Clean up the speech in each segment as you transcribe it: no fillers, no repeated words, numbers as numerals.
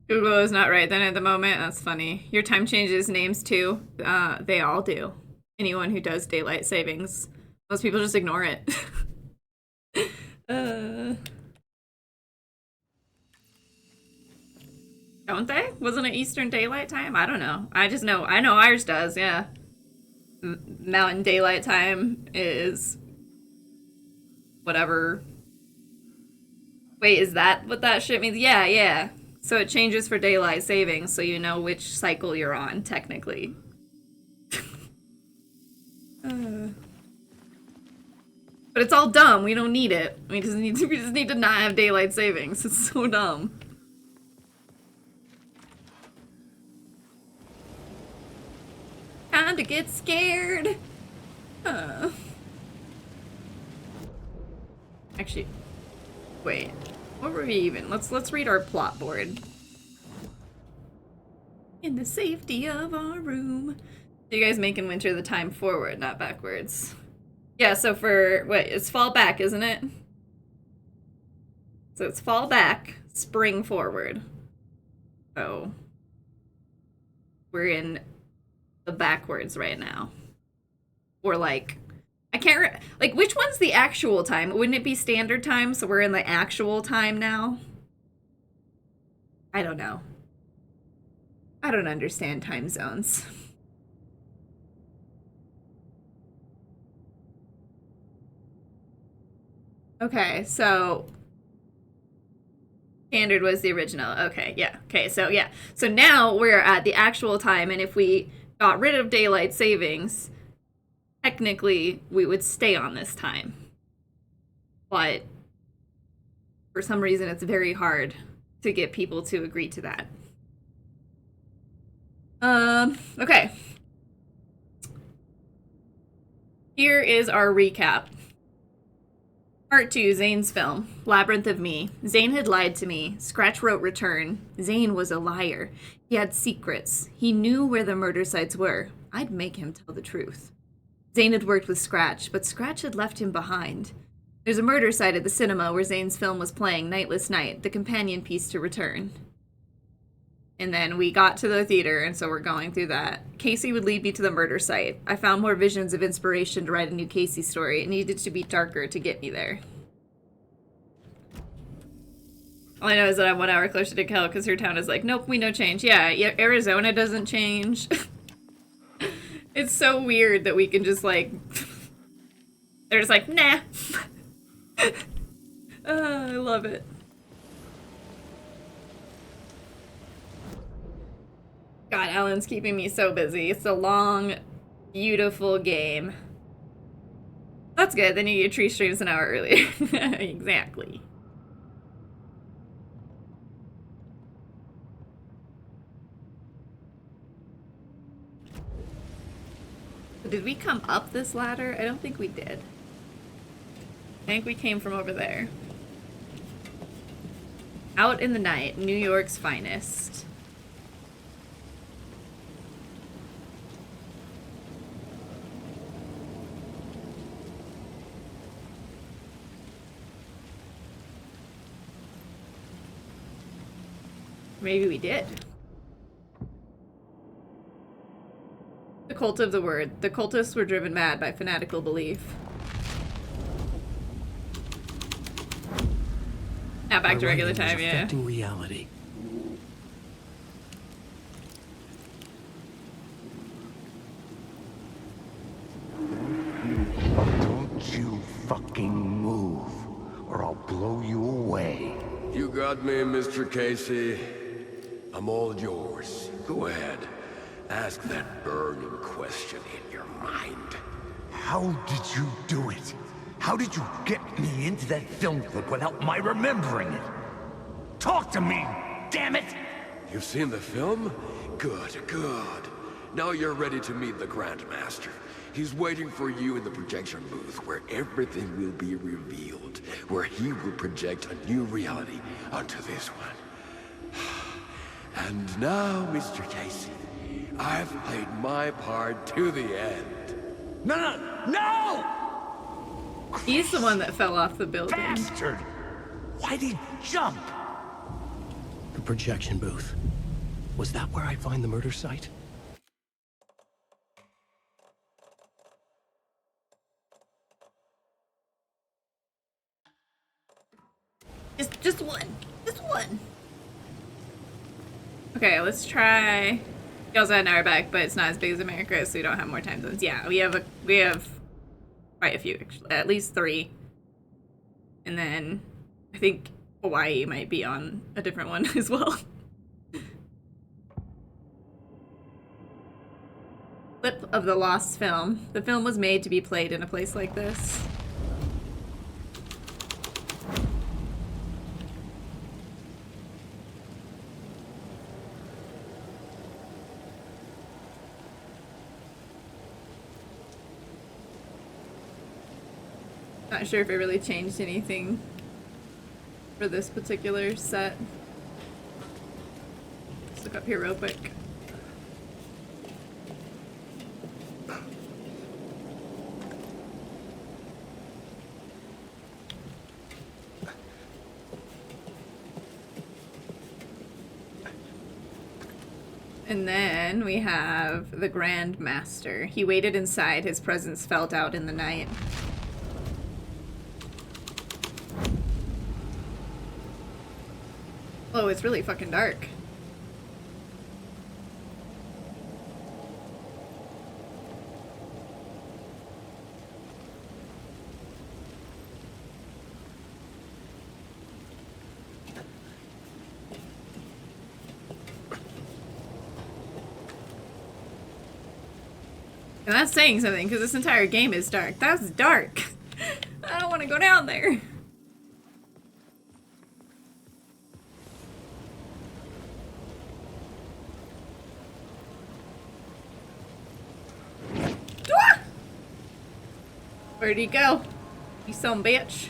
Google is not right then at the moment. That's funny. Your time changes names too. They all do. Anyone who does daylight savings. Most people just ignore it. uh, don't they? Wasn't it Eastern Daylight Time? I don't know. I know ours does, yeah. Mountain Daylight Time is whatever. Wait, is that what that shit means? Yeah, yeah. So it changes for daylight savings so you know which cycle you're on, technically. Uh, but it's all dumb. We don't need it. We just need to not have daylight savings. It's so dumb. Time to get scared. Uh. Actually, wait. What were we even? Let's read our plot board. In the safety of our room. You guys making winter the time forward, not backwards. Yeah, so for what, it's fall back, isn't it? So it's fall back, spring forward. So we're in the backwards right now. Or like I can't like which one's the actual time? Wouldn't it be standard time? So we're in the actual time now? I don't know. I don't understand time zones. Okay, so standard was the original. Okay, yeah. Okay, so yeah. So now we're at the actual time, and if we got rid of daylight savings, technically we would stay on this time. But for some reason it's very hard to get people to agree to that. Okay. Here is our recap. Part 2, Zane's film. Labyrinth of Me. Zane had lied to me. Scratch wrote return. Zane was a liar. He had secrets. He knew where the murder sites were. I'd make him tell the truth. Zane had worked with Scratch, but Scratch had left him behind. There's a murder site at the cinema where Zane's film was playing, Nightless Night, the companion piece to Return. And then we got to the theater, and so we're going through that. Casey would lead me to the murder site. I found more visions of inspiration to write a new Casey story. It needed to be darker to get me there. All I know is that I'm 1 hour closer to Kel because her town is like, nope, we no change. Yeah, Arizona doesn't change. It's so weird that we can just like... They're just like, nah. I love it. God, Alan's keeping me so busy. It's a long, beautiful game. That's good. Then you get tree streams an hour earlier. Exactly. Did we come up this ladder? I don't think we did. I think we came from over there. Out in the Night, New York's finest. Maybe we did. The Cult of the Word. The cultists were driven mad by fanatical belief. Now back to regular time, yeah. Affecting reality. Don't you fucking move, or I'll blow you away. You got me, Mr. Casey. I'm all yours. Go ahead. Ask that burning question in your mind. How did you do it? How did you get me into that film clip without my remembering it? Talk to me, damn it! You've seen the film? Good, good. Now you're ready to meet the Grandmaster. He's waiting for you in the projection booth where everything will be revealed, where he will project a new reality onto this one. And now, Mr. Casey, I've played my part to the end. No, no, no! He's the one that fell off the building. Bastard! Why'd he jump? The projection booth. Was that where I'd find the murder site? Just one. Just one. Okay, let's try. We also had Narbac, but it's not as big as America, so we don't have more time zones. Yeah, we have quite a few, actually. At least 3. And then I think Hawaii might be on a different one as well. Clip of the lost film. The film was made to be played in a place like this. Not sure if it really changed anything for this particular set. Let's look up here real quick. And then we have the Grand Master. He waited inside, his presence felt out in the night. Oh, it's really fucking dark. And that's saying something, because this entire game is dark. That's dark. I don't want to go down there. Where'd he go? You some bitch.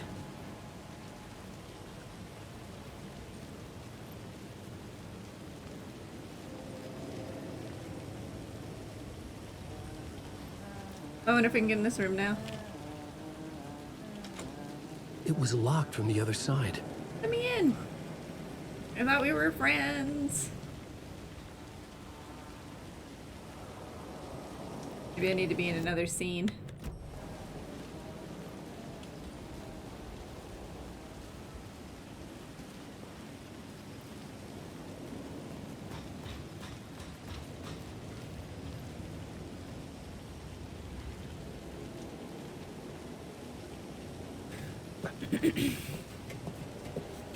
I wonder if we can get in this room now. It was locked from the other side. Let me in. I thought we were friends. Maybe I need to be in another scene.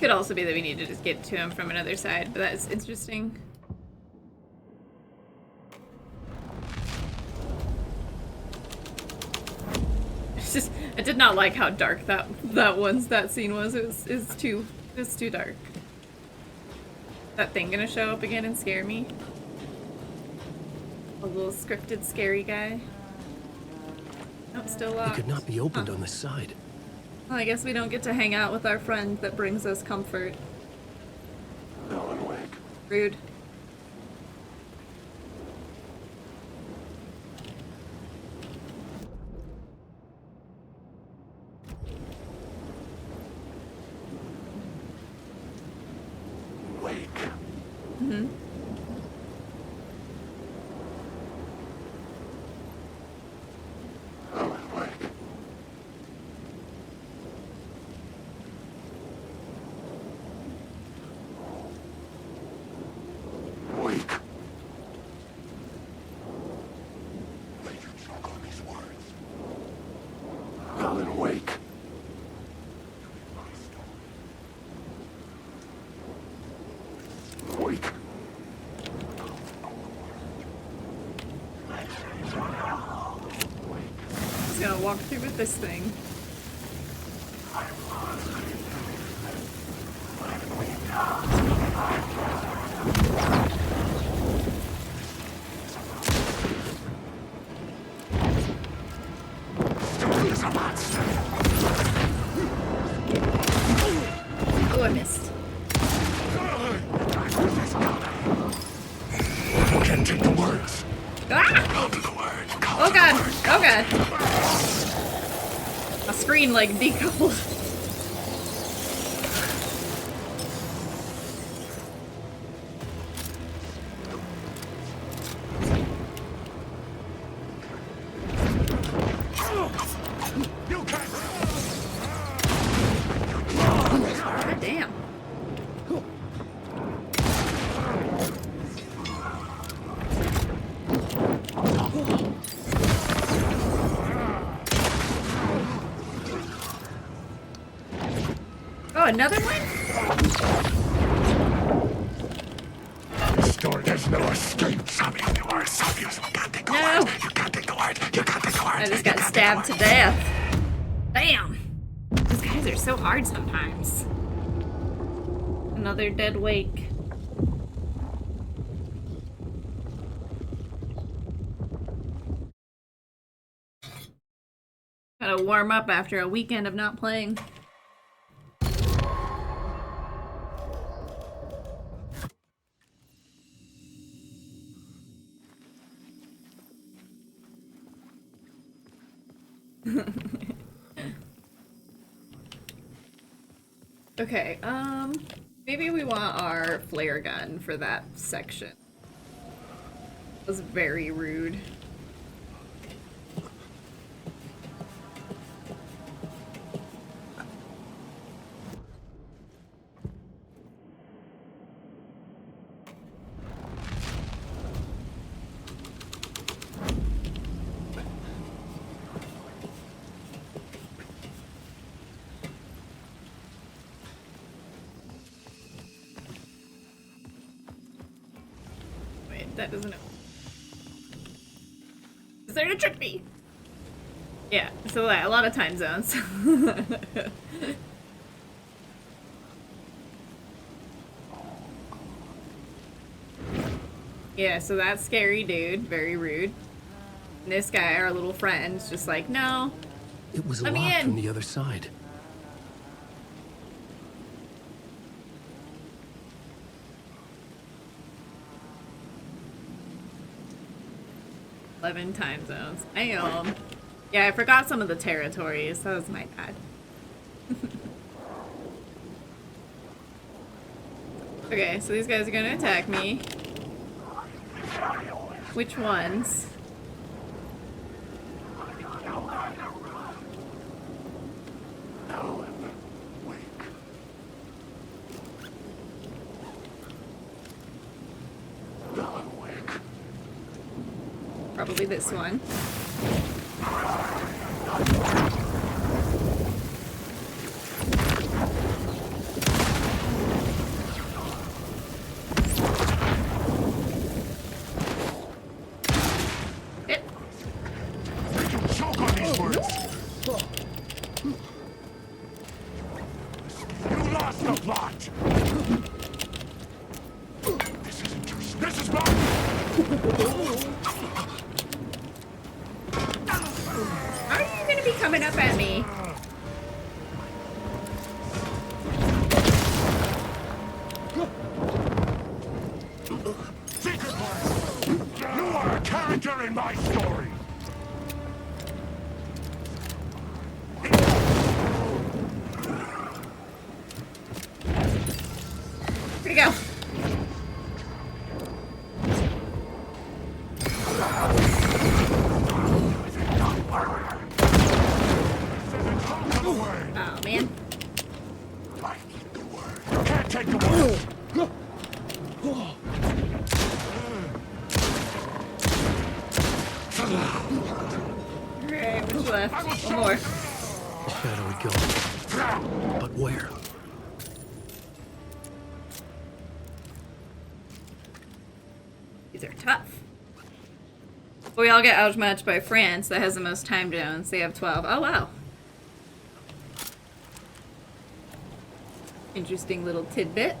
Could also be that we need to just get to him from another side, but that's interesting. It's just, I did not like how dark that scene was. It's too dark. That thing gonna show up again and scare me? A little scripted scary guy. Nope, still locked. It could not be opened on this side. Well, I guess we don't get to hang out with our friend that brings us comfort. Alan Wake. Rude. Wake. Mm-hmm. Alan Wake. Wake. Let you choke on these words. Alan Wake. Wake. Just gonna walk through with this thing. Oh, I missed. Can't take the words. Ah! Call to the word. Call Oh to god! the word. Oh god! My screen like decoupled. God damn. Oh, another one? There's no escape. Sabios, you are Sabios. You can't take the No. word. You can't take the word. You can't take the word. I just got stabbed to death. Damn. These guys are so hard sometimes. Another dead wake. Gotta warm up after a weekend of not playing. Okay, maybe we want our flare gun for that section. That was very rude. That doesn't. Is there to trick me? Yeah, so a lot of time zones. Yeah, so that scary dude, very rude. And this guy, our little friend's just like, no. It was Let me locked in. from the other side. "11 time zones. Damn. Yeah, I forgot some of the territories. That was my bad. Okay, so these guys are gonna attack me. Which ones? Probably this one. Hit. Choke on these words. You lost the plot. This isn't yours. This is mine. How are you gonna be coming up at me? Secret Class. You are a character in my story. Where'd he go? Oh, man. Can't take the word. Alright, what's left? One more. The shadowy ghost. But where? These are tough. We all get outmatched by France, that has the most time zones. They have 12. Oh, wow. Interesting little tidbit.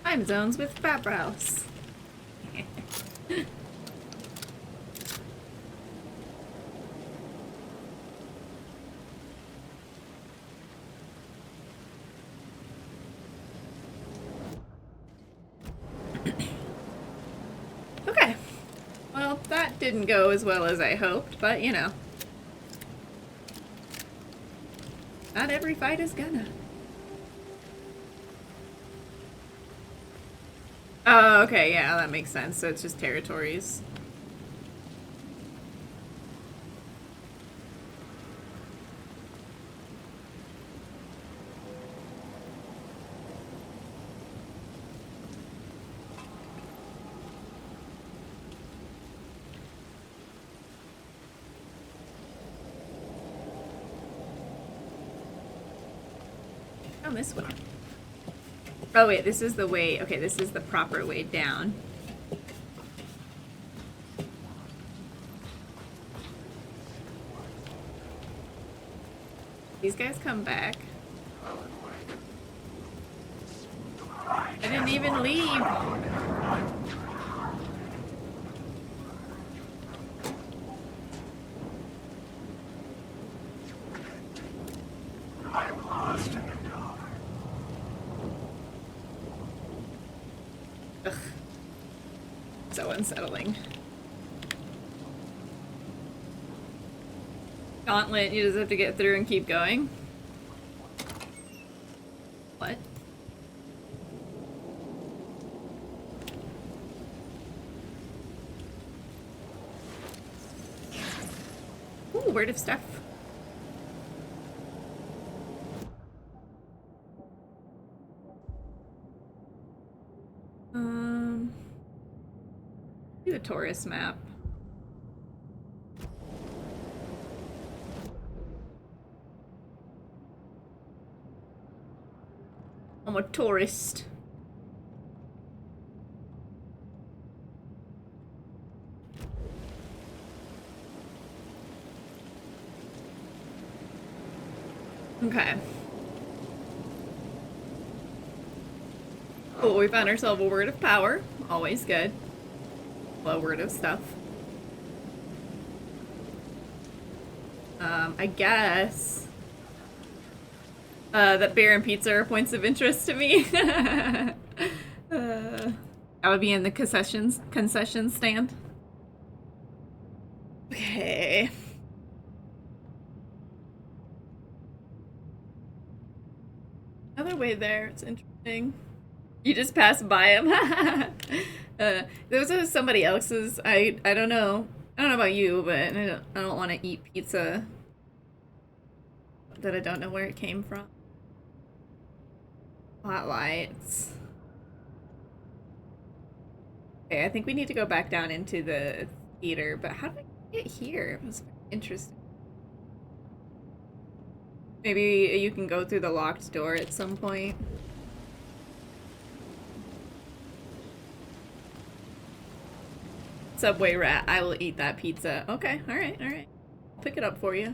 Time zones with Babrouse. Okay. Well, that didn't go as well as I hoped, but you know. Not every fight is gonna. Oh, okay, yeah, that makes sense. So it's just territories. Down this way. Oh wait, this is the way. Okay, this is the proper way down. These guys come back. I didn't even leave. I'm lost in the dark. Ugh. So unsettling. Gauntlet, you just have to get through and keep going. What? Ooh, word of stuff. Do the tourist map. I'm a tourist. Okay. Cool, we found ourselves a word of power. Always good. Well, word of stuff. I guess that beer and pizza are points of interest to me. That would be in the concession stand. Okay. Another way there. It's interesting. You just pass by them. Those are somebody else's. I don't know. I don't know about you, but I don't want to eat pizza that I don't know where it came from. Hot lights. Okay, I think we need to go back down into the theater, but how did I get here? It was interesting. Maybe you can go through the locked door at some point. Subway rat, I will eat that pizza. Okay, alright. I'll pick it up for you.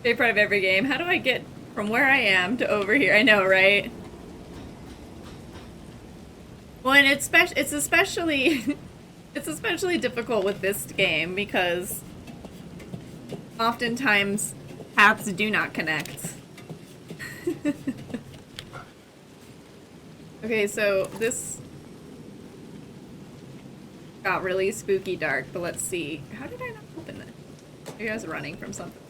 Favorite part of every game. How do I get from where I am to over here? I know, right? Well, and it's especially it's especially difficult with this game because oftentimes paths do not connect. Okay, so this got really spooky dark, but let's see. How did I not open it? Maybe I was running from something.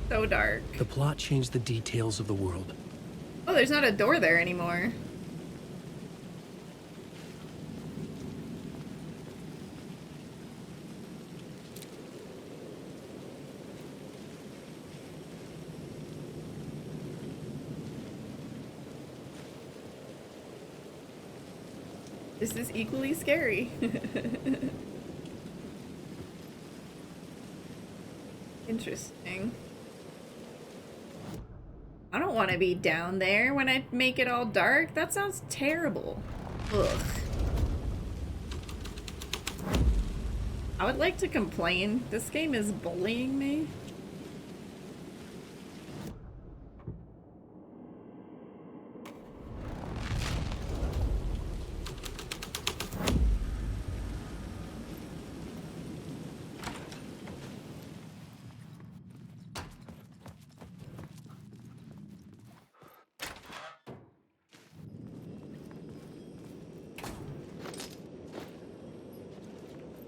So dark. The plot changed the details of the world. Oh, there's not a door there anymore. This is equally scary. Interesting. I don't want to be down there when I make it all dark. That sounds terrible. Ugh. I would like to complain. This game is bullying me.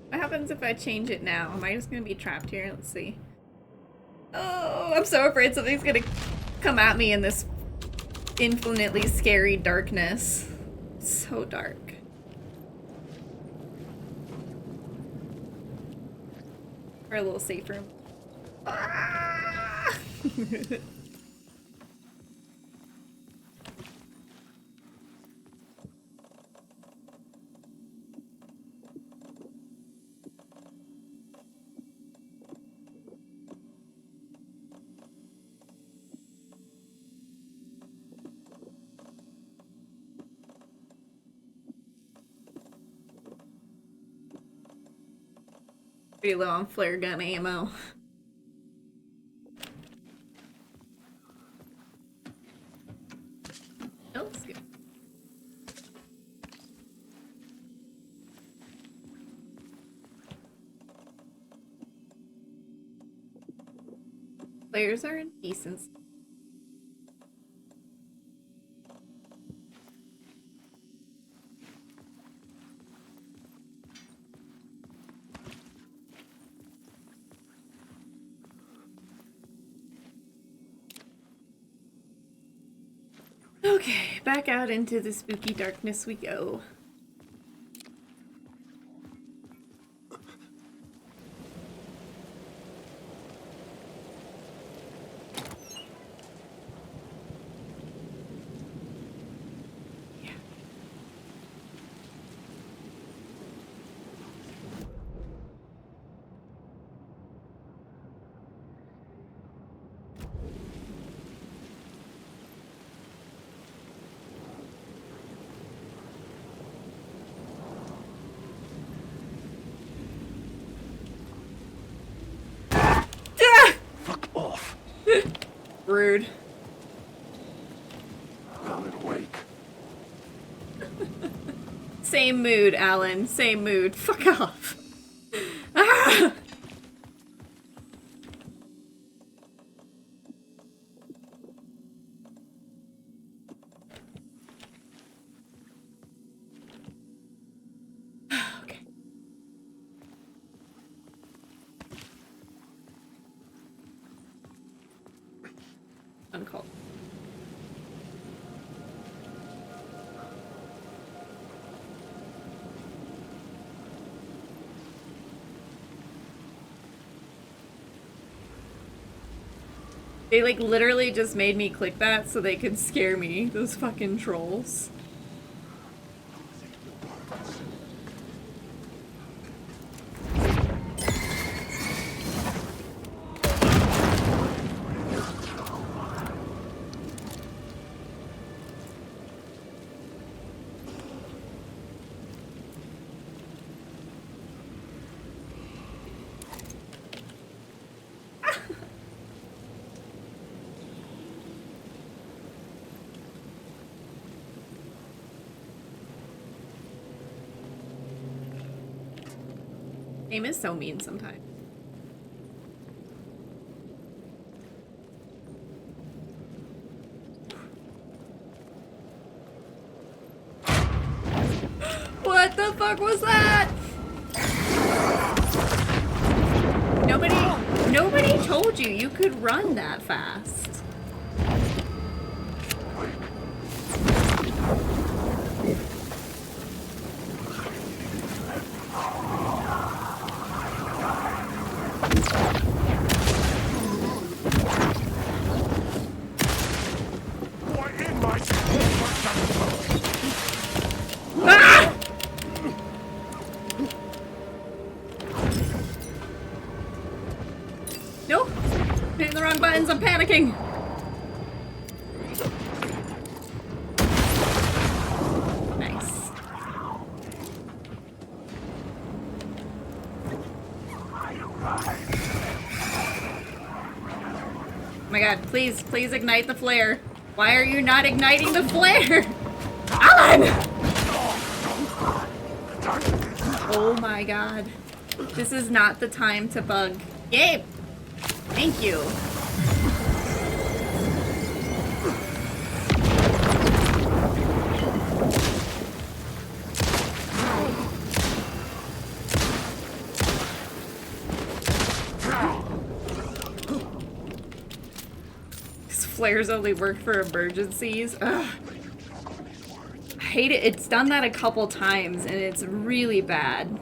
What happens if I change it now? Am I just gonna be trapped here? Let's see. Oh, I'm so afraid something's gonna come at me in this infinitely scary darkness. So dark. For a little safe room. Ah! Pretty low on flare gun ammo. Oh, that's good. Flares are indecent. Okay, back out into the spooky darkness we go. Yeah. Fuck off. Rude. I'm awake. Same mood, Alan. Same mood. Fuck off. Ah! Okay. Uncalled. They like literally just made me click that so they could scare me, those fucking trolls. Game is so mean sometimes. What the fuck was that? Nobody told you you could run that fast. Ah! Nope. Hitting the wrong buttons, I'm panicking. Nice. Oh my god, please ignite the flare. Why are you not igniting the flare? Alan! Oh my god. This is not the time to bug. Gabe! Thank you. flares only work for emergencies. Ugh. I hate it. It's done that a couple times, and it's really bad.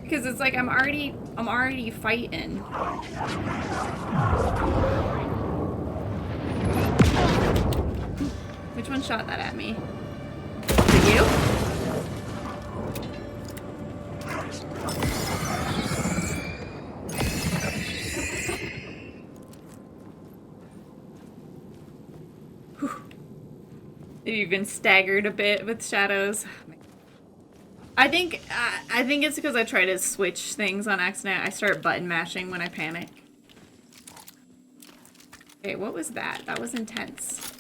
Because it's like I'm already fighting. Which one shot that at me? Was it you? You've been staggered a bit with shadows. I think it's because I try to switch things on accident. I start button mashing when I panic. Okay, what was that? That was intense.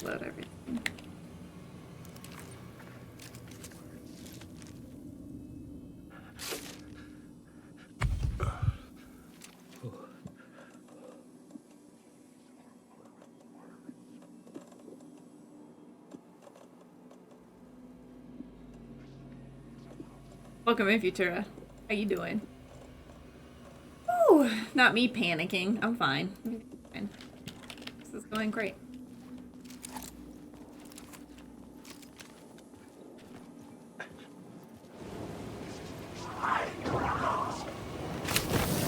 Load everything. Welcome in, Futura. How you doing? Ooh, not me panicking. I'm fine. Fine. This is going great.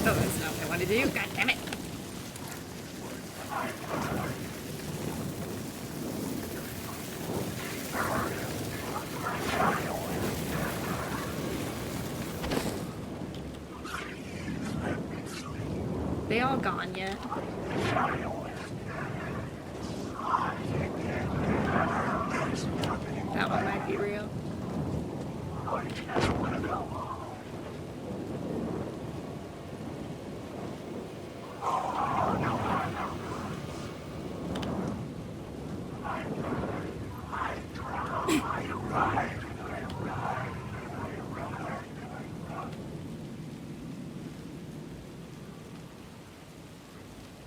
Oh, that's not what I wanted to do. God damn it. They all gone yet? That one might be real.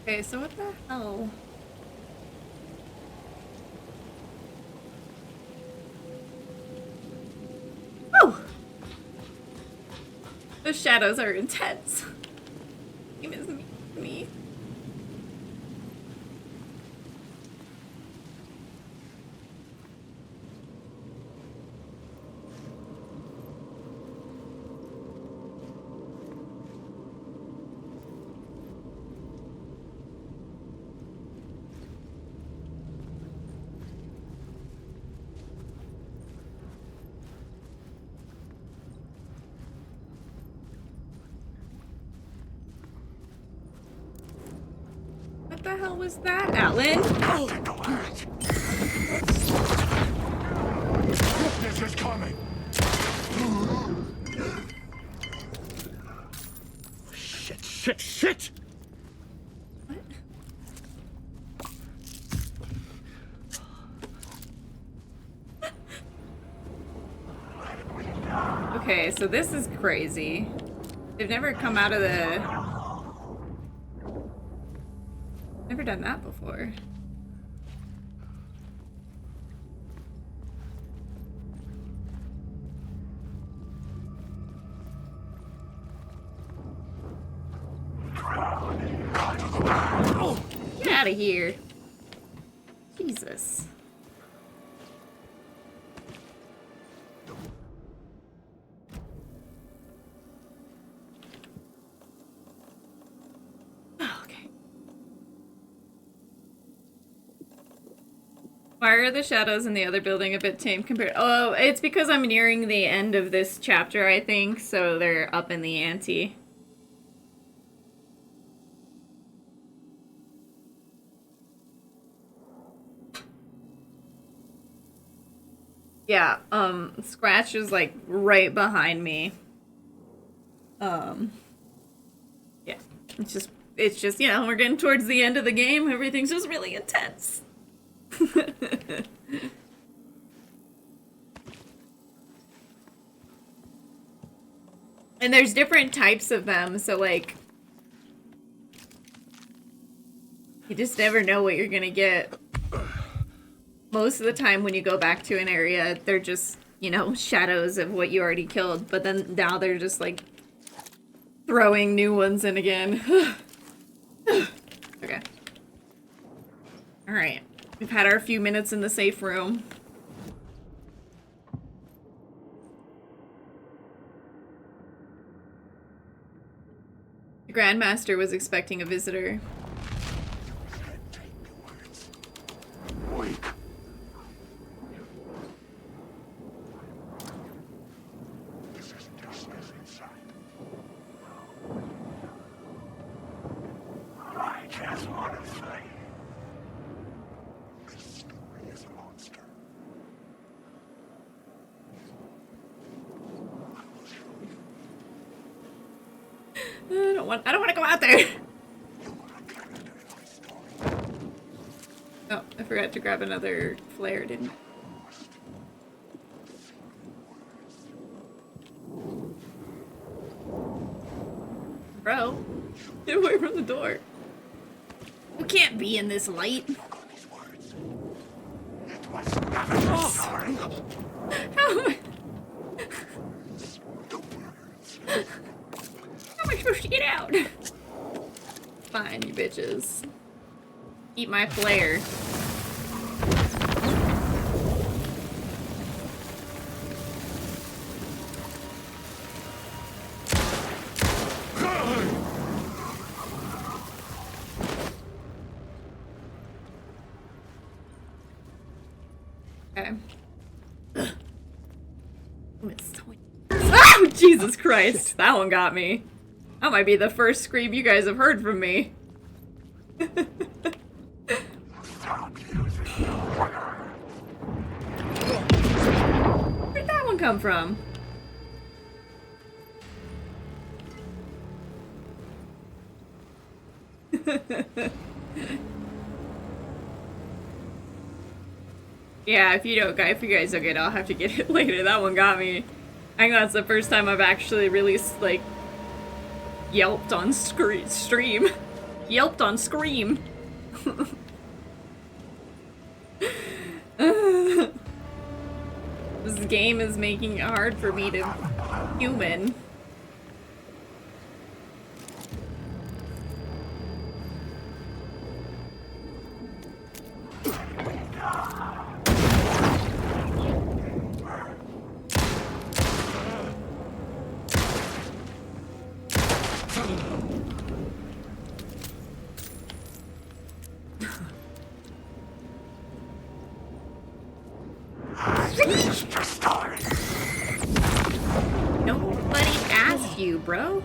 Okay, so what the hell? Oh! Those shadows are intense. Game is me. What the hell was that, Alan? This is coming. Shit! What? Okay, so this is crazy. They've never come out of the... Never done that before. Get out of here. Jesus. Why are the shadows in the other building a bit tame compared? Oh, it's because I'm nearing the end of this chapter, I think, so they're up in the ante. Yeah, Scratch is like right behind me. Yeah, it's just, you know, we're getting towards the end of the game. Everything's just really intense. And there's different types of them, so like you just never know what you're gonna get. most of the time when you go back to an area, they're just, you know, shadows of what you already killed. But then now they're just like throwing new ones in again. Okay. Alright. We've had our few minutes in the safe room. The Grandmaster was expecting a visitor. Wake. This isn't your space inside. I just want to say, this story is a monster. I will show you. I don't want to go out there. You want to get into my story. Oh, I forgot to grab another flare, didn't I? Bro, get away from the door. You can't be in this light. Look on these words. It was never your story. How am The words. I supposed to get out? Fine, you bitches. Eat my flare. Okay. Oh, Jesus Christ. That one got me. That might be the first scream you guys have heard from me. Stop using the word. Where'd that one come from? Yeah, if you guys don't get it, I'll have to get it later. That one got me. I think that's the first time I've actually really, like, yelped on stream. Yelped on Scream. This game is making it hard for me to human. It's your story. Nobody asked you, bro.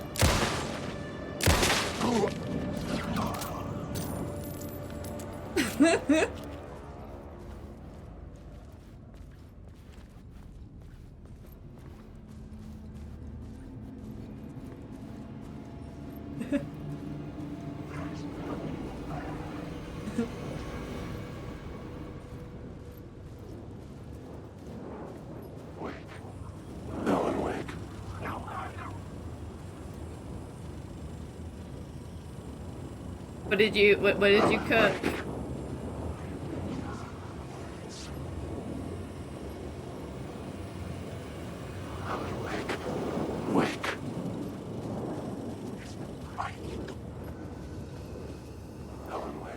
Wake. Alan, wake. No. What did you cook? Alan, wake. Wake. I need to. Alan, wake.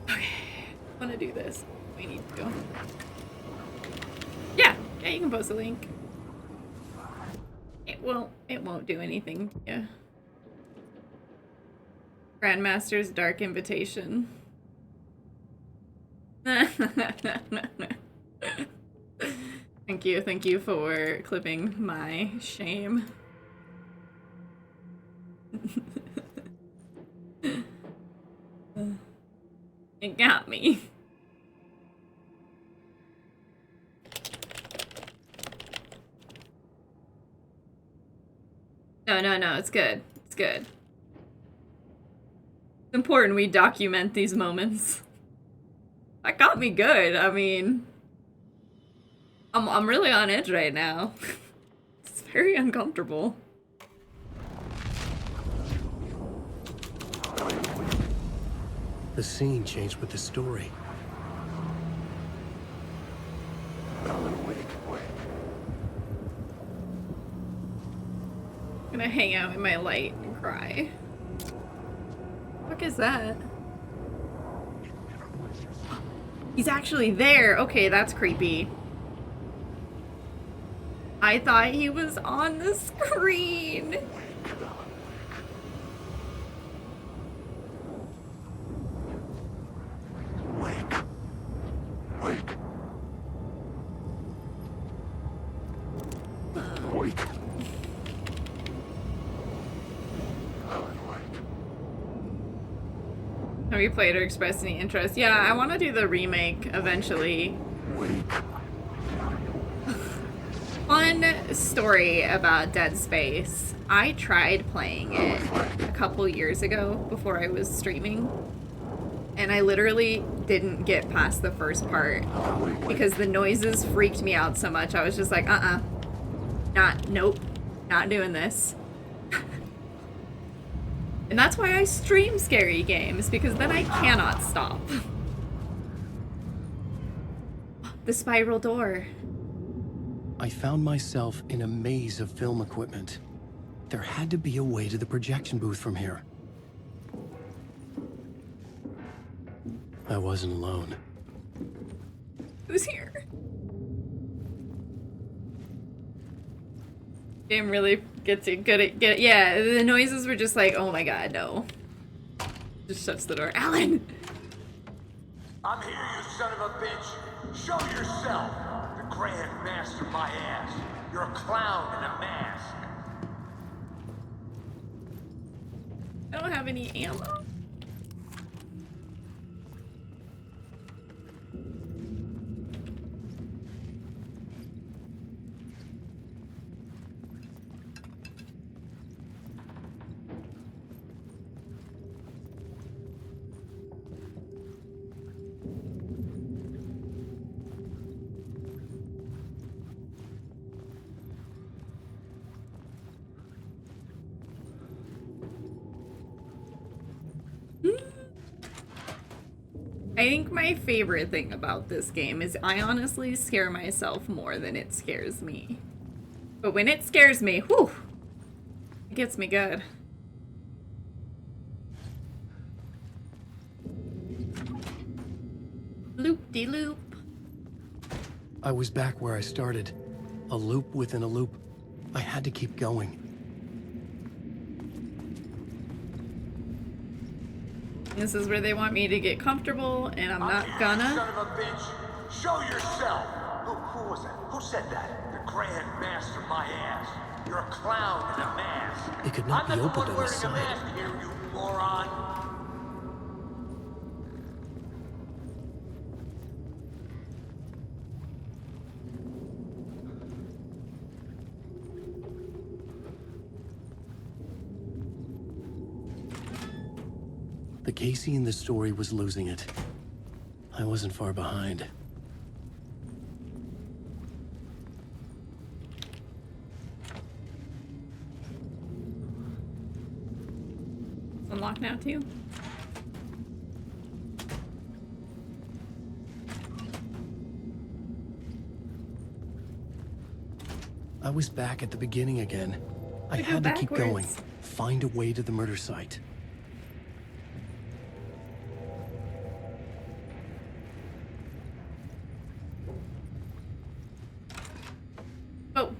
Okay, I want to do this. We need to go. Yeah, you can post a link. It won't do anything. Yeah. Grandmaster's Dark Invitation. Thank you for clipping my shame. It got me. No, it's good. It's good. It's important we document these moments. That got me good. I mean, I'm really on edge right now. It's very uncomfortable. The scene changed with the story. Alan Wake, wait. I'm gonna hang out in my light and cry. What is that? He's actually there. Okay, that's creepy. I thought he was on the screen. Wake. Wake. Wake. Alan Wake. Have you played or expressed any interest? Yeah, I want to do the remake eventually. Wake. Fun story about Dead Space. I tried playing it a couple years ago before I was streaming, and I literally didn't get past the first part because the noises freaked me out so much. I was just like, nope, not doing this. And that's why I stream scary games, because then I cannot stop. The spiral door. I found myself in a maze of film equipment. There had to be a way to the projection booth from here. I wasn't alone. Who's here? Game really gets it good at yeah, the noises were just like, oh my god, no. Just shuts the door. Alan! I'm here, you son of a bitch. Show yourself. The Grand Master, my ass. You're a clown in a mask. I don't have any ammo. I think my favorite thing about this game is I honestly scare myself more than it scares me. But when it scares me, whew, it gets me good. Loop-de-loop. I was back where I started. A loop within a loop. I had to keep going. This is where they want me to get comfortable, and I'm not You gonna. son of a bitch. Show yourself. Who was that? Who said that? The Grand Master, my ass. You're a clown in a mask. It could not I'm be not the opened one on the wearing a side. mask here, you moron. The Casey in the story was losing it. I wasn't far behind. It's unlocked now too. I was back at the beginning again. I We go had to keep going. backwards. Find a way to the murder site. Oh,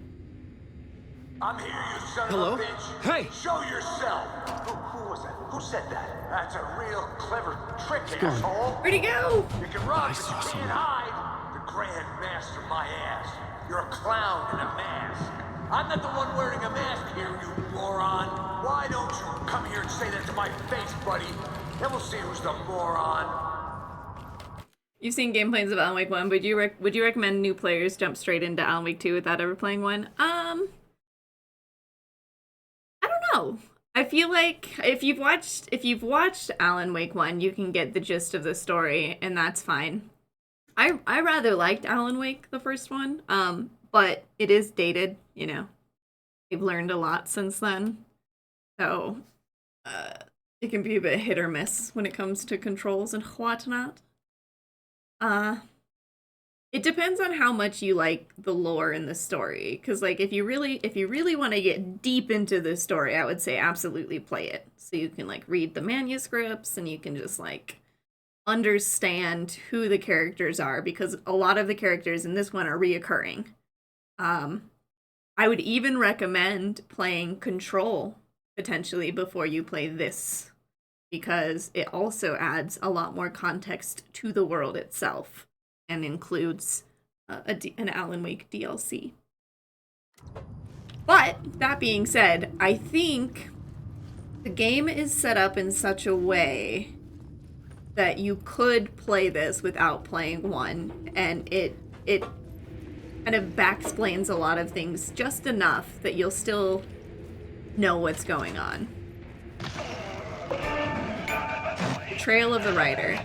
I'm here, you son Hello? of a bitch. Hey! Show yourself. Who was that? Who said that? That's a real clever trick, gone. asshole. where'd he go? You can run, I but saw you someone. can't hide. The Grand Master, my ass. You're a clown in a mask. I'm not the one wearing a mask here, you moron. Why don't you come here and say that to my face, buddy? Then we'll see who's the moron. You've seen gameplays of Alan Wake 1. Would you recommend new players jump straight into Alan Wake 2 without ever playing 1? I don't know. I feel like if you've watched Alan Wake 1, you can get the gist of the story, and that's fine. I rather liked Alan Wake, the first one, but it is dated, you know. They've learned a lot since then. So, it can be a bit hit or miss when it comes to controls and whatnot. It depends on how much you like the lore in the story. Because, like, if you really want to get deep into the story, I would say absolutely play it. So you can, like, read the manuscripts and you can just, like, understand who the characters are. Because a lot of the characters in this one are reoccurring. I would even recommend playing Control, potentially, before you play this. Because it also adds a lot more context to the world itself. And includes an Alan Wake DLC. But, that being said, I think the game is set up in such a way that you could play this without playing 1, and it kind of backsplains a lot of things just enough that you'll still know what's going on. Trail of the Rider.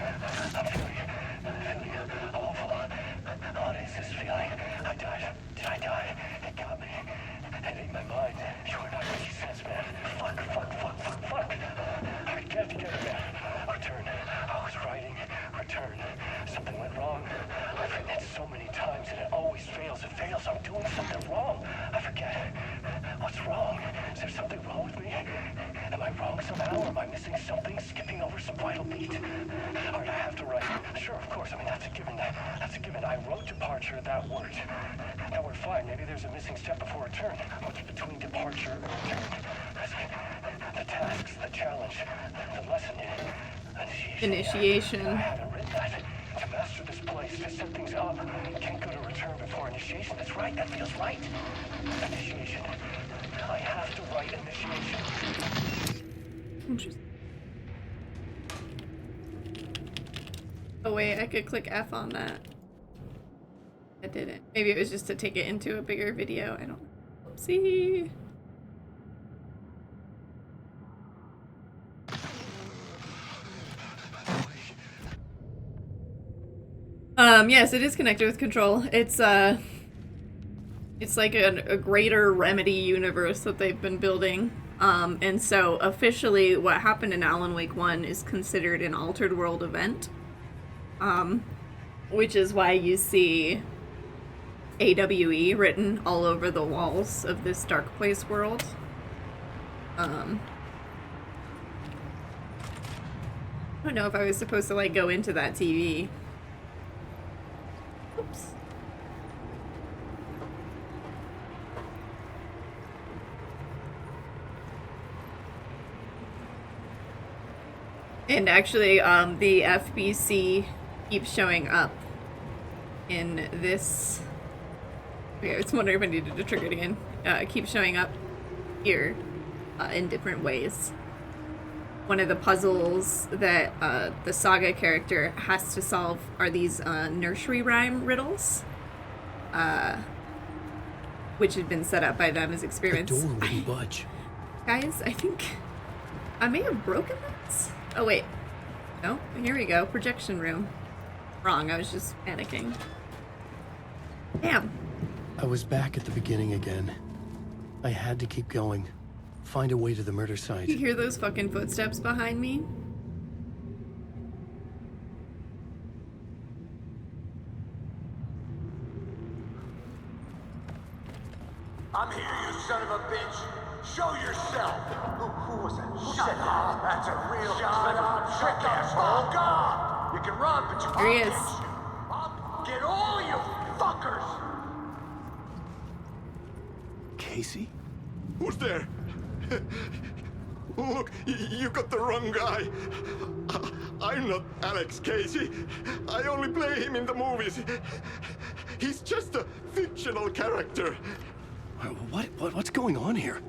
I'm doing something wrong. I forget. What's wrong? Is there something wrong with me? Am I wrong somehow? Or am I missing something? Skipping over some vital beat? Alright, I have to write. Sure, of course. I mean, that's a given. That's a given. I wrote departure, that word. Now we're fine. Maybe there's a missing step before return. What's between departure and return? The tasks, the challenge, the lesson. Initiation. I haven't written that. To master this place, to set things up. Can't go to return before initiation. That's right, that feels right. Initiation. I have to write initiation. Interesting. Oh wait, I could click F on that. I didn't. Maybe it was just to take it into a bigger video. I don't know. Oopsie. Yes, it is connected with Control. It's like a greater Remedy universe that they've been building. And so officially what happened in Alan Wake 1 is considered an Altered World event. Which is why you see AWE written all over the walls of this Dark Place world. I don't know if I was supposed to, like, go into that TV. Oops. And actually, the FBC keeps showing up in this. Okay, I was wondering if I needed to trigger it again. Keeps showing up here in different ways. One of the puzzles that the Saga character has to solve are these nursery rhyme riddles, which had been set up by them as experiments. The door wouldn't budge. Guys, I think I may have broken this. Oh wait, no, here we go. Projection room. Wrong. I was just panicking. Damn. I was back at the beginning again. I had to keep going. Find a way to the murder site. You hear those fucking footsteps behind me? I'm here, you son of a bitch. Show yourself. Who was that? Who said that? That's a real trick, asshole. God! You can run, but you There he can't is. catch you. I'll get all you fuckers. Casey? Who's there? Look, you got the wrong guy. I'm not Alex Casey. I only play him in the movies. He's just a fictional character. What's going on here?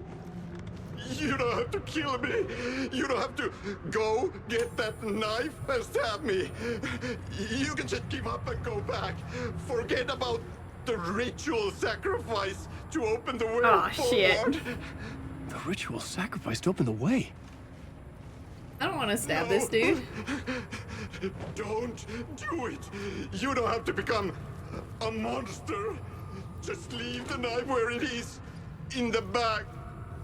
You don't have to kill me. You don't have to go get that knife and stab me. You can just give up and go back. Forget about the ritual sacrifice to open the way Aw, forward. shit. The ritual sacrifice to open the way. I don't want to stab this dude. Don't do it. You don't have to become a monster. Just leave the knife where it is, in the back,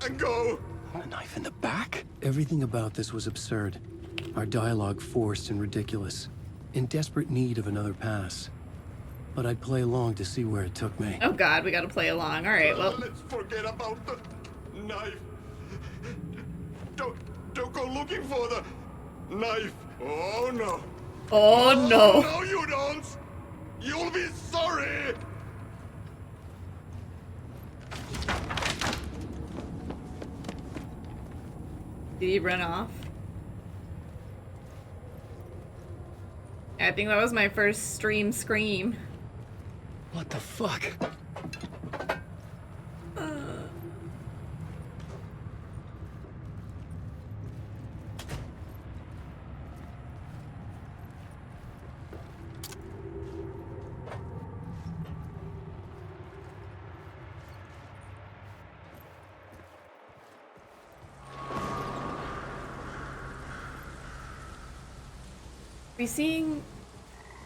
and go. A knife in the back? Everything about this was absurd. Our dialogue forced and ridiculous. In desperate need of another pass. But I'd play along to see where it took me. Oh god, we gotta play along. Alright, well. Let's forget about the knife. Don't go looking for the knife. Oh no. Oh no. No, you don't. You'll be sorry. Did he run off? I think that was my first stream scream. What the fuck?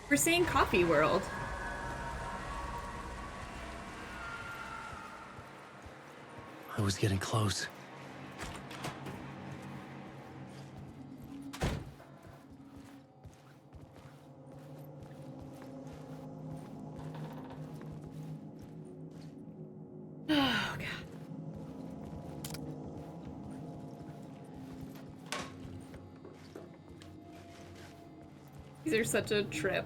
We're seeing Coffee World. I was getting close. Oh god. These are such a trip.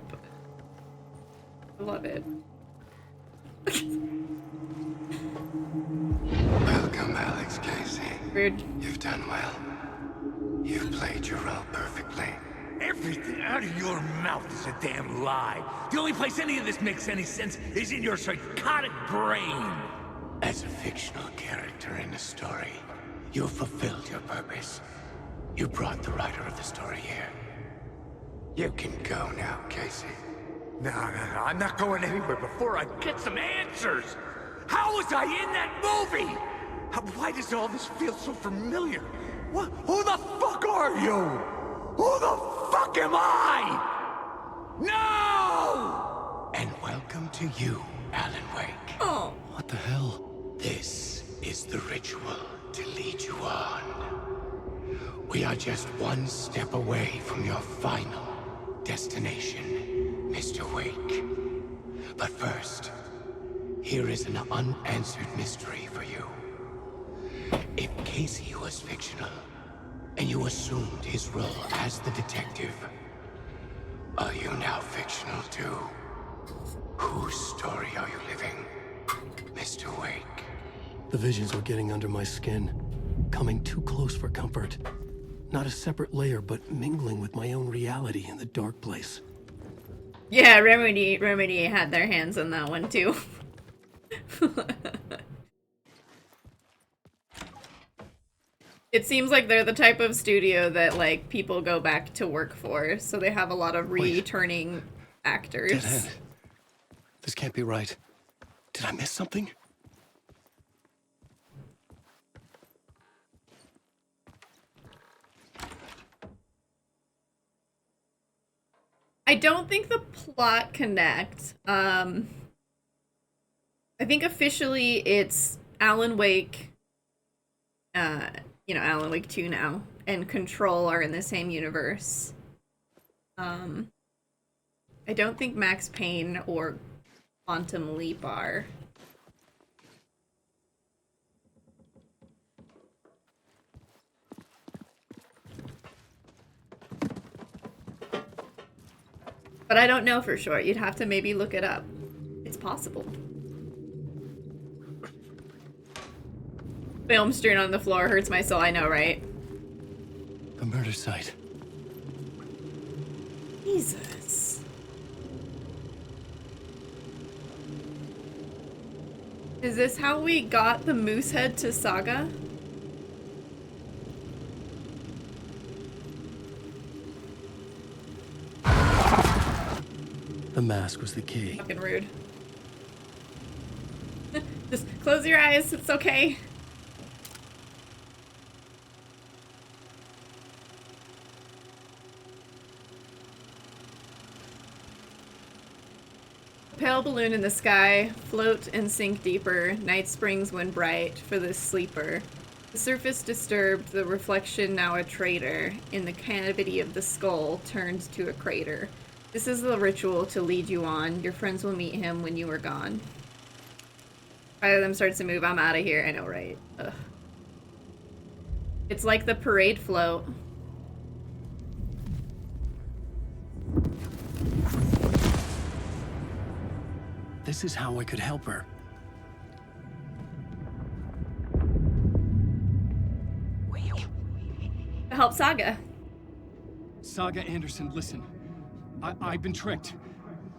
I love it. Welcome, Alex Casey. Rude. You've done well. You've played your role perfectly. Everything out of your mouth is a damn lie. The only place any of this makes any sense is in your psychotic brain. As a fictional character in a story, you fulfilled your purpose. You brought the writer of the story here. You can go now, Casey. No, I'm not going anywhere before I get some answers. How was I in that movie? Why does all this feel so familiar? Who the fuck are you? Who the fuck am I? No! And welcome to you, Alan Wake. Oh. What the hell? This is the ritual to lead you on. We are just one step away from your final destination, Mr. Wake. But first, here is an unanswered mystery for you. If Casey was fictional, and you assumed his role as the detective, are you now fictional too? Whose story are you living, Mr. Wake? The visions were getting under my skin. Coming too close for comfort. Not a separate layer, but mingling with my own reality in the dark place. Yeah, Remedy had their hands on that one too. It seems like they're the type of studio that like people go back to work for, so they have a lot of returning actors. Dead end. This can't be right. Did I miss something? I don't think the plot connects. I think officially it's Alan Wake, Alan Wake 2 now, and Control are in the same universe. I don't think Max Payne or Quantum Leap are. But I don't know for sure. You'd have to maybe look it up. It's possible. Film strewn on the floor hurts my soul. I know, right? A murder site. Jesus. Is this how we got the Moosehead to Saga? The mask was the key. Fucking rude. Just close your eyes. It's okay. Pale balloon in the sky, float and sink deeper. Night springs when bright for the sleeper. The surface disturbed, the reflection now a traitor. In the cavity of the skull turned to a crater. This is the ritual to lead you on. Your friends will meet him when you are gone. Either of them starts to move. I'm out of here. I know, right? Ugh. It's like the parade float. This is how I could help her. To help Saga. Saga Anderson, listen. I've been tricked.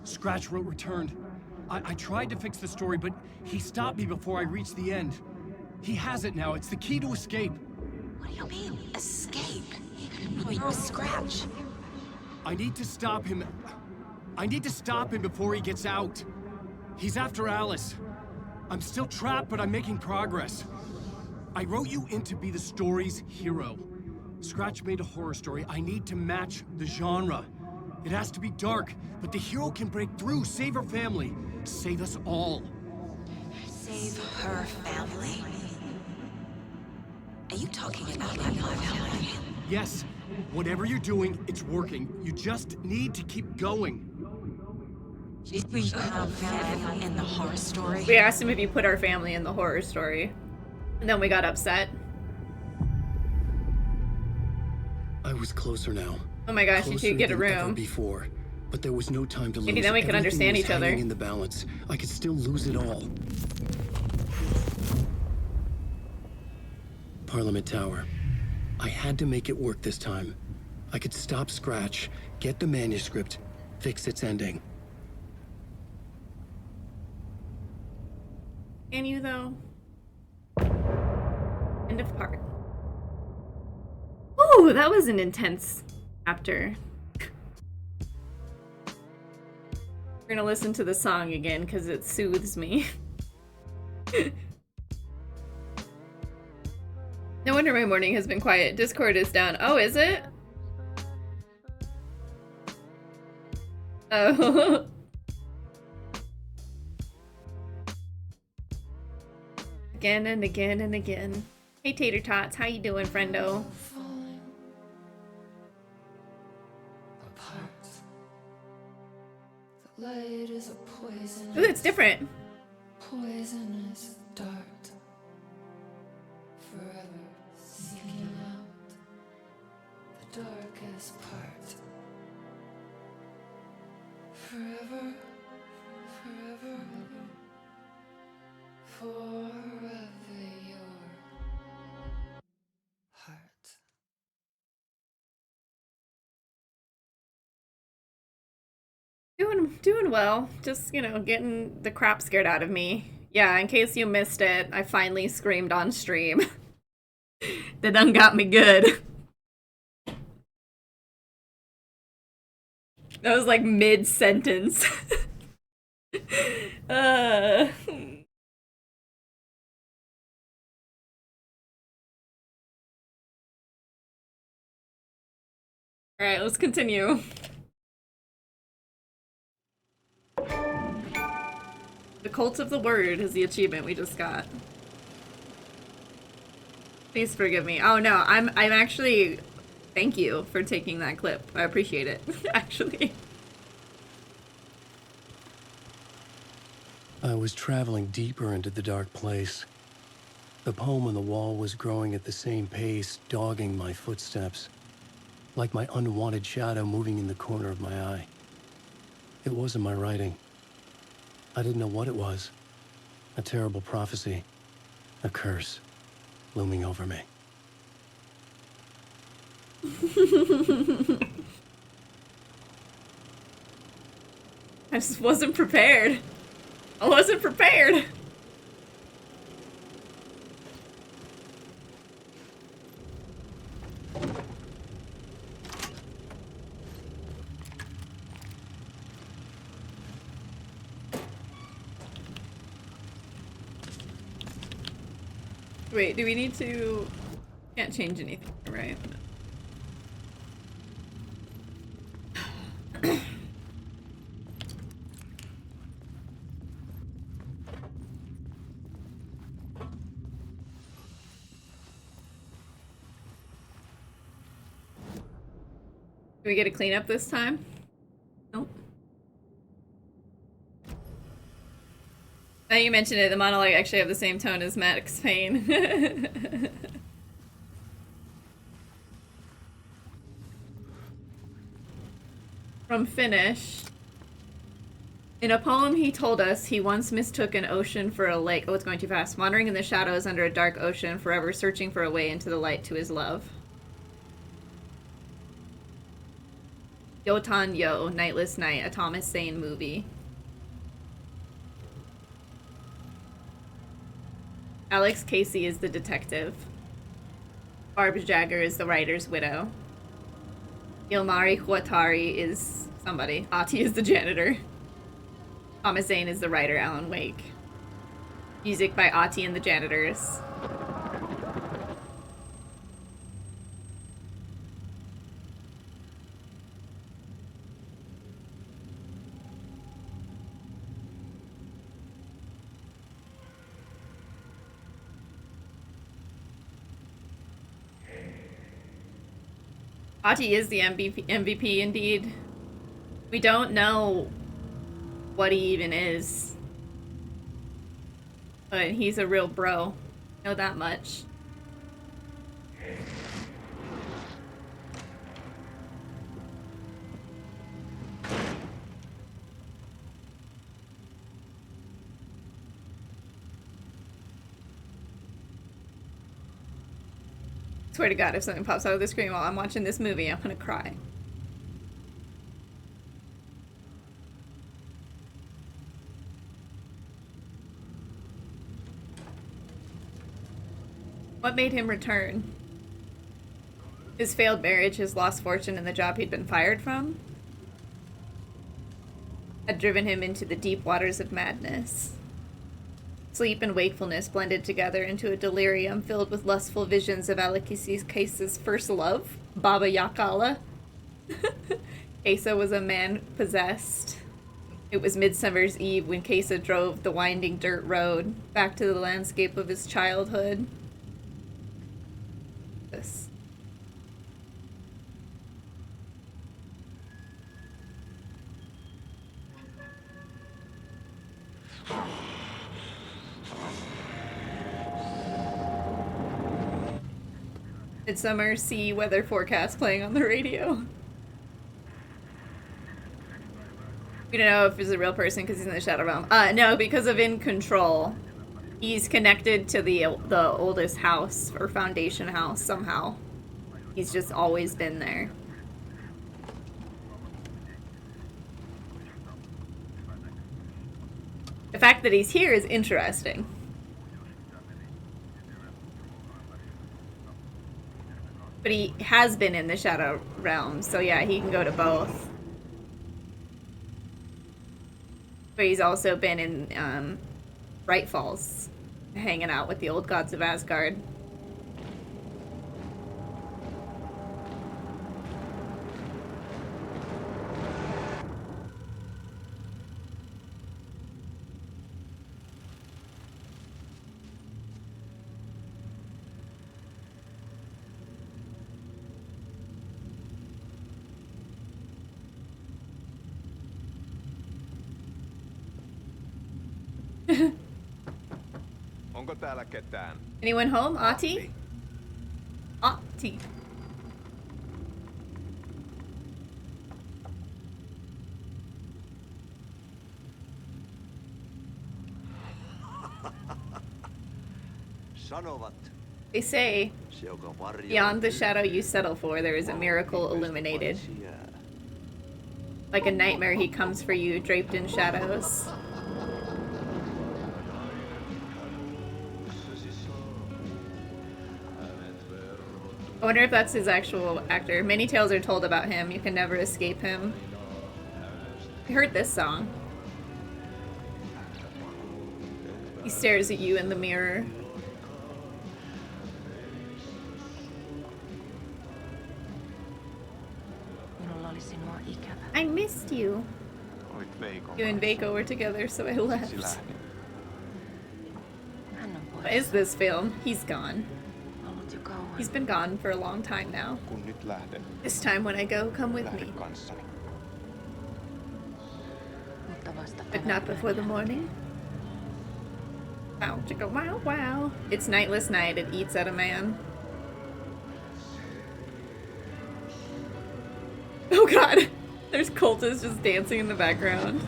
Scratch wrote returned. I tried to fix the story, but he stopped me before I reached the end. He has it now. It's the key to escape. What do you mean, escape? Oh, you're a Scratch. I need to stop him. I need to stop him before he gets out. He's after Alice. I'm still trapped, but I'm making progress. I wrote you in to be the story's hero. Scratch made a horror story. I need to match the genre. It has to be dark, but the hero can break through, save her family, save us all. Save her family? Are you talking about my family? Yes, whatever you're doing, it's working. You just need to keep going. Did we have family in the horror story? We asked him if he put our family in the horror story. And then we got upset. I was closer now. Oh my gosh, you two get a Closer than ever room. Before, but there was no time to lose. Maybe then we could Everything understand was each other. hanging in the balance. I could still lose it all. Parliament Tower. I had to make it work this time. I could stop Scratch, get the manuscript, fix its ending. Can you, though? End of part. Ooh, that was an intense chapter. We're gonna listen to the song again because it soothes me. No wonder my morning has been quiet. Discord is down. Oh, is it? Oh. Again and again and again. Hey Tater Tots, how you doing, friendo? Light is a poison. Ooh, it's different. Poisonous dart. Forever seeking out the darkest part. Forever, forever, forever your heart. Doing well. Just, you know, getting the crap scared out of me. Yeah, in case you missed it, I finally screamed on stream. That done got me good. That was like mid-sentence. Alright, let's continue. The Cult of the Word is the achievement we just got. Please forgive me. Oh no, I'm actually... Thank you for taking that clip. I appreciate it, actually. I was traveling deeper into the dark place. The poem on the wall was growing at the same pace, dogging my footsteps, like my unwanted shadow moving in the corner of my eye. It wasn't my writing. I didn't know what it was. A terrible prophecy. A curse looming over me. I just wasn't prepared. I wasn't prepared. Wait, do we need to... Can't change anything, right? Do we get a cleanup this time? Nope. Now you mentioned it, the monologue actually have the same tone as Max Payne. From Finnish. In a poem he told us he once mistook an ocean for a lake. Oh, it's going too fast. Wandering in the shadows under a dark ocean, forever searching for a way into the light to his love. Yotan Yo, Nightless Night, a Thomas Zane movie. Alex Casey is the detective. Barb Jagger is the writer's widow. Ilmari Huatari is somebody. Ati is the janitor. Thomas Zane is the writer, Alan Wake. Music by Ati and the Janitors. Ati is the MVP indeed. We don't know what he even is. But he's a real bro. Know that much. Swear to God, if something pops out of the screen while I'm watching this movie, I'm gonna cry. What made him return? His failed marriage, his lost fortune, and the job he'd been fired from had driven him into the deep waters of madness. Sleep and wakefulness blended together into a delirium filled with lustful visions of Aleksis' first love, Baba Yakala. Kesa was a man possessed. It was Midsummer's Eve when Kesa drove the winding dirt road back to the landscape of his childhood. This. Midsummer sea weather forecast playing on the radio. We don't know if he's a real person because he's in the Shadow Realm. No, because of In Control. He's connected to the oldest house, or foundation house, somehow. He's just always been there. The fact that he's here is interesting. But he has been in the Shadow Realm, so yeah, he can go to both. But he's also been in Bright Falls, hanging out with the old gods of Asgard. Onko täällä ketään? Anyone home? Ati? Ati. Sanovat. They say, beyond the shadow you settle for, there is a miracle illuminated. Like a nightmare, he comes for you, draped in shadows. I wonder if that's his actual actor. Many tales are told about him. You can never escape him. I heard this song. He stares at you in the mirror. I missed you. You and Veiko were together, so I left. What is this film? He's gone. He's been gone for a long time now. Kun nyt lähden, This time when I go, come with lähde me. kanssani. But not before the morning. Wow, chicka wow wow. It's nightless night, it eats at a man. Oh god! There's cultists just dancing in the background.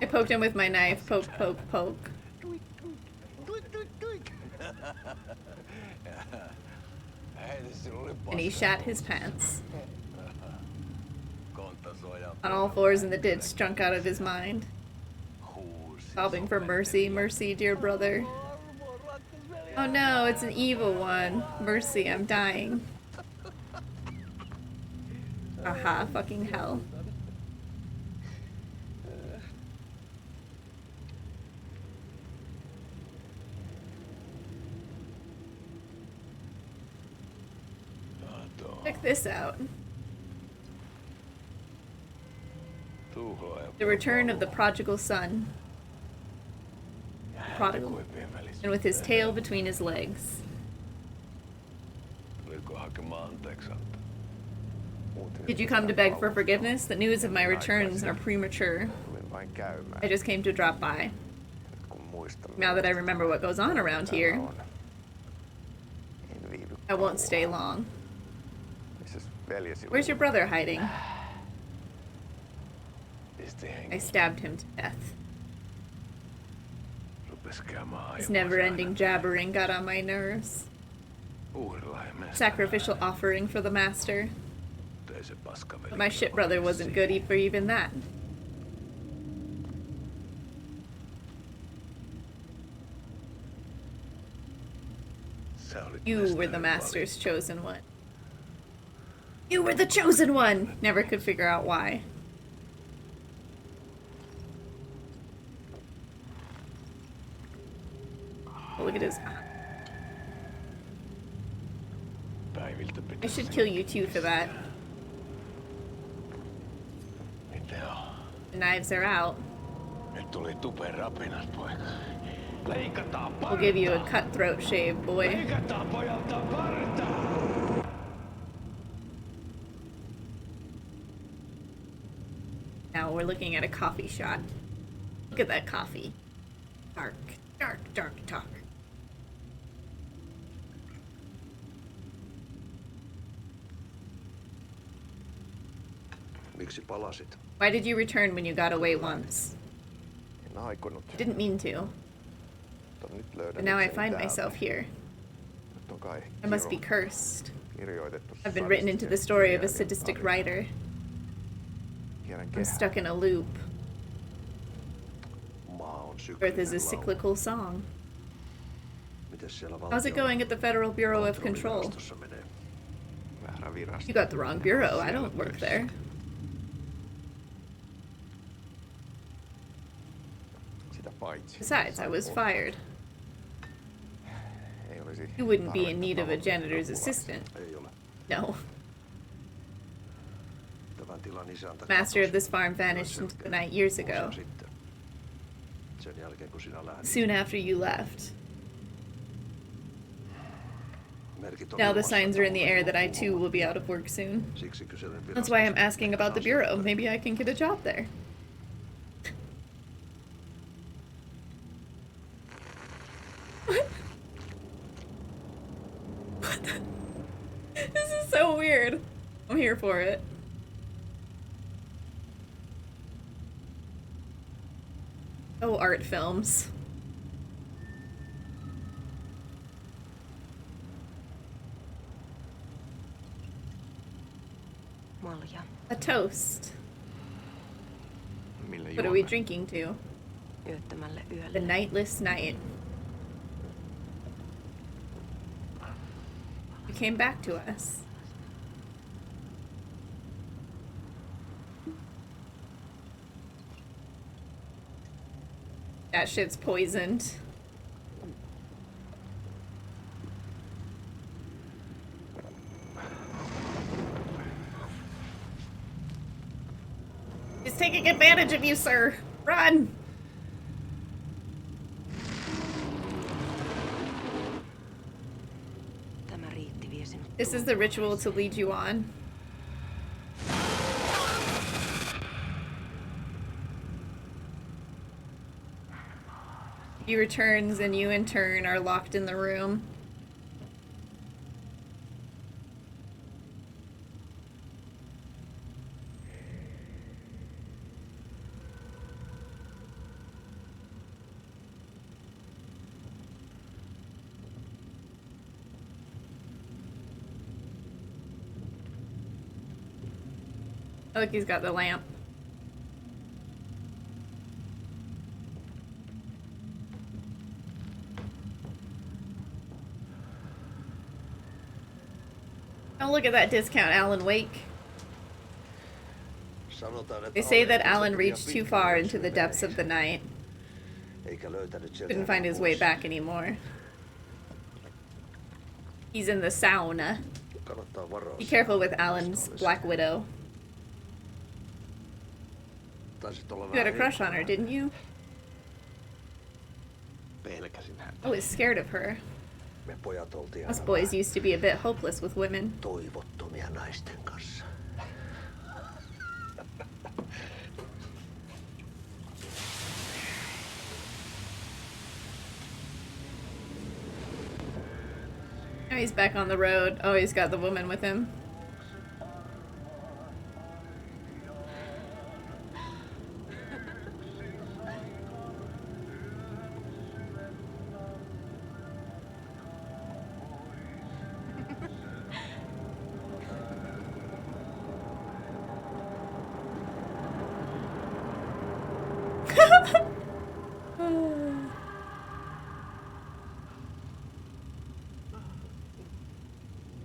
I poked him with my knife. Poke, poke, poke. And he shat his pants. On all fours in the ditch, drunk out of his mind. Sobbing for mercy, mercy, dear brother. Oh no, it's an evil one. Mercy, I'm dying. Aha, fucking hell. Check this out. The return of the prodigal son. Prodigal. And with his tail between his legs. Did you come to beg for forgiveness? The news of my returns are premature. I just came to drop by. Now that I remember what goes on around here, I won't stay long. Where's your brother hiding? I stabbed him to death. His never-ending jabbering got on my nerves. Sacrificial offering for the master. But my shit brother wasn't good for even that. You were the master's chosen one. You were the chosen one! Never could figure out why. Oh, look at his... I should kill you too for that. The knives are out. We'll give you a cutthroat shave, boy. Now we're looking at a coffee shop. Look at that coffee. Dark, dark, dark, dark. Miksi palasit? Why did you return when you got away once? En aikonut. I didn't mean to. Mutta nyt löydän But now I itseni find täältä. myself here. Nyt on kai I must be kirjo cursed. kirjoitettu I've been written into the story of a sadistiseen sadistic tarinaan. writer. Kierrän I'm kehää. stuck in a loop. Maa on Earth is a syklinen laulu. cyclical song. Mites siellä How's it going at the Federal Bureau of Control? Kontrollivirastossa menee? Väärä virasto. You got the wrong bureau. I don't work there. Sitä paitsi. Besides, I was fired. Ei olisi You wouldn't be in tarvetta need of a talouden janitor's apulaisiin. assistant. Ei ole. No. Tämän tilan isäntä Master of katosi this farm vanished into the night years ago. vuosia sitten. Sen jälkeen kun sinä lähdit. Soon after you left. Merkit on Now the ilmassa. signs are in the air that I too will be out of work soon. Siksi kyselen That's why I'm asking about the bureau. Maybe I can get a job there. What? What the? This is so weird. I'm here for it. Oh, art films. Malja. A toast. Mille What are we juomme? drinking to? Yöttömälle The yölle. nightless night. You came back to us. That shit's poisoned. advantage of you, sir. Run. This is the ritual to lead you on. He returns and you in turn are locked in the room. Oh, look, he's got the lamp. Oh, look at that discount, Alan Wake. They say that Alan reached too far into the depths of the night. Couldn't find his way back anymore. He's in the sauna. Be careful with Alan's Black Widow. You had a crush on her, didn't you? I was scared of her. Us boys used to be a bit hopeless with women. Toivottomia naisten kanssa. Now he's back on the road. Oh, he's got the woman with him.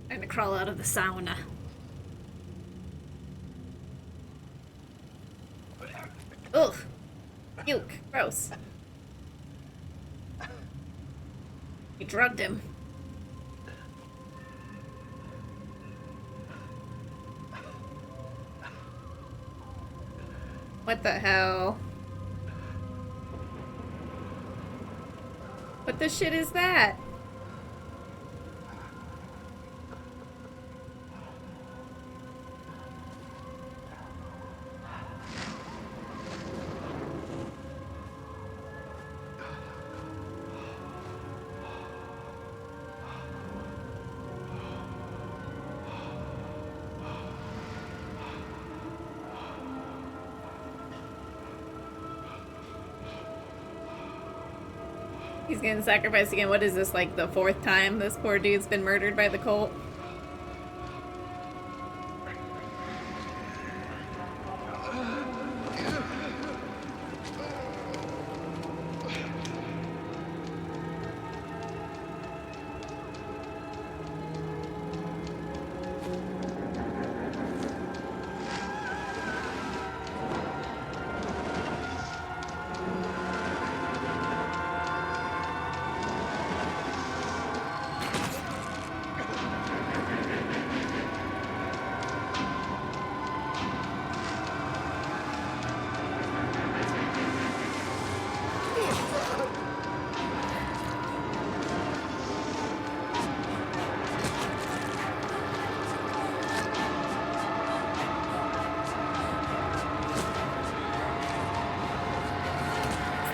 Trying to crawl out of the sauna. Ugh. Puke. Gross. You drugged him. What the hell? What the shit is that? He's getting sacrificed again. What is this, like the 4th time this poor dude's been murdered by the cult?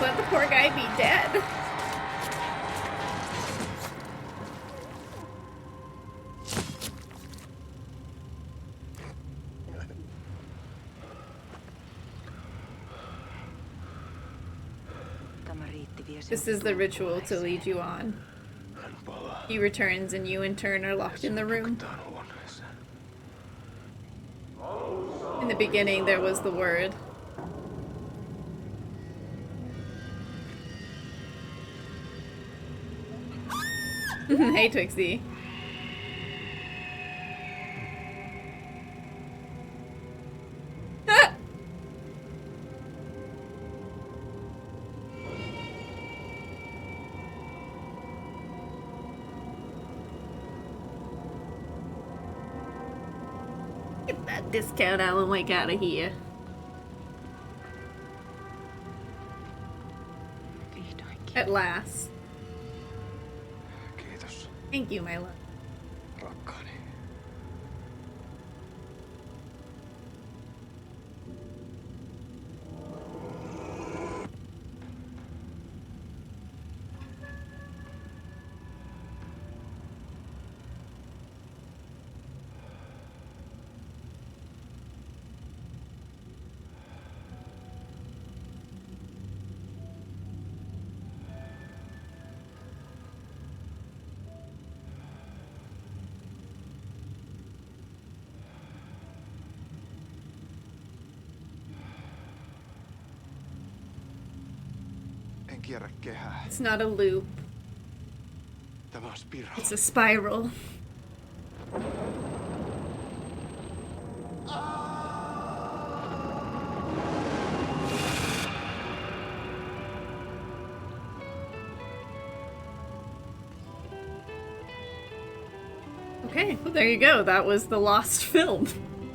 Let the poor guy be dead. This is the ritual to lead you on. He returns and you in turn are locked in the room. In the beginning there was the word. Hey, Twixie. Get that discount Alan Wake out of here. At last. Kiitos, Thank you, my love. rakkaani. En kierrä kehää. It's not a loop. Tämä on spiraali. It's a spiral. Okay, well there you go. That was the lost film.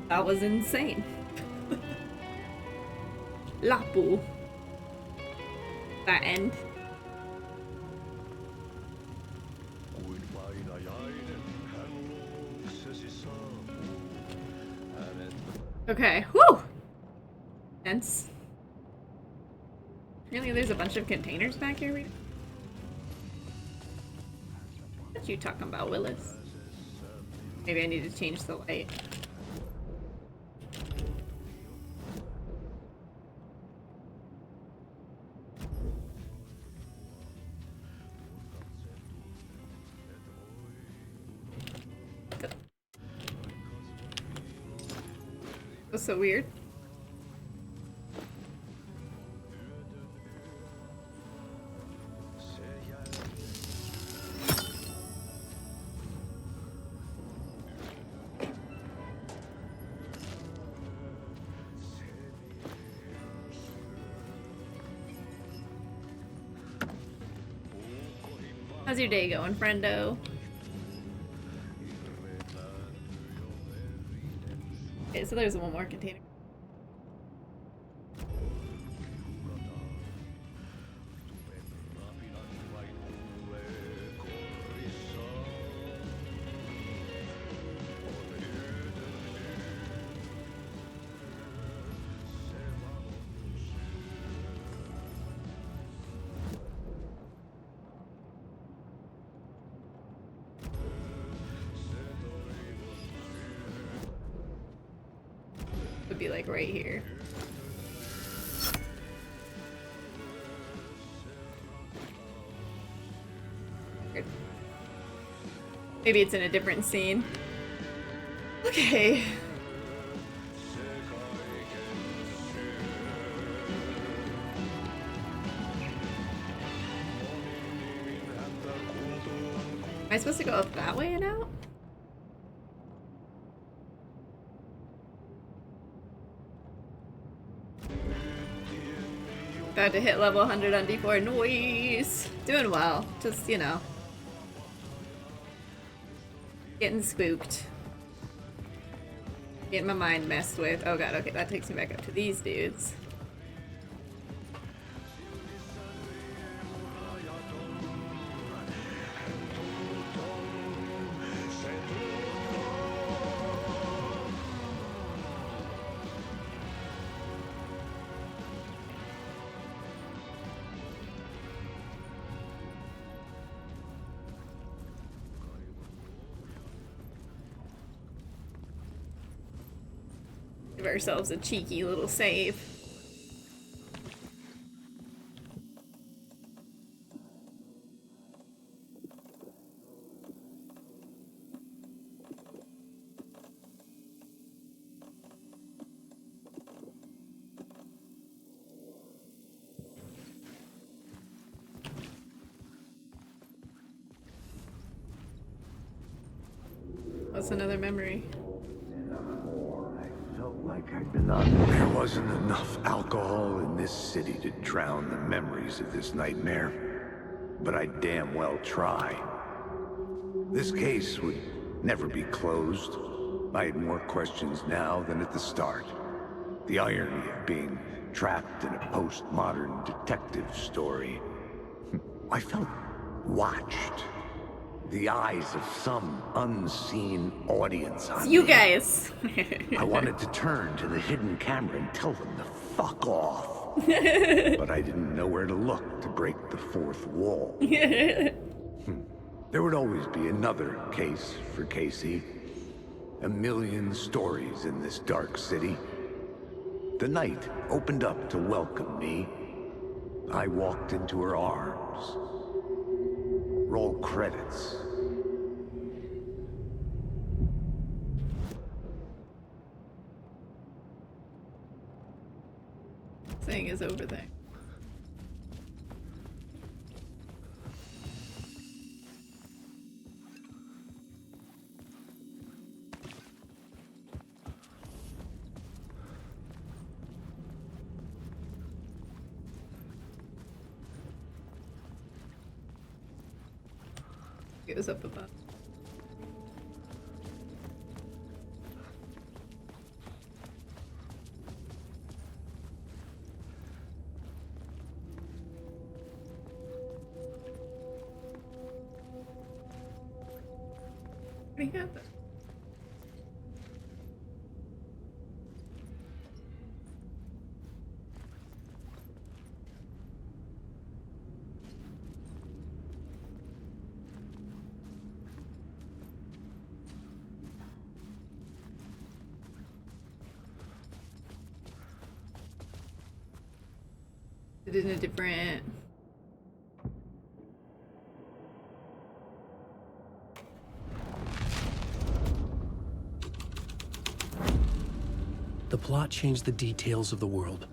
That was insane. Lapu. That end. Okay, whew! Tense. Really, there's a bunch of containers back here, Rita? What you talking about, Willis? Maybe I need to change the light. That's so weird. How's your day going, friendo? Okay, so there's one more container. Would be like right here. Weird. Maybe it's in a different scene. Okay. Am I supposed to go up that way and out? About to hit level 100 on D4. Noise! Doing well. Just, you know. Getting spooked. Getting my mind messed with. Oh god, okay, that takes me back up to these dudes. Give ourselves a cheeky little save. What's another memory? There wasn't enough alcohol in this city to drown the memories of this nightmare, but I damn well try. This case would never be closed. I had more questions now than at the start. The irony of being trapped in a postmodern detective story. I felt watched. The eyes of some unseen audience on It's you me. guys. I wanted to turn to the hidden camera and tell them to fuck off. But I didn't know where to look to break the fourth wall. There would always be another case for Casey. A million stories in this dark city. The night opened up to welcome me. I walked into her arms. Roll credits. Thing is over there. It was up above. What do you have there? It is in a different... The plot changed the details of the world.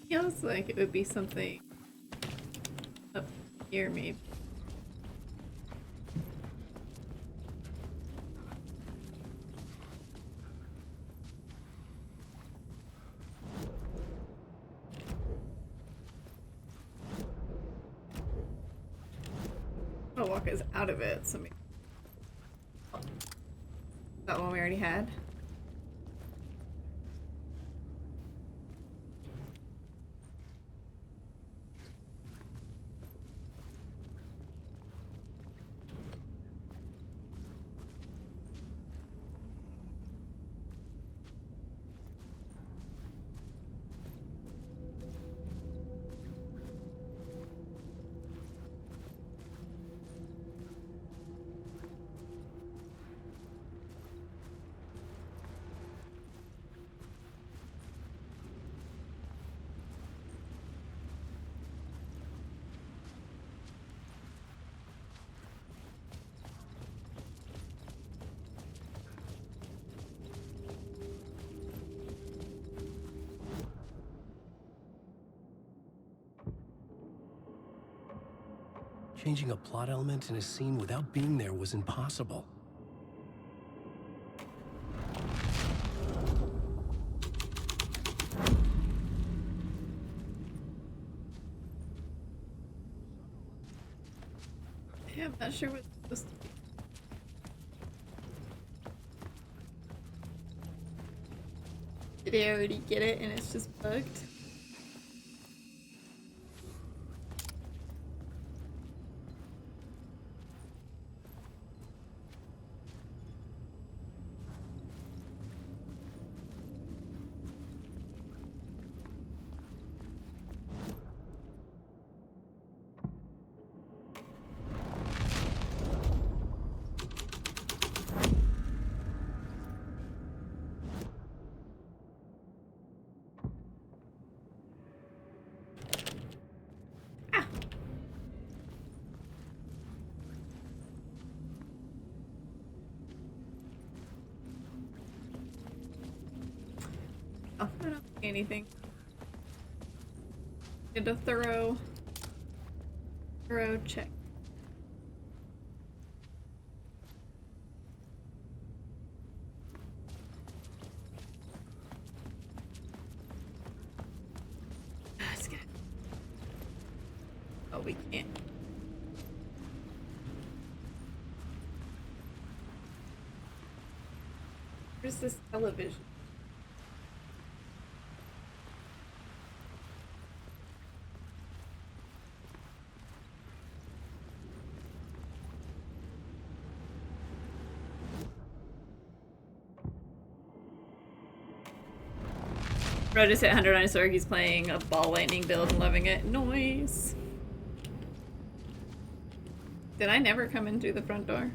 Feels like it would be something up here, maybe. I'll walk us out of it, so maybe. That one we already had. Changing a plot element in a scene without being there was impossible. Yeah, I'm not sure what it's supposed to be. Did I already get it and it's just bugged? Oh, I don't see anything. Did a thorough check. That's good. Oh, we can't. Where's this television? Bro just hit 100 on his sword. He's playing a ball lightning build and loving it. Noise. Did I never come in through the front door?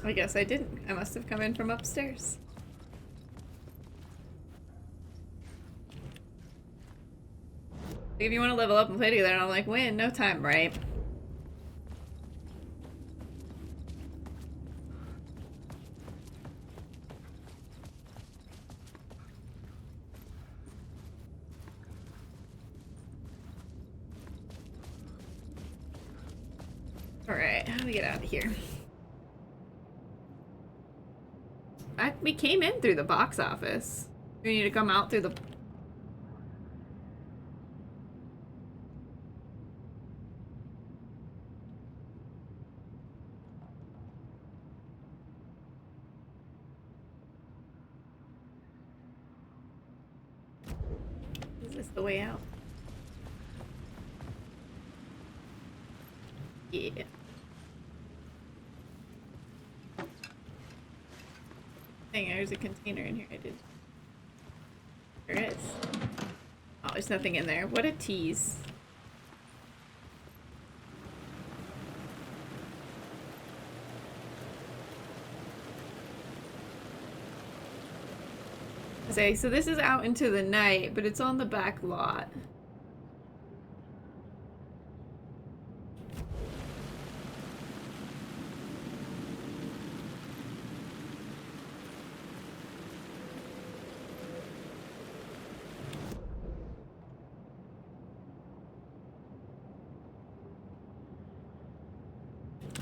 I guess I didn't. I must have come in from upstairs. If you want to level up and play together, and I'm like, win, no time, right? Alright, how do we get out of here? We came in through the box office. We need to come out through the... Is this the way out? Yeah. Dang, there's a container in here. I did. There is. Oh, there's nothing in there. What a tease. Okay, so this is out into the night, but it's on the back lot.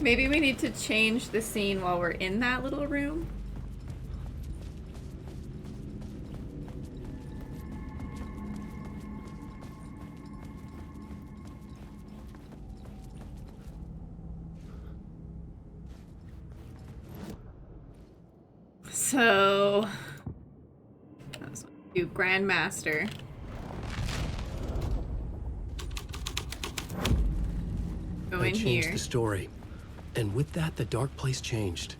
Maybe we need to change the scene while we're in that little room. So, let's do Grandmaster. Go in changed here. the story. And with that, the dark place changed.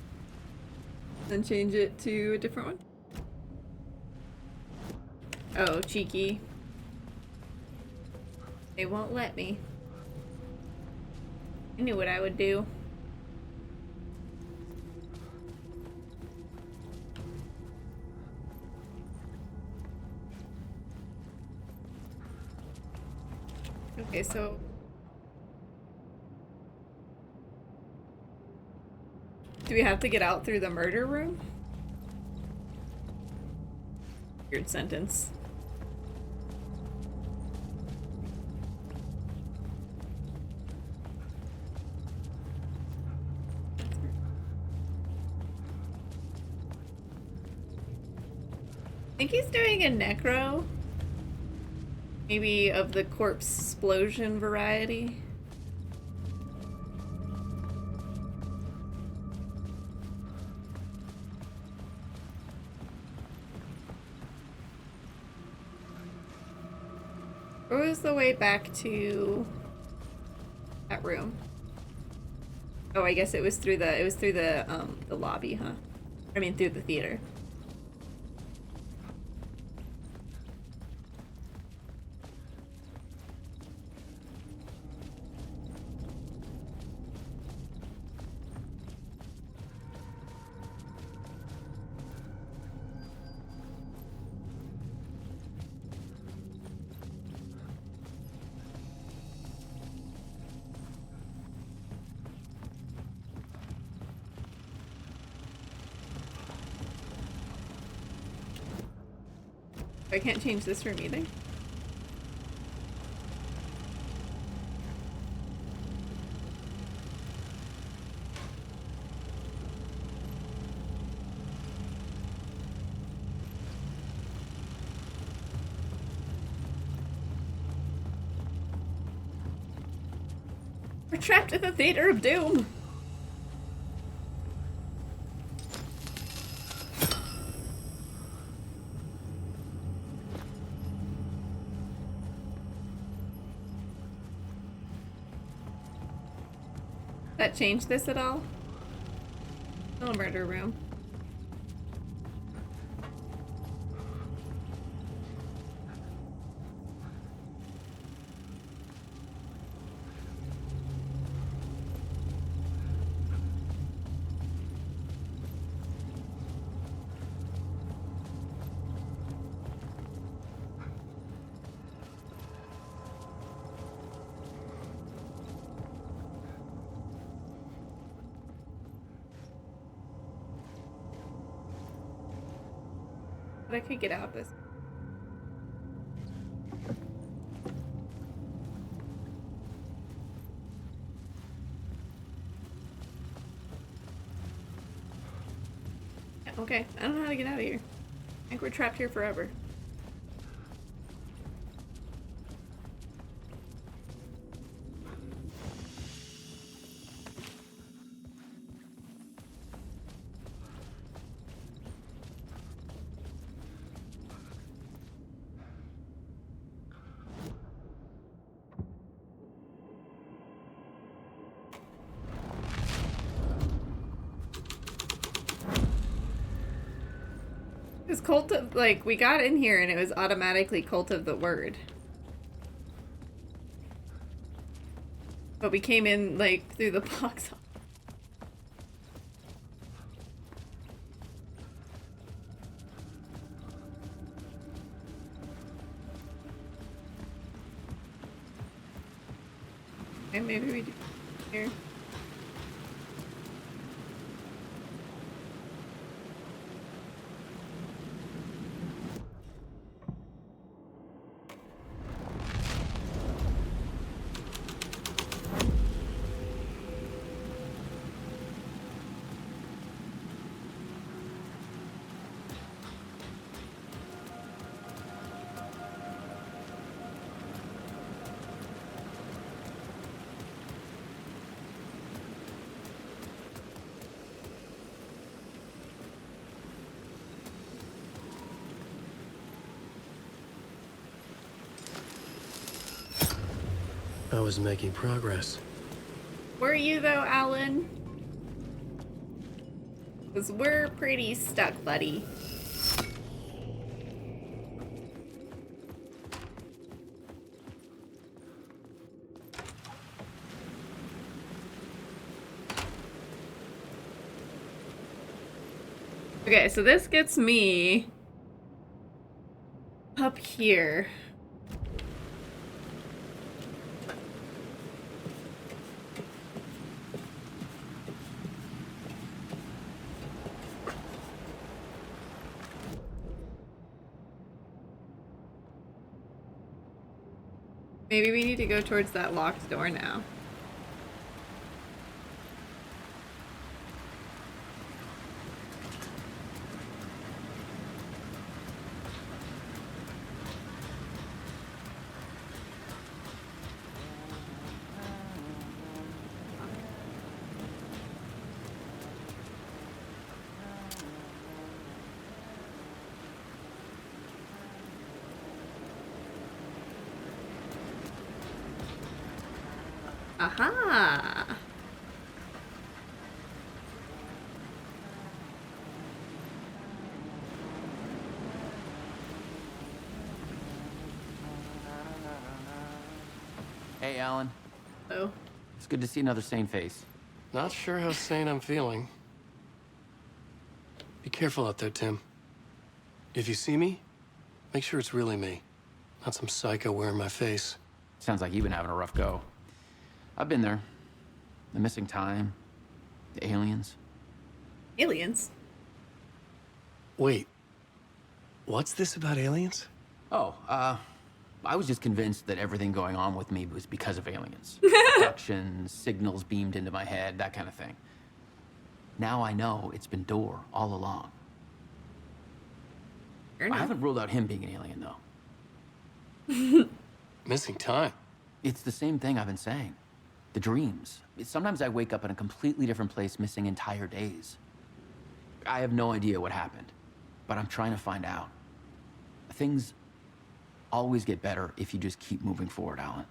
Then change it to a different one. Oh, cheeky. They won't let me. I knew what I would do. Okay, so... do we have to get out through the murder room? Weird sentence. I think he's doing a necro. Maybe of the corpse explosion variety. Where was the way back to that room? Oh, I guess it was through the lobby, huh? I mean, through the theater. I can't change this room either. We're trapped in the Theater of Doom. That change this at all? Still a murder room. But I could get out this. Okay, I don't know how to get out of here. I think we're trapped here forever. It's Cult of, like, we got in here and it was automatically Cult of the Word. But we came in, like, through the box. And maybe we do here. I was making progress. Were you though, Alan? Because we're pretty stuck, buddy. Okay, so this gets me up here. Maybe we need to go towards that locked door now. Aha! Hey, Alan. Oh. It's good to see another sane face. Not sure how sane I'm feeling. Be careful out there, Tim. If you see me, make sure it's really me, not some psycho wearing my face. Sounds like you've been having a rough go. I've been there. The missing time, the aliens. Aliens? Wait, what's this about aliens? Oh, I was just convinced that everything going on with me was because of aliens. Abductions, signals beamed into my head, that kind of thing. Now I know it's been Door all along. I haven't ruled out him being an alien, though. Missing time. It's the same thing I've been saying. The dreams. Sometimes I wake up in a completely different place, missing entire days. I have no idea what happened, but I'm trying to find out. Things always get better if you just keep moving forward, Alan.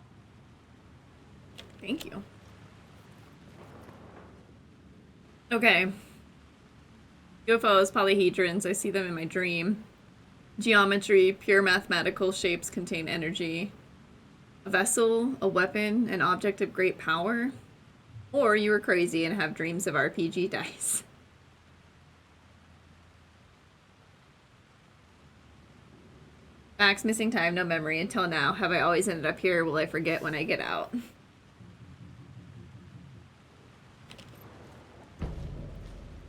Thank you. Okay. UFOs, polyhedrons, I see them in my dream. Geometry, pure mathematical shapes contain energy. A vessel, a weapon, an object of great power. Or you were crazy and have dreams of RPG dice. Max, missing time, no memory until now. Have I always ended up here? Will I forget when I get out?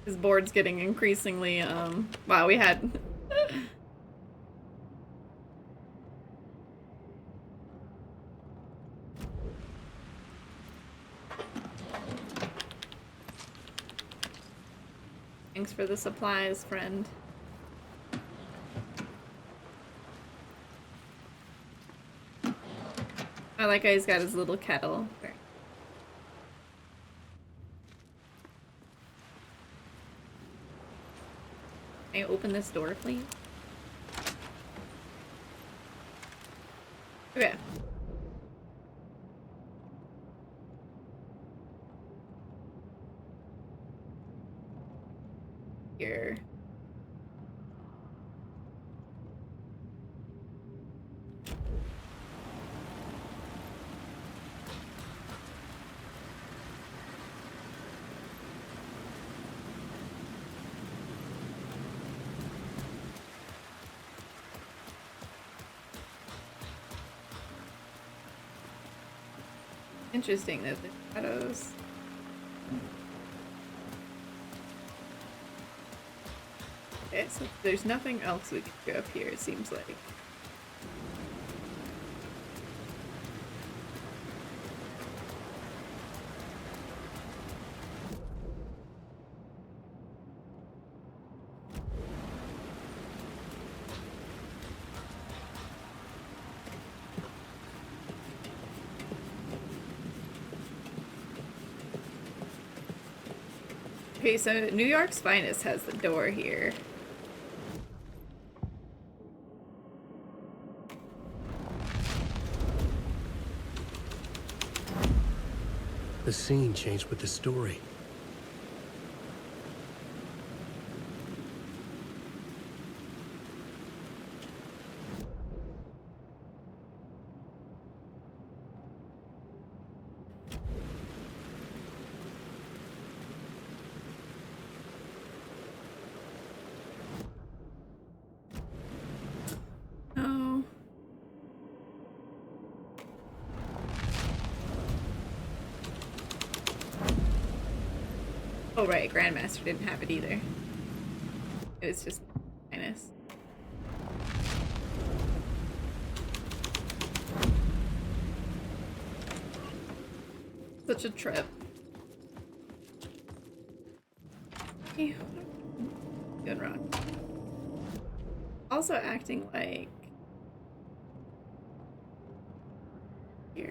This board's getting increasingly, wow, we had... Thanks for the supplies, friend. I like how he's got his little kettle. Can I open this door, please? Okay. Here. Interesting that the shadows. Okay, so there's nothing else we can go up here, it seems like. Okay, so New York's Finest has the door here. The scene changed with the story. Oh. Oh right, Grandmaster didn't have it either. It was just minus. Such a trip. Ew. Good run. Also acting like here.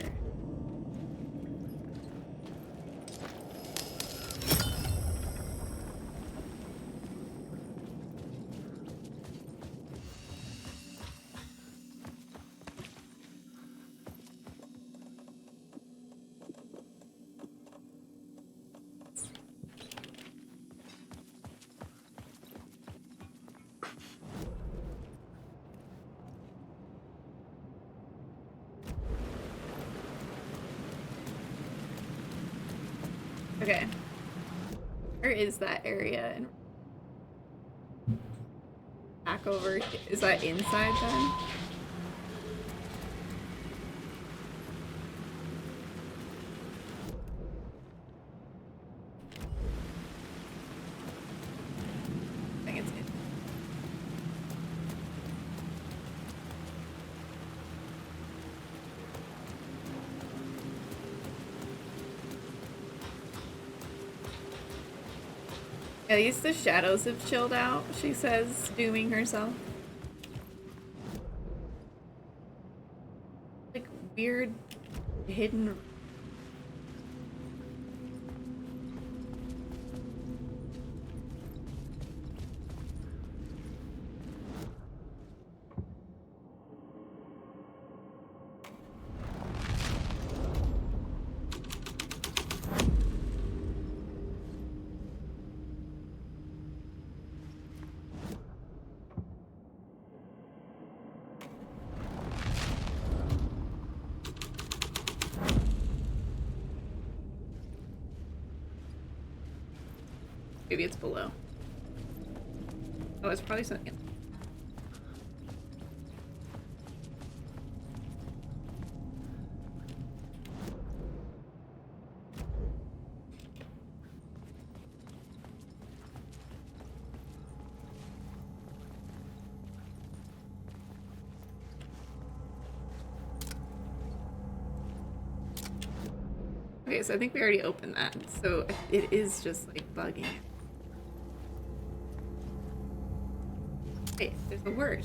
Okay. Where is that area? And back over. Is that inside then? I think it's in. At least the shadows have chilled out, she says, dooming herself. Like weird hidden. Maybe it's below. Oh, it's probably something. Okay, so I think we already opened that. So it is just like bugging. Hey, there's a word.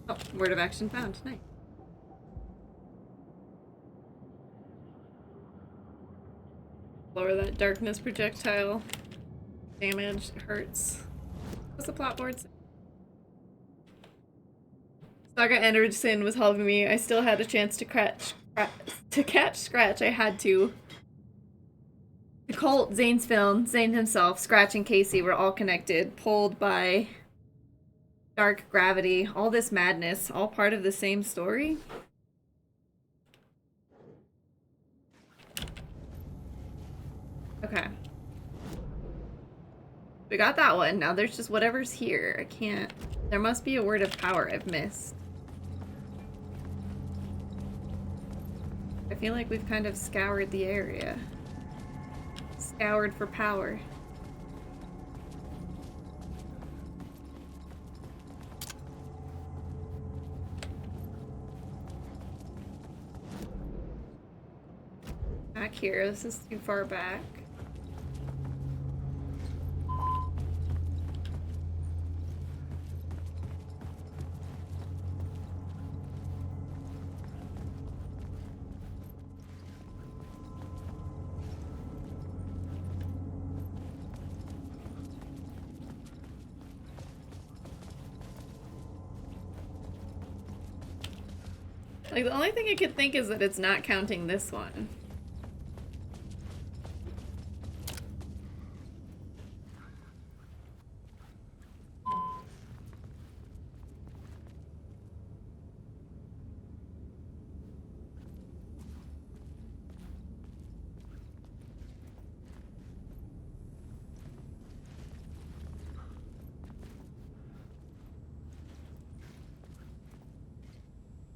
Oh, word of action found. Nice. Lower that darkness projectile. Damage hurts. What's the plot board say? Saga Anderson was helping me. I still had a chance to catch Scratch. I had to. The cult, Zane's film, Zane himself, Scratch and Casey were all connected, pulled by dark gravity. All this madness, all part of the same story? Okay. We got that one. Now there's just whatever's here. I can't... There must be a word of power I've missed. I feel like we've kind of scoured the area. Scoured for power. Back here. This is too far back. Like, the only thing I could think is that it's not counting this one.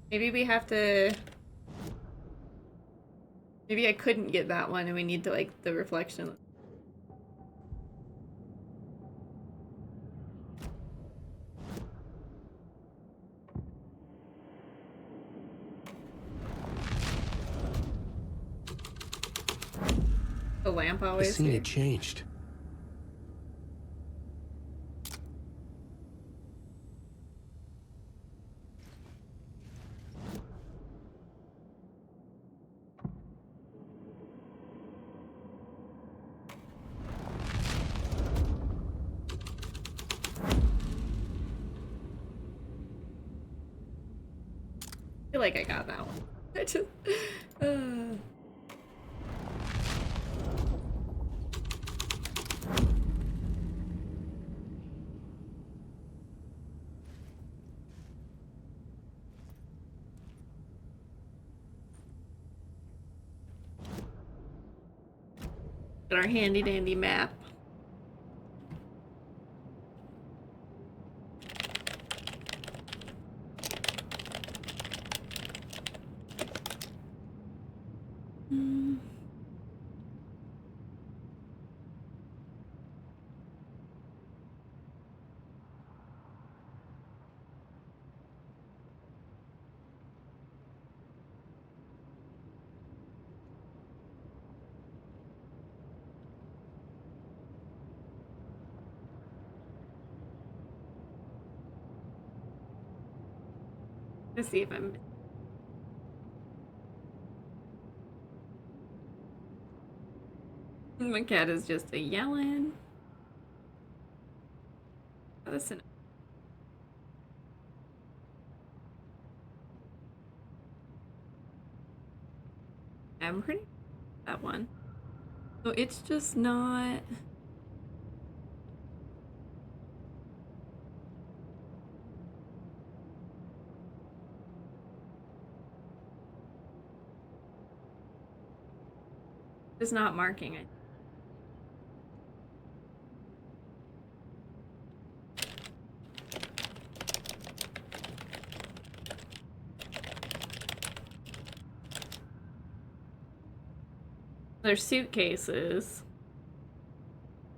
Maybe we have to... Maybe I couldn't get that one and we need to, like, the reflection. The lamp always The scene here. had changed. I feel like I got that one. I just... Got our handy dandy map. Let's see if I'm... My cat is just a yelling. Oh, listen. I'm pretty that one. So it's just not... It's not marking it. There's suitcases.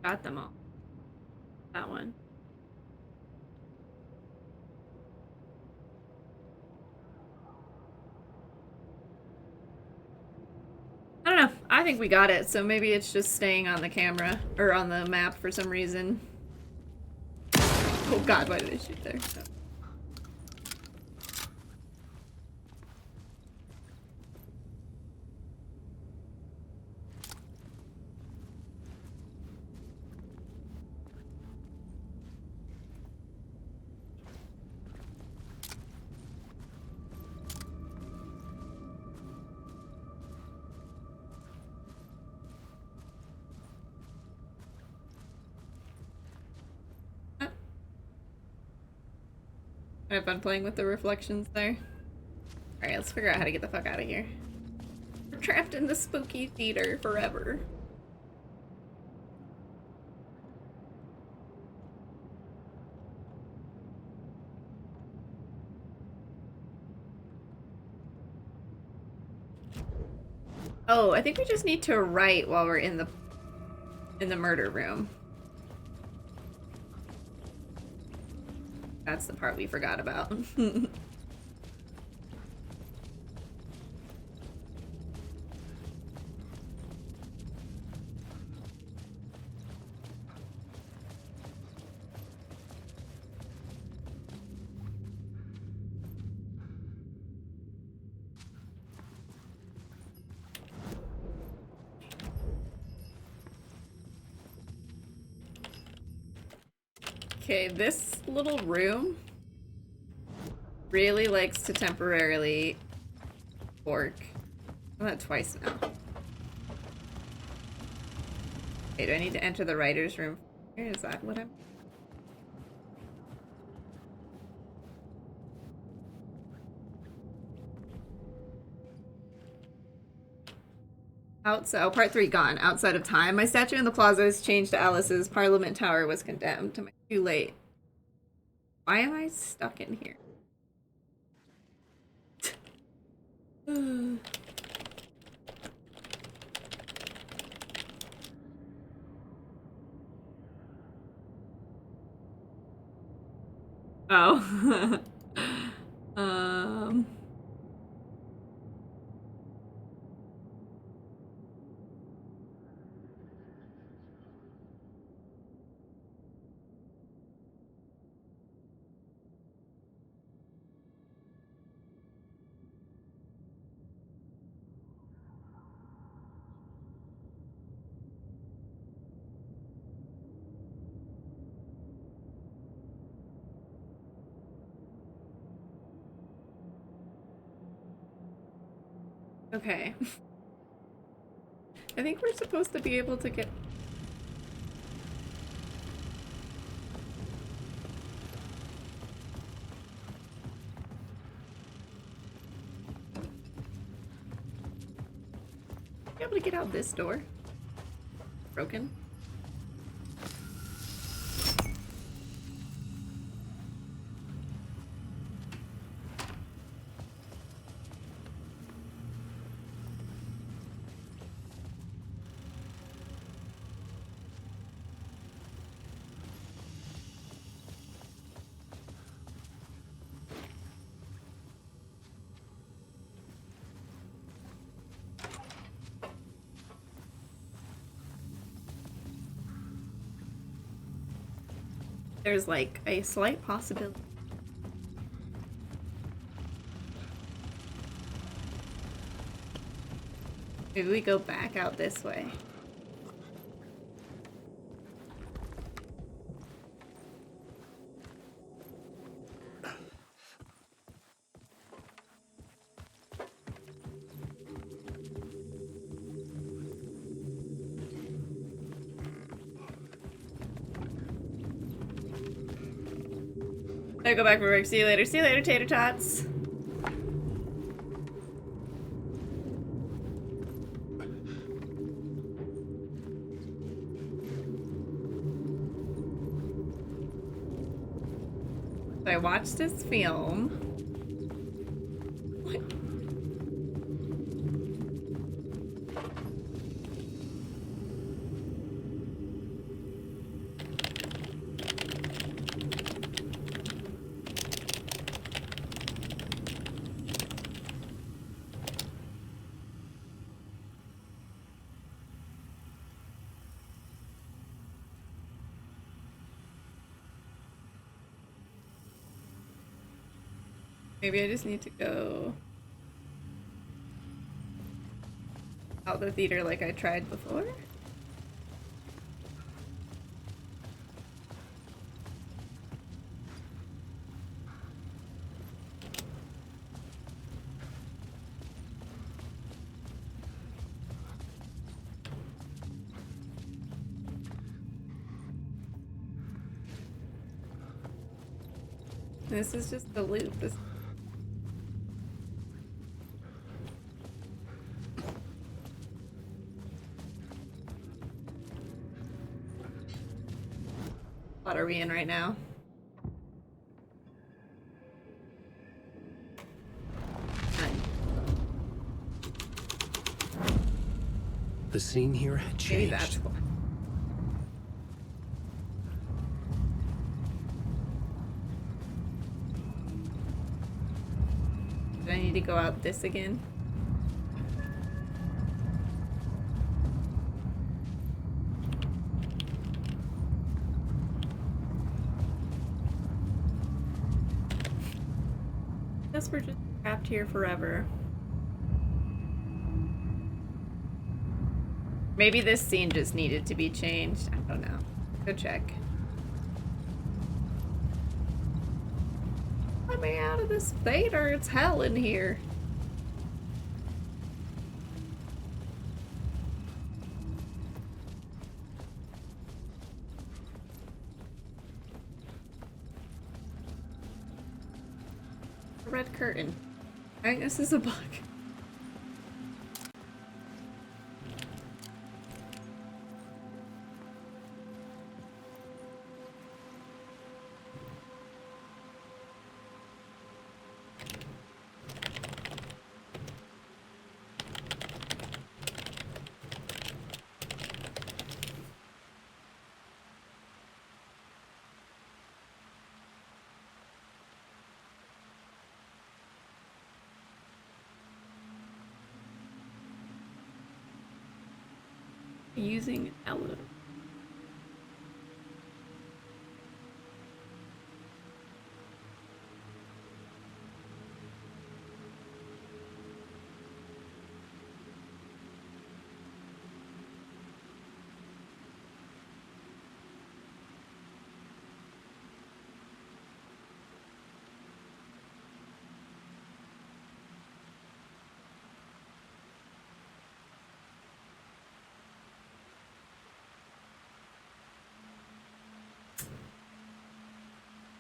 Got them all. That one. I don't know. I think we got it, so maybe it's just staying on the camera or on the map for some reason. Oh god, why did I shoot there? Oh. I have fun playing with the reflections there. Alright, let's figure out how to get the fuck out of here. We're trapped in the spooky theater forever. Oh, I think we just need to write while we're in the murder room. That's the part we forgot about. Okay, this little room really likes to temporarily work. I've done that twice now. Okay, do I need to enter the writer's room? Here, is that what I'm... Outside, oh, part 3 gone. Outside of time. My statue in the plaza is changed to Alice's. Parliament Tower was condemned. Am I too late? Why am I stuck in here? Oh. Okay. I think we're supposed to be able to get... Be able to get out this door. Broken. There's like a slight possibility. Maybe we go back out this way. I go back for work. See you later. See you later, tater tots. So I watched this film. What? Maybe I just need to go out the theater like I tried before. This is just the loop. This What are we in right now? The scene here had Maybe changed. that's why. Do I need to go out this again? Guess we're just trapped here forever. Maybe this scene just needed to be changed. I don't know. Go check. Let me out of this theater. It's hell in here. Red curtain. I think this is a bug. Using an elevator.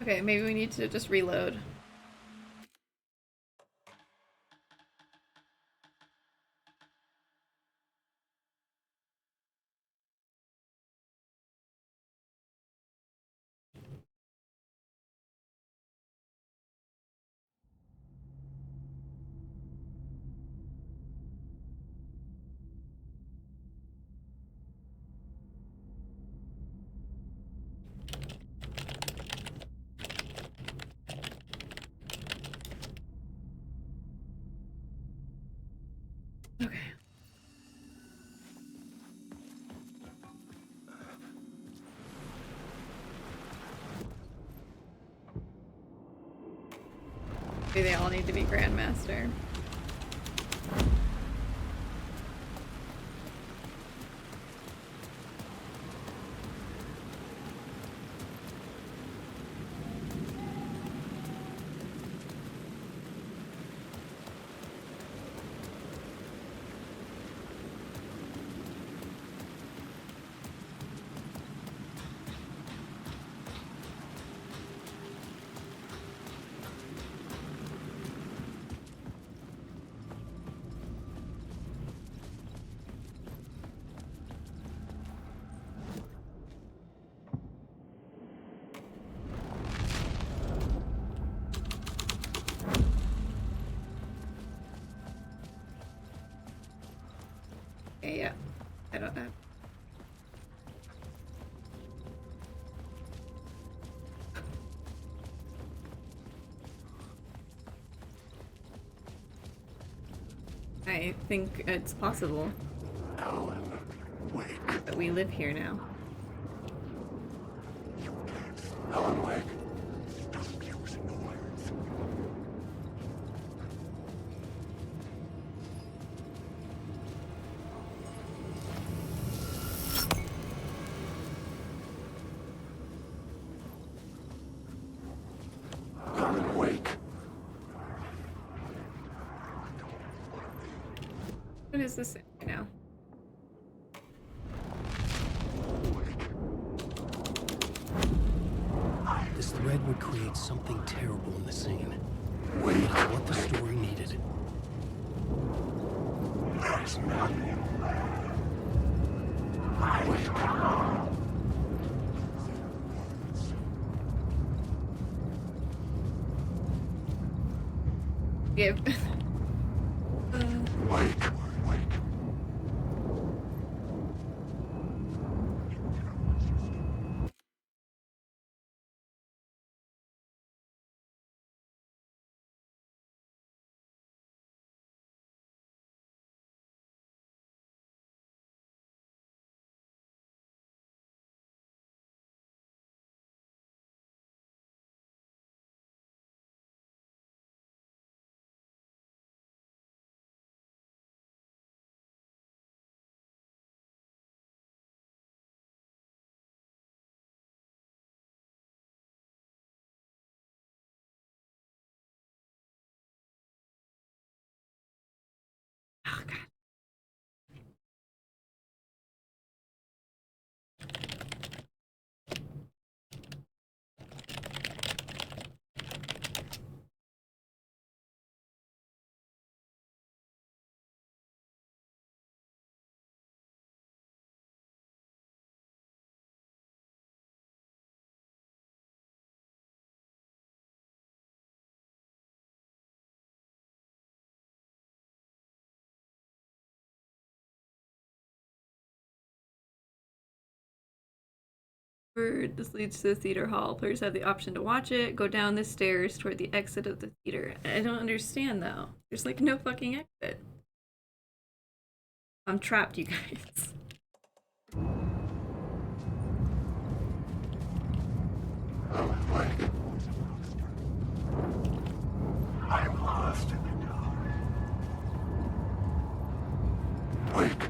Okay, maybe we need to just reload. Okay. Maybe they all need to be Grandmaster. I think it's possible. Alan Wake. That we live here now. Alan Wake. Alan Wake. What is this now? This thread would create something terrible in the scene. Wake. What the story needed. There's nothing. Wake. Give. Wake. Oh god. This leads to the theater hall. Players have the option to watch it, go down the stairs toward the exit of the theater. I don't understand though. There's like no fucking exit. I'm trapped, you guys. Alan Wake. I'm lost in the dark. Wake.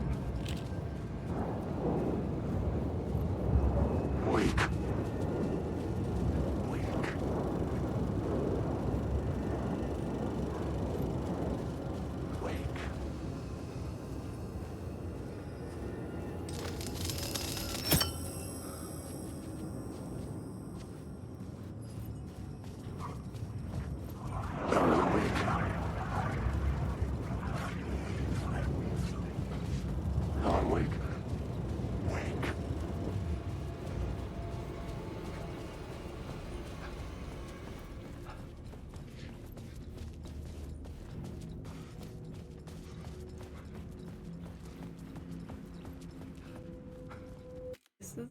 Wake. Wake. Wake. Alan Wake. Alan Wake. Wake. This is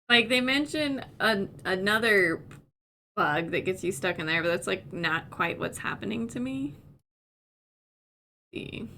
like they mention another bug that gets you stuck in there, but that's like not quite what's happening to me. Let's see.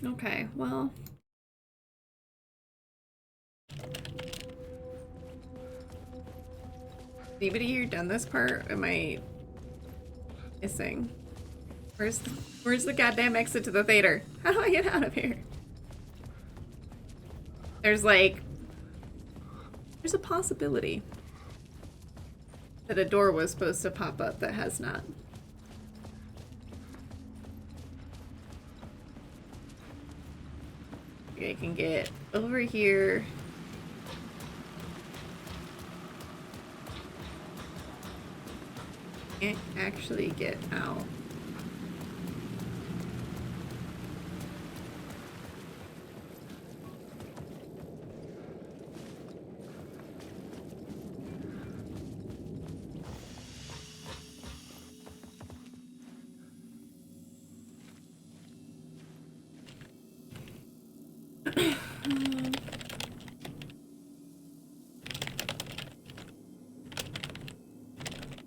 Okay, well. Anybody here done this part? Am I missing? Where's the goddamn exit to the theater? How do I get out of here? There's a possibility that a door was supposed to pop up that has not. Okay, I can get over here. Can't actually get out.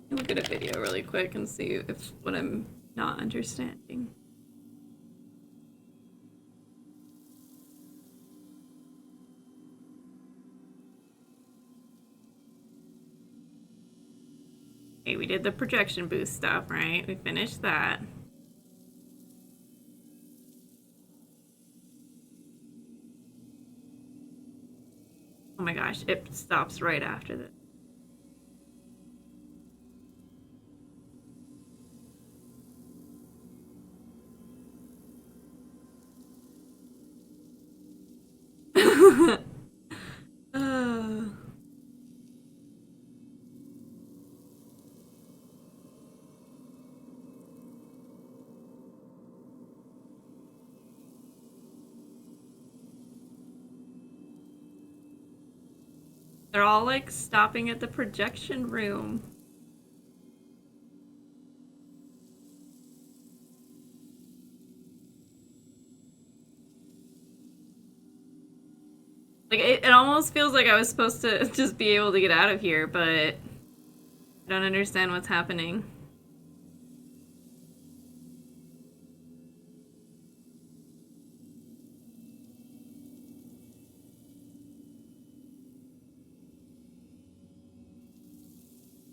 Look at a video really quick and see if what I'm not understanding. Okay, we did the projection booth stuff, right? We finished that. Oh my gosh, it stops right after this. They're all like stopping at the projection room. Like, it almost feels like I was supposed to just be able to get out of here, but I don't understand what's happening.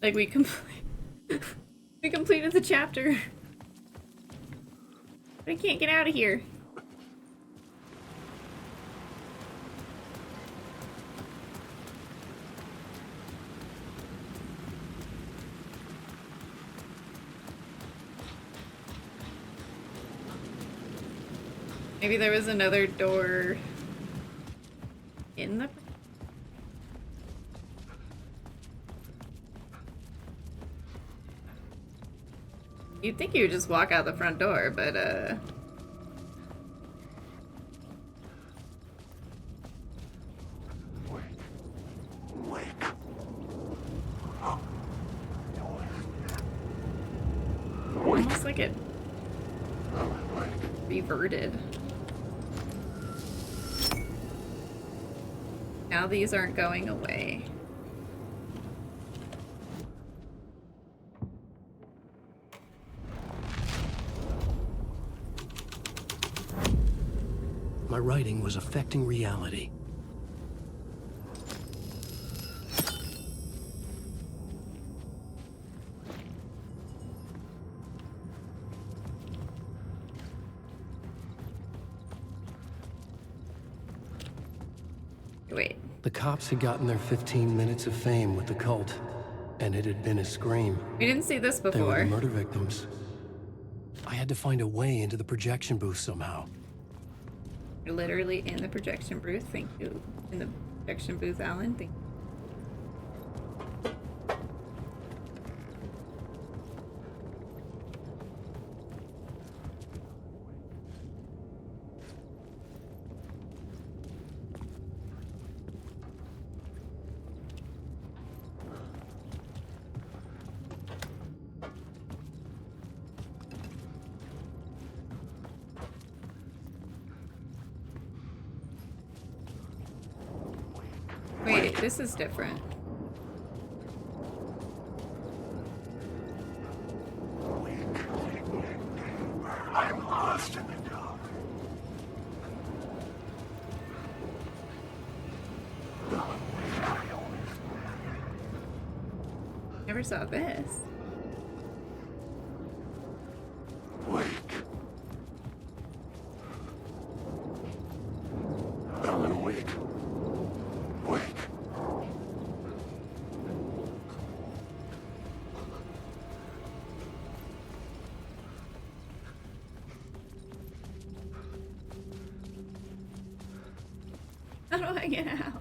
Like, we completed the chapter. But I can't get out of here. Maybe there was another door in the... You'd think you would just walk out the front door, but almost like it reverted. Now these aren't going away. My writing was affecting reality. Wait. The cops had gotten their 15 minutes of fame with the cult, and it had been a scream. We didn't see this They were before. the murder victims. I had to find a way into the projection booth somehow. You're literally in the projection booth. Thank you. In the projection booth, Alan. Thank you. Wait, this is different. I'm lost in the dark. Never saw this. Wake. Alan Wake. Wake. How do I get out?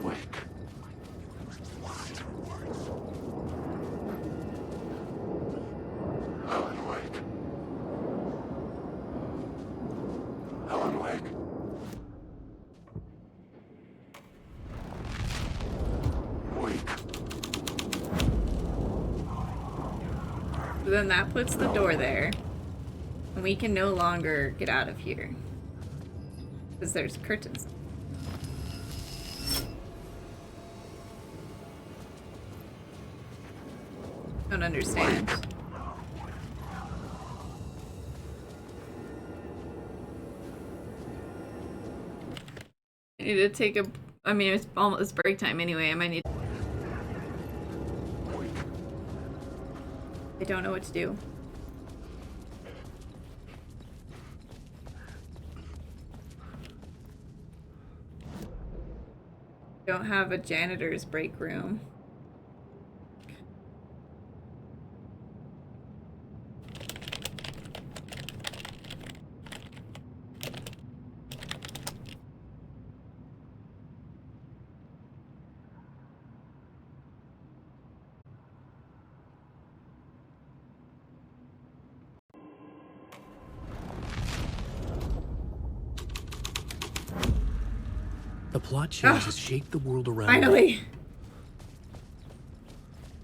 Wake. Alan Wake. Alan Wake. Wake. Then that puts the door there. And we can no longer get out of here. Because there's curtains. Don't understand. I need to take a... I mean, it's almost break time anyway. I might need... I don't know what to do. Don't have a janitor's break room. The plot changes shape the world around me. Finally!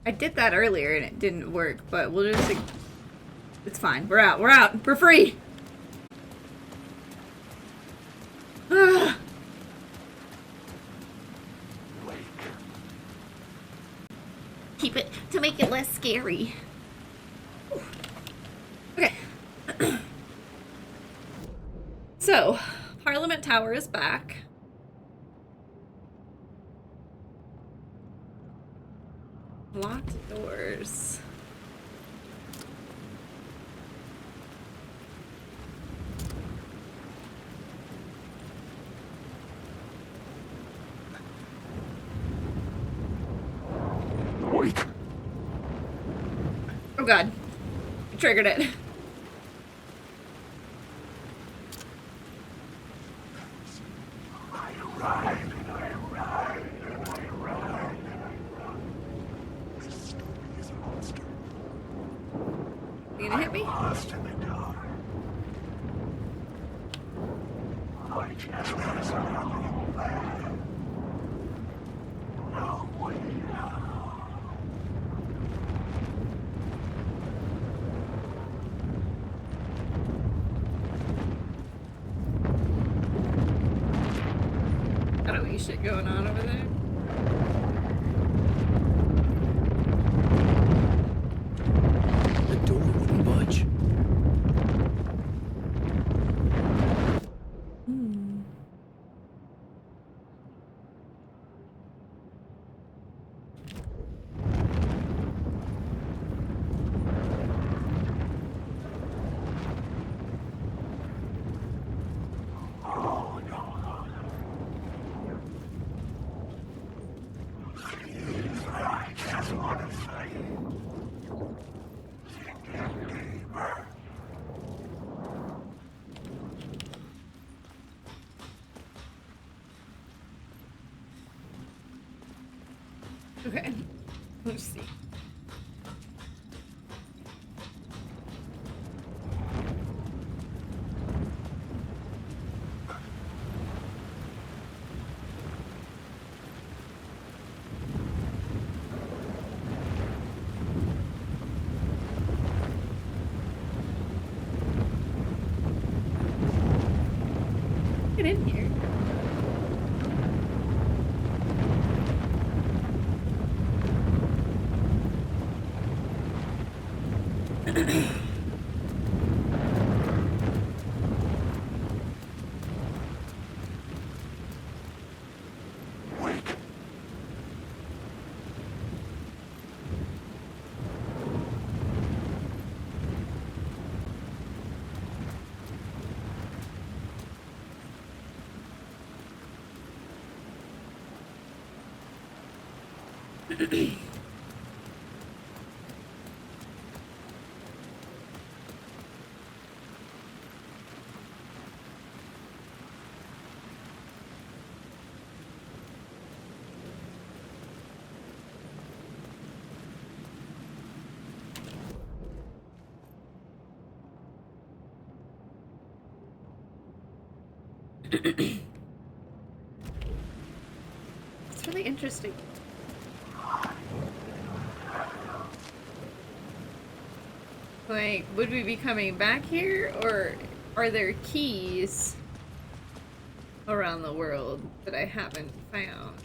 I did that earlier and it didn't work, but we'll just... It's fine. We're out. We're out. We're free! Ah. Keep it to make it less scary. Whew. Okay. So, Parliament Tower is back. Locked doors. Wake. Oh god. I triggered it. You gonna hit me? Lost in the dark. I just want something bad. No way now. Shadowy shit going on over there. The door wouldn't budge. Okay. Let's see. Get in here. It's really interesting. Like, would we be coming back here, or are there keys around the world that I haven't found?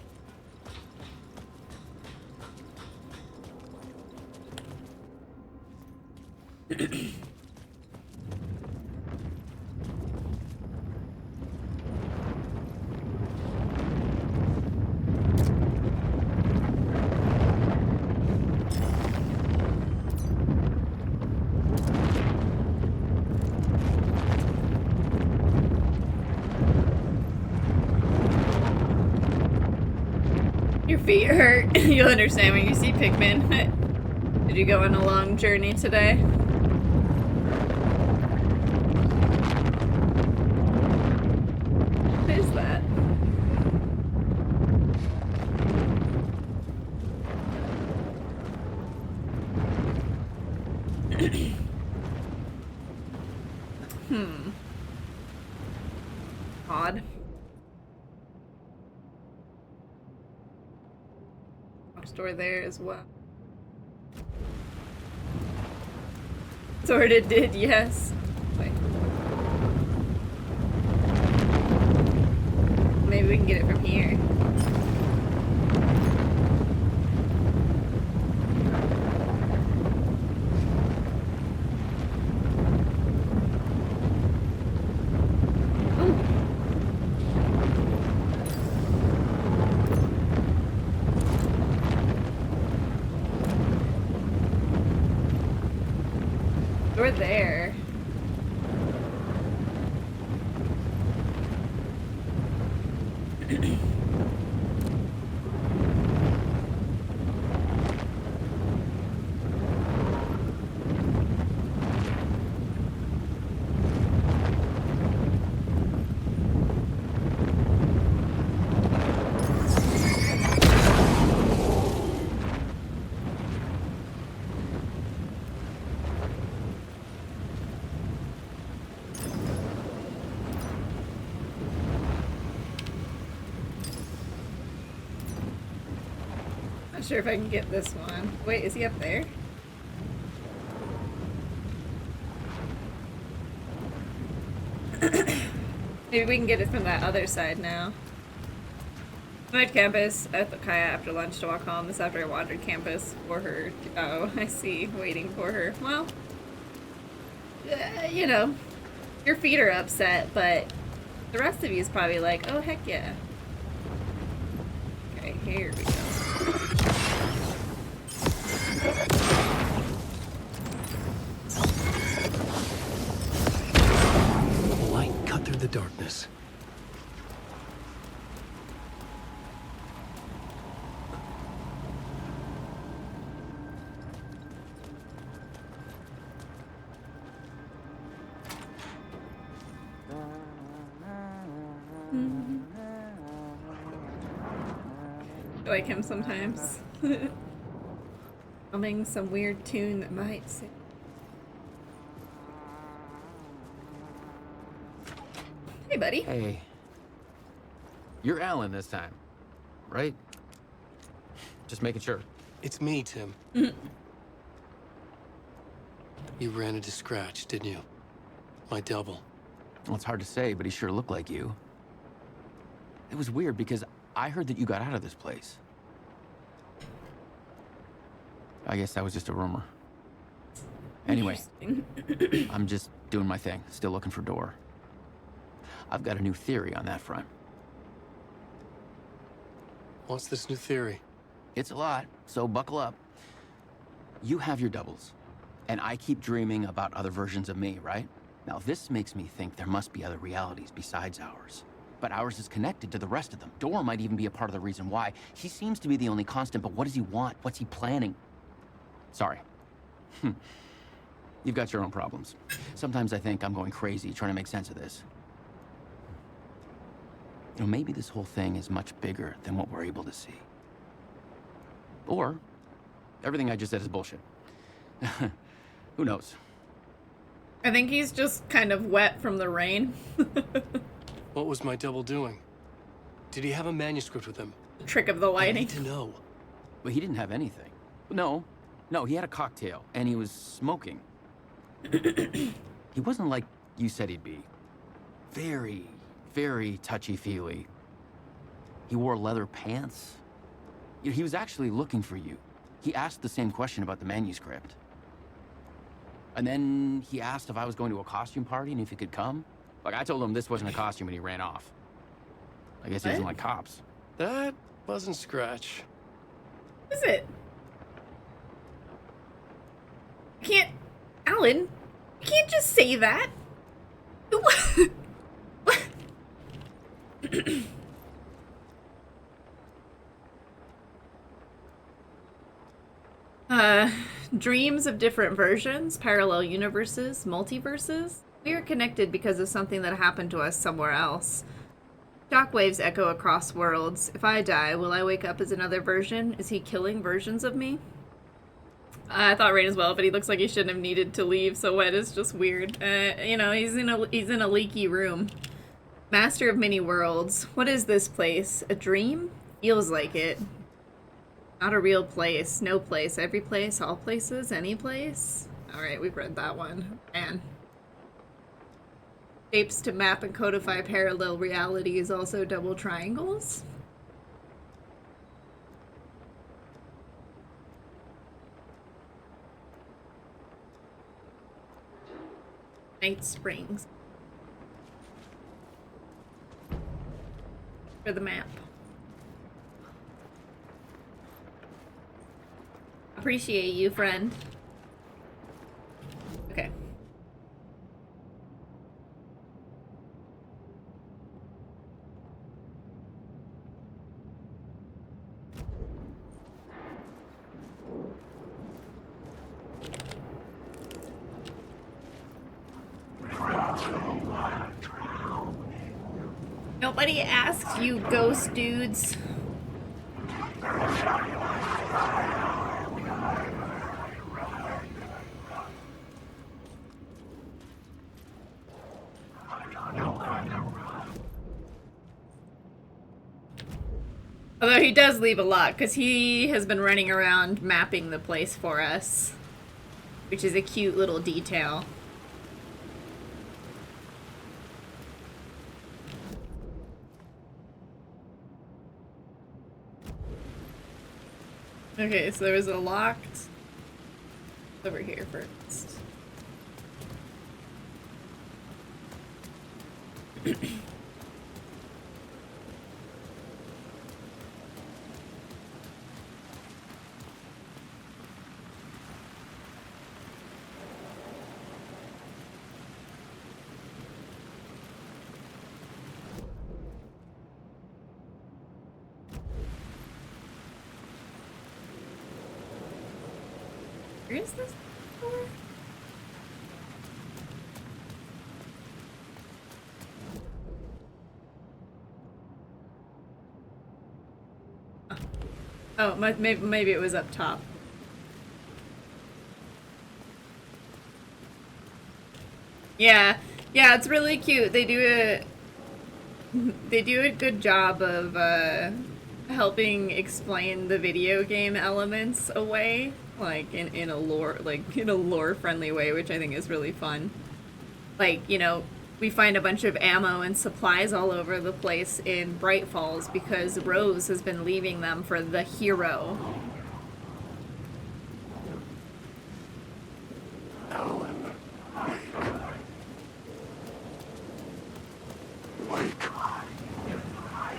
Your feet hurt. You'll understand when you see Pikmin. Did you go on a long journey today? What is that? Odd. Store there as well. Sorta did, yes. Wait. Maybe we can get it from here. We're there. Not sure if I can get this one. Wait, is he up there? Maybe we can get it from that other side now. I at campus at the Kaya after lunch to walk home. This after I wandered campus for her. Oh, I see. Waiting for her. Well, you know, your feet are upset, but the rest of you is probably like, oh, heck yeah. Okay, here we go. Light cut through the darkness. I like him sometimes. Humming some weird tune that might sing. Hey, buddy. Hey. You're Alan this time, right? Just making sure. It's me, Tim. You ran into Scratch, didn't you? My double. Well, it's hard to say, but he sure looked like you. It was weird because I heard that you got out of this place. I guess that was just a rumor. Anyway, I'm just doing my thing, still looking for Door. I've got a new theory on that front. What's this new theory? It's a lot, so buckle up. You have your doubles, and I keep dreaming about other versions of me, right? Now, this makes me think there must be other realities besides ours. But ours is connected to the rest of them. Door might even be a part of the reason why. He seems to be the only constant, but what does he want? What's he planning? Sorry. You've got your own problems. Sometimes I think I'm going crazy trying to make sense of this. You know, maybe this whole thing is much bigger than what we're able to see. Or everything I just said is bullshit. Who knows? I think he's just kind of wet from the rain. What was my double doing? Did he have a manuscript with him? Trick of the I lighting. need to know. But he didn't have anything. No, he had a cocktail, and he was smoking. He wasn't like you said he'd be. Very, very touchy-feely. He wore leather pants. You know, he was actually looking for you. He asked the same question about the manuscript. And then he asked if I was going to a costume party and if he could come. Like, I told him this wasn't a costume and he ran off. I guess he doesn't like cops. That wasn't Scratch. Is it? You can't... Alan, you can't just say that. Dreams of different versions, parallel universes, multiverses. We are connected because of something that happened to us somewhere else. Shockwaves echo across worlds. If I die, will I wake up as another version? Is he killing versions of me? I thought rain as well, but he looks like he shouldn't have needed to leave, so wet is just weird. You know, he's in a leaky room. Master of many worlds. What is this place? A dream? Feels like it. Not a real place. No place. Every place. All places. Any place. Alright, we've read that one. Man. Shapes to map and codify parallel realities. Also double triangles. Night Springs. For the map. Appreciate you, friend. Okay. Nobody asks you, ghost dudes. Although he does leave a lot, because he has been running around mapping the place for us. Which is a cute little detail. Okay, so there was a locked... over here first. Where is this door? Oh, maybe it was up top. Yeah, it's really cute. They do a good job of helping explain the video game elements away, like in a lore friendly way, which I think is really fun. Like, you know, we find a bunch of ammo and supplies all over the place in Bright Falls because Rose has been leaving them for the hero.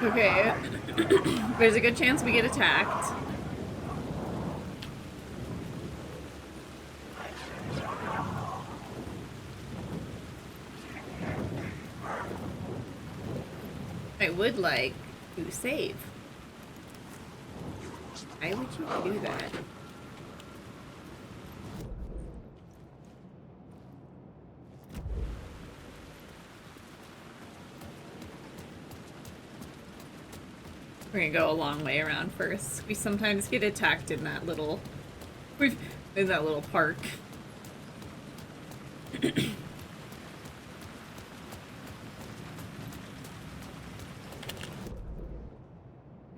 Okay. There's a good chance we get attacked. I would like to save. Why would you do that? We're gonna go a long way around first. We sometimes get attacked in that little park.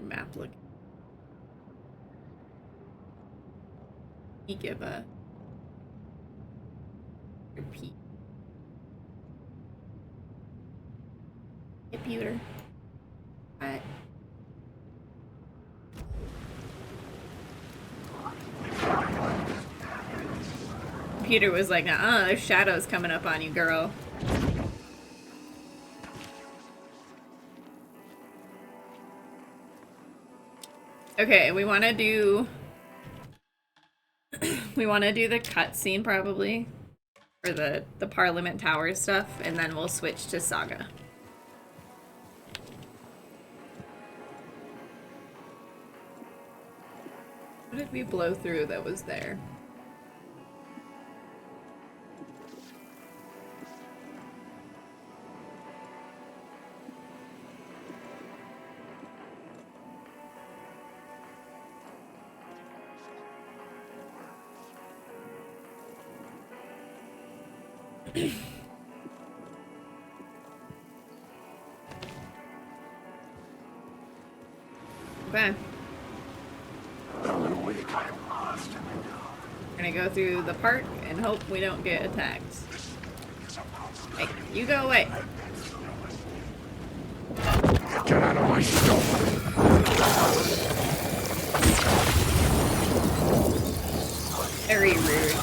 Map look. We give a repeat. Computer. What? Peter was like, there's shadows coming up on you, girl. Okay, we want to do the cutscene probably for the Parliament Tower stuff, and then we'll switch to Saga. What did we blow through that was there? Okay. We're gonna go through the park and hope we don't get attacked. Hey, you go away. Get out of my store! Very rude.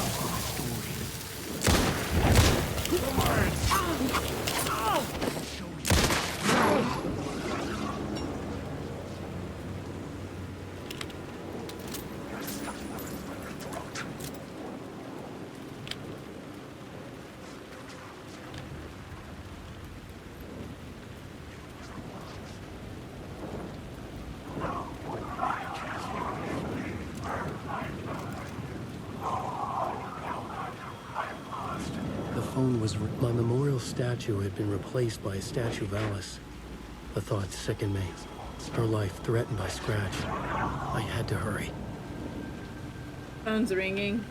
My memorial statue had been replaced by a statue of Alice. The thought sickened me. Her life threatened by Scratch. I had to hurry. Phone's ringing.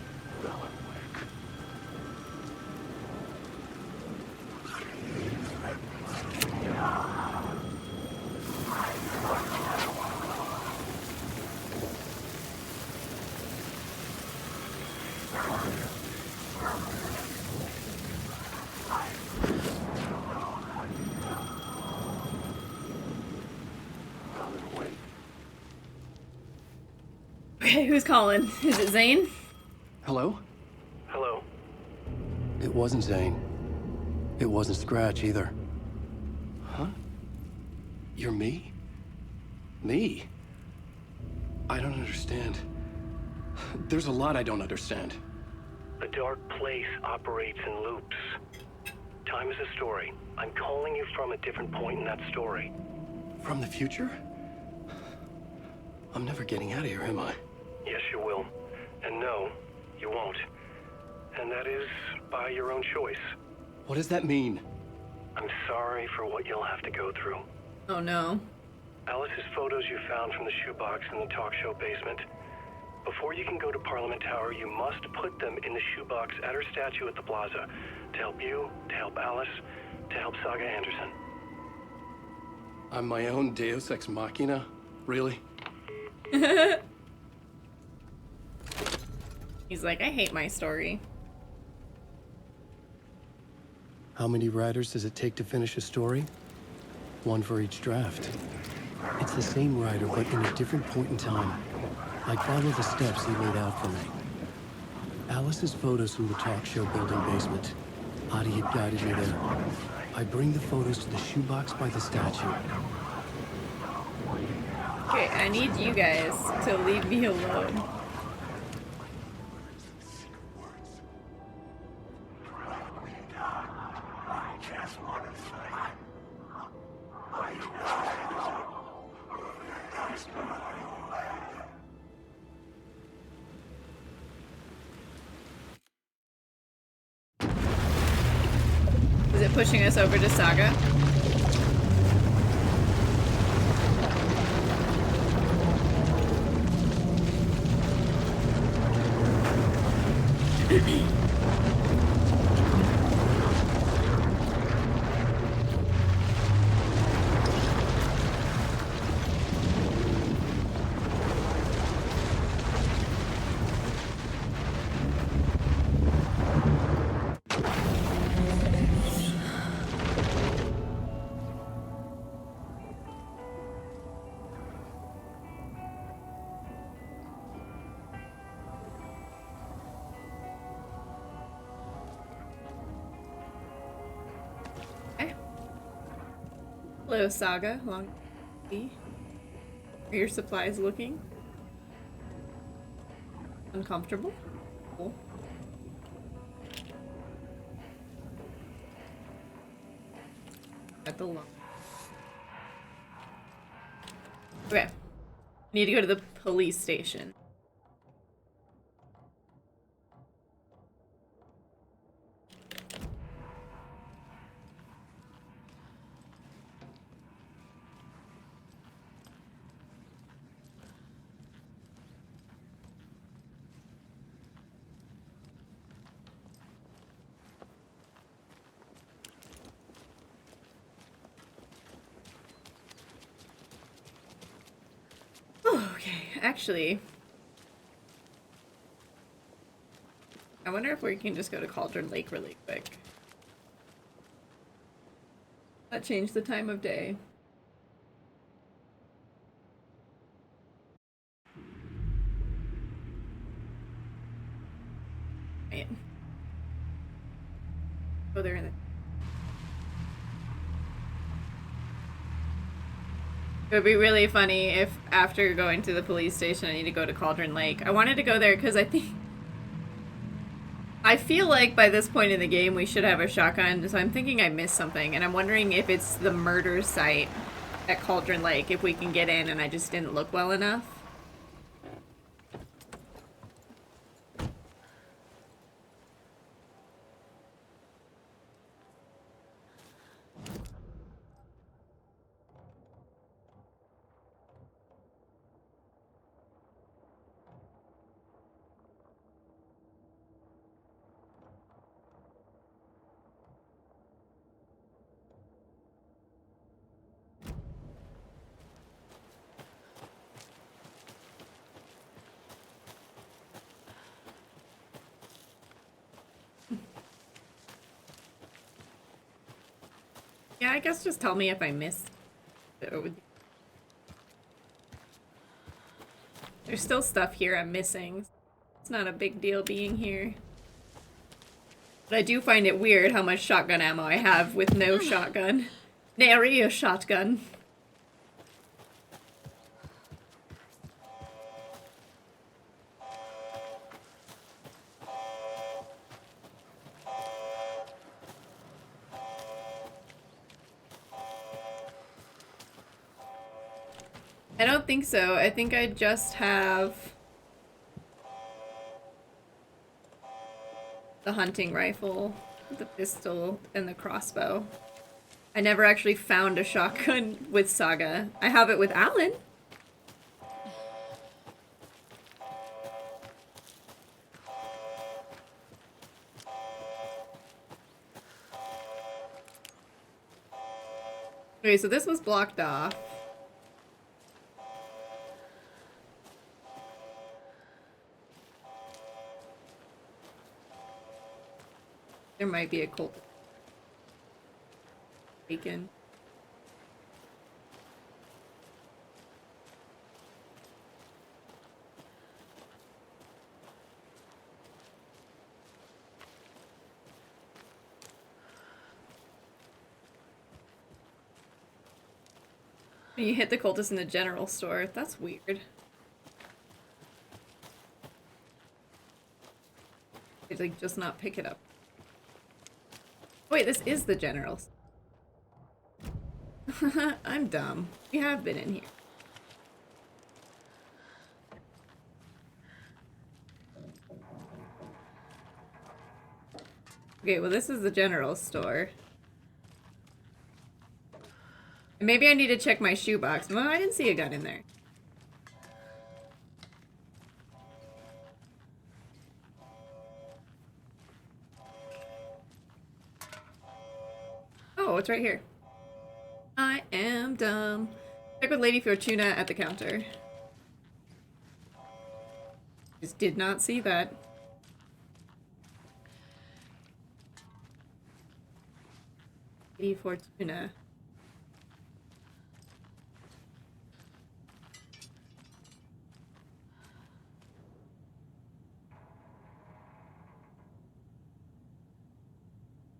Okay, who's calling? Is it Zane? Hello? Hello? It wasn't Zane. It wasn't Scratch either. Huh? You're me? Me? I don't understand. There's a lot I don't understand. The Dark Place operates in loops. Time is a story. I'm calling you from a different point in that story. From the future? I'm never getting out of here, am I? Yes, you will. And no, you won't. And that is by your own choice. What does that mean? I'm sorry for what you'll have to go through. Oh no. Alice's photos you found from the shoebox in the talk show basement. Before you can go to Parliament Tower, you must put them in the shoebox at her statue at the plaza. To help you, to help Alice, to help Saga Anderson. I'm my own Deus Ex Machina? Really? He's like, I hate my story. How many writers does it take to finish a story? One for each draft. It's the same writer, but in a different point in time. I follow the steps he laid out for me. Alice's photos from the talk show building basement. Adi had guided me there. I bring the photos to the shoebox by the statue. I need you guys to leave me alone. Is it pushing us over to Saga? Hello, Saga. Long be. Are your supplies looking uncomfortable? Cool. At the long. Okay. Need to go to the police station. Actually, I wonder if we can just go to Cauldron Lake really quick. That changed the time of day. Right. Go there in the... It would be really funny if after going to the police station I need to go to Cauldron Lake. I wanted to go there because I feel like by this point in the game we should have a shotgun, so I'm thinking I missed something, and I'm wondering if it's the murder site at Cauldron Lake, if we can get in and I just didn't look well enough. Yeah, I guess just tell me if I missed. There's still stuff here I'm missing. It's not a big deal being here. But I do find it weird how much shotgun ammo I have with no shotgun. Nary a shotgun. I don't think so. I think I just have the hunting rifle, the pistol, and the crossbow. I never actually found a shotgun with Saga. I have it with Alan. Okay, so this was blocked off. There might be a cult. Bacon. You hit the cultist in the general store. That's weird. They like just not pick it up. Wait, this is the general. I'm dumb. We have been in here. Okay, well this is the general store. Maybe I need to check my shoebox. Well, I didn't see a gun in there. Oh, it's right here. I am dumb. Check with Lady Fortuna at the counter. Just did not see that. Lady Fortuna.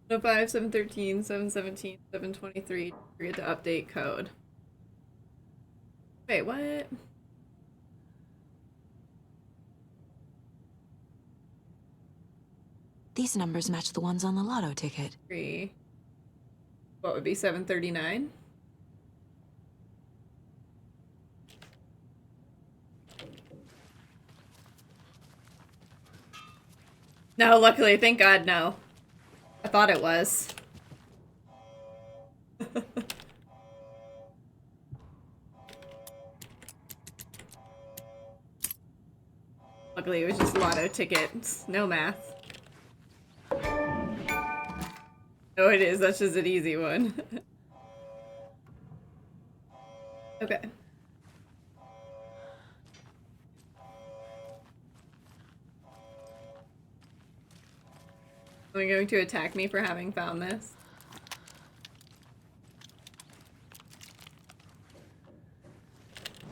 No 5, 713, 717, 723. Forget to update code. Wait, what? These numbers match the ones on the lotto ticket. 3. What would be 739? No, luckily, thank God, no. I thought it was. Luckily, it was just lotto tickets. No math. Oh, it is. That's just an easy one. Okay. Are they going to attack me for having found this?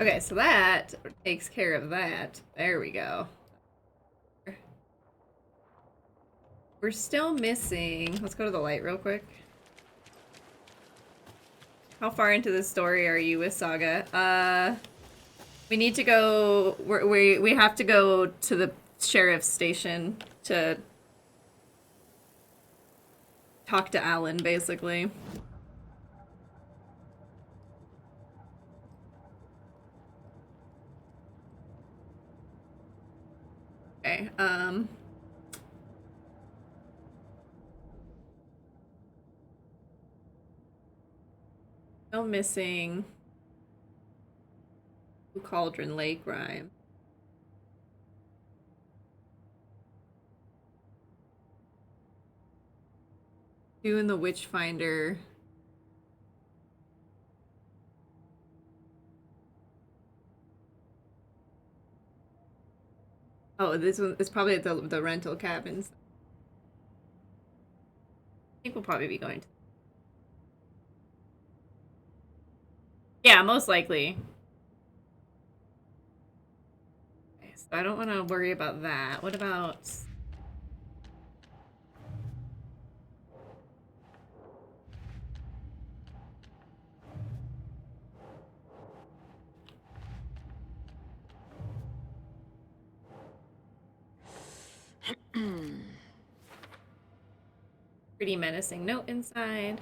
Okay, so that takes care of that. There we go. We're still missing... Let's go to the light real quick. How far into the story are you with Saga? We need to go... We have to go to the sheriff's station to... talk to Alan, basically. Okay, still missing Cauldron Lake Rhyme. Doing the Witchfinder. Oh, this one is probably at the rental cabins. I think we'll probably be going to... Yeah, most likely. Okay, so I don't want to worry about that. What about... Pretty menacing note inside.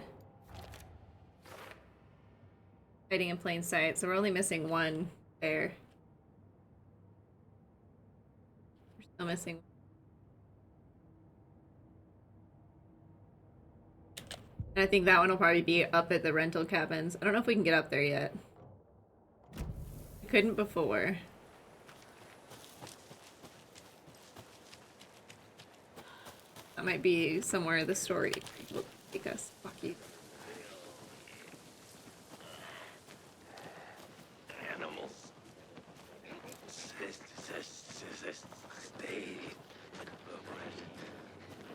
Hiding in plain sight, so we're only missing one there. We're still missing. And I think that one will probably be up at the rental cabins. I don't know if we can get up there yet. I couldn't before. That might be somewhere the story will take us. Fuck you. Animals. Stay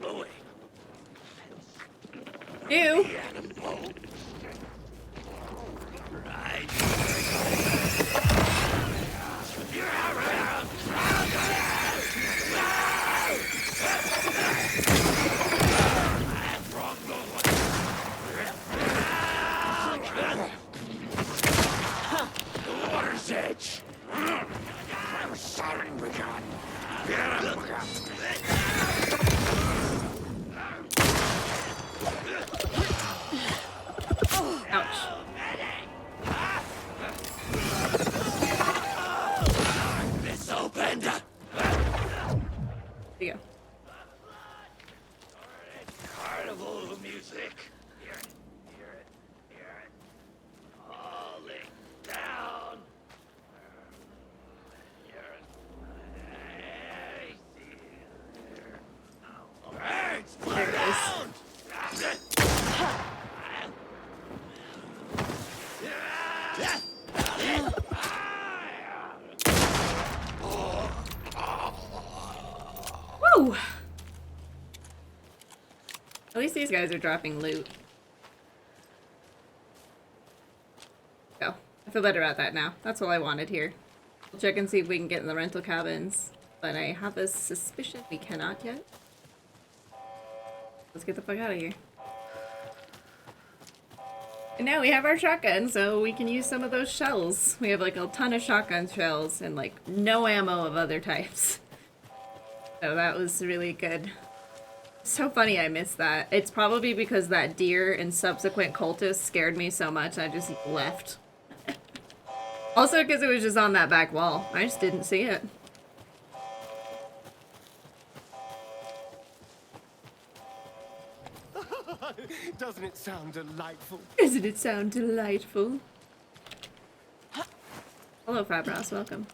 away. Ew. There you go. Carnival music. Hear it, hear it, hear it. Falling down. Hear it. I see it. Hey, split There it is. around! That's it. Woo! At least these guys are dropping loot. Go. I feel better about that now. That's all I wanted here. We'll check and see if we can get in the rental cabins, but I have a suspicion we cannot yet. Let's get the fuck out of here. And now we have our shotgun, so we can use some of those shells. We have like a ton of shotgun shells and like no ammo of other types. So that was really good. So funny I missed that. It's probably because that deer and subsequent cultists scared me so much I just left. Also because it was just on that back wall. I just didn't see it. Doesn't it sound delightful? Doesn't it sound delightful? Hello, Fabros. Welcome.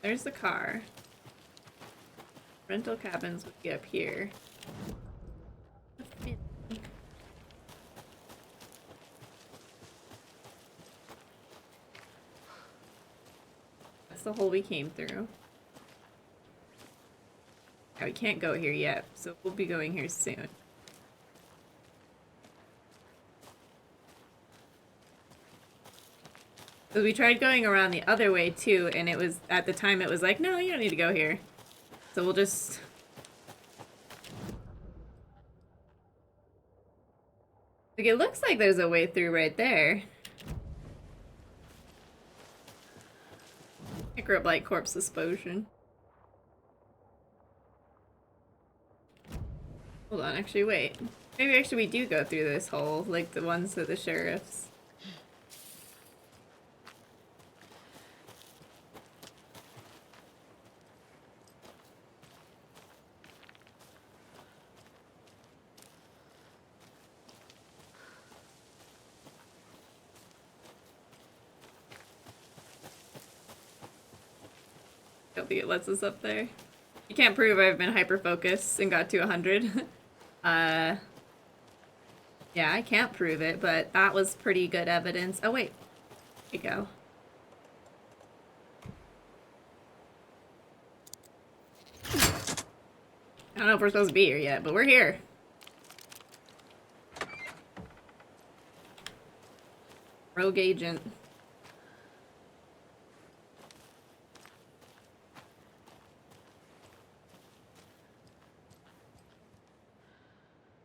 There's the car. Rental cabins would be up here. That's the hole we came through. Yeah, we can't go here yet, so we'll be going here soon. So we tried going around the other way too, and it was, at the time it was like, no, you don't need to go here. So we'll just... Like, it looks like there's a way through right there. Microblight corpse explosion. Hold on, actually, wait. Maybe actually we do go through this hole, like the ones of the sheriffs. Don't think it lets us up there. You can't prove I've been hyper-focused and got to 100. Yeah, I can't prove it, but that was pretty good evidence. Oh, wait. Here you go. I don't know if we're supposed to be here yet, but we're here. Rogue agent.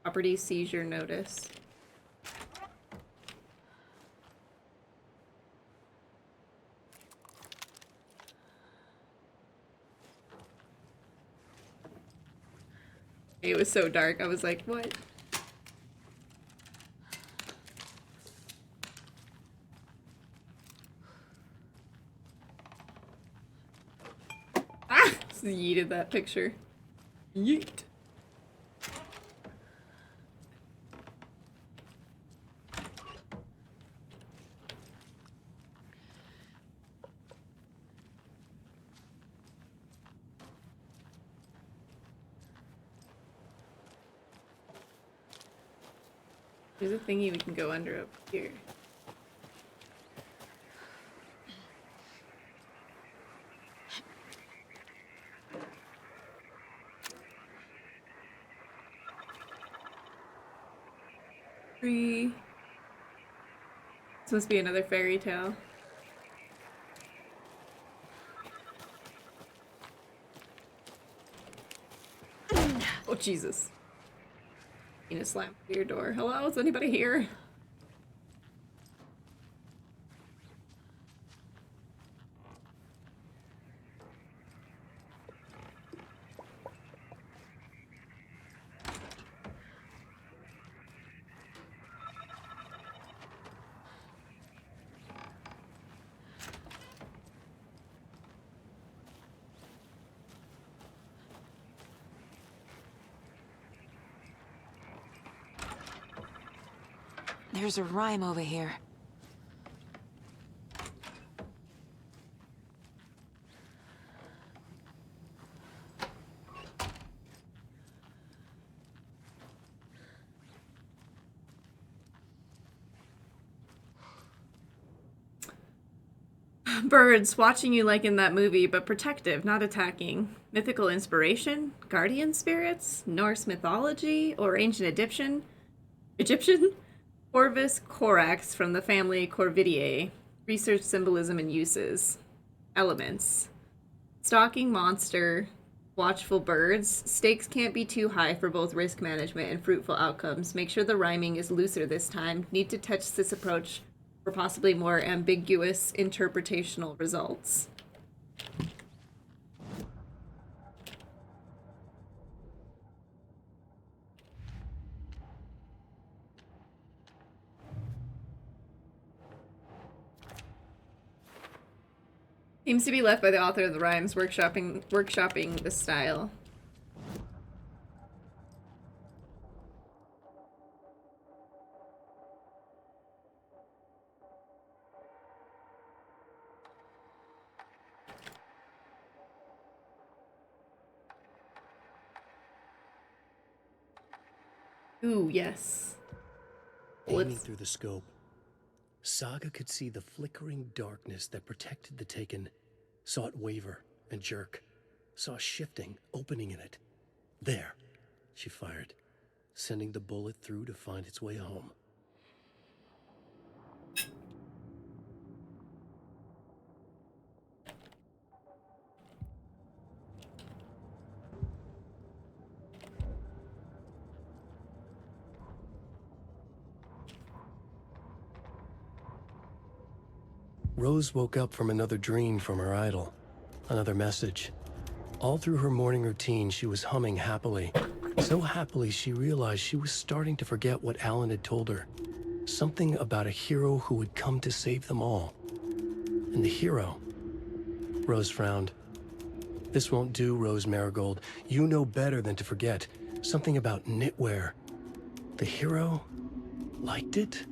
Property seizure notice. It was so dark, I was like, what? Ah! Just yeeted that picture. Yeet. There's a thingy we can go under up here. Tree. This must be another fairy tale. Oh, Jesus. Gonna slam your door. Hello, is anybody here? There's a rhyme over here. Birds watching you like in that movie, but protective, not attacking. Mythical inspiration? Guardian spirits? Norse mythology? Or ancient Egyptian? Corvus corax from the family Corvidae. Research symbolism and uses. Elements. Stalking monster. Watchful birds. Stakes can't be too high for both risk management and fruitful outcomes. Make sure the rhyming is looser this time. Need to touch this approach for possibly more ambiguous interpretational results. Seems to be left by the author of the rhymes, workshopping the style. Ooh, yes. Aiming through the scope, Saga could see the flickering darkness that protected the Taken, saw it waver and jerk, saw a shifting opening in it. There, she fired, sending the bullet through to find its way home. Rose woke up from another dream from her idol, another message. All through her morning routine, she was humming happily. So happily, she realized she was starting to forget what Alan had told her. Something about a hero who would come to save them all. And the hero... Rose frowned. This won't do, Rose Marigold. You know better than to forget. Something about knitwear. The hero liked it?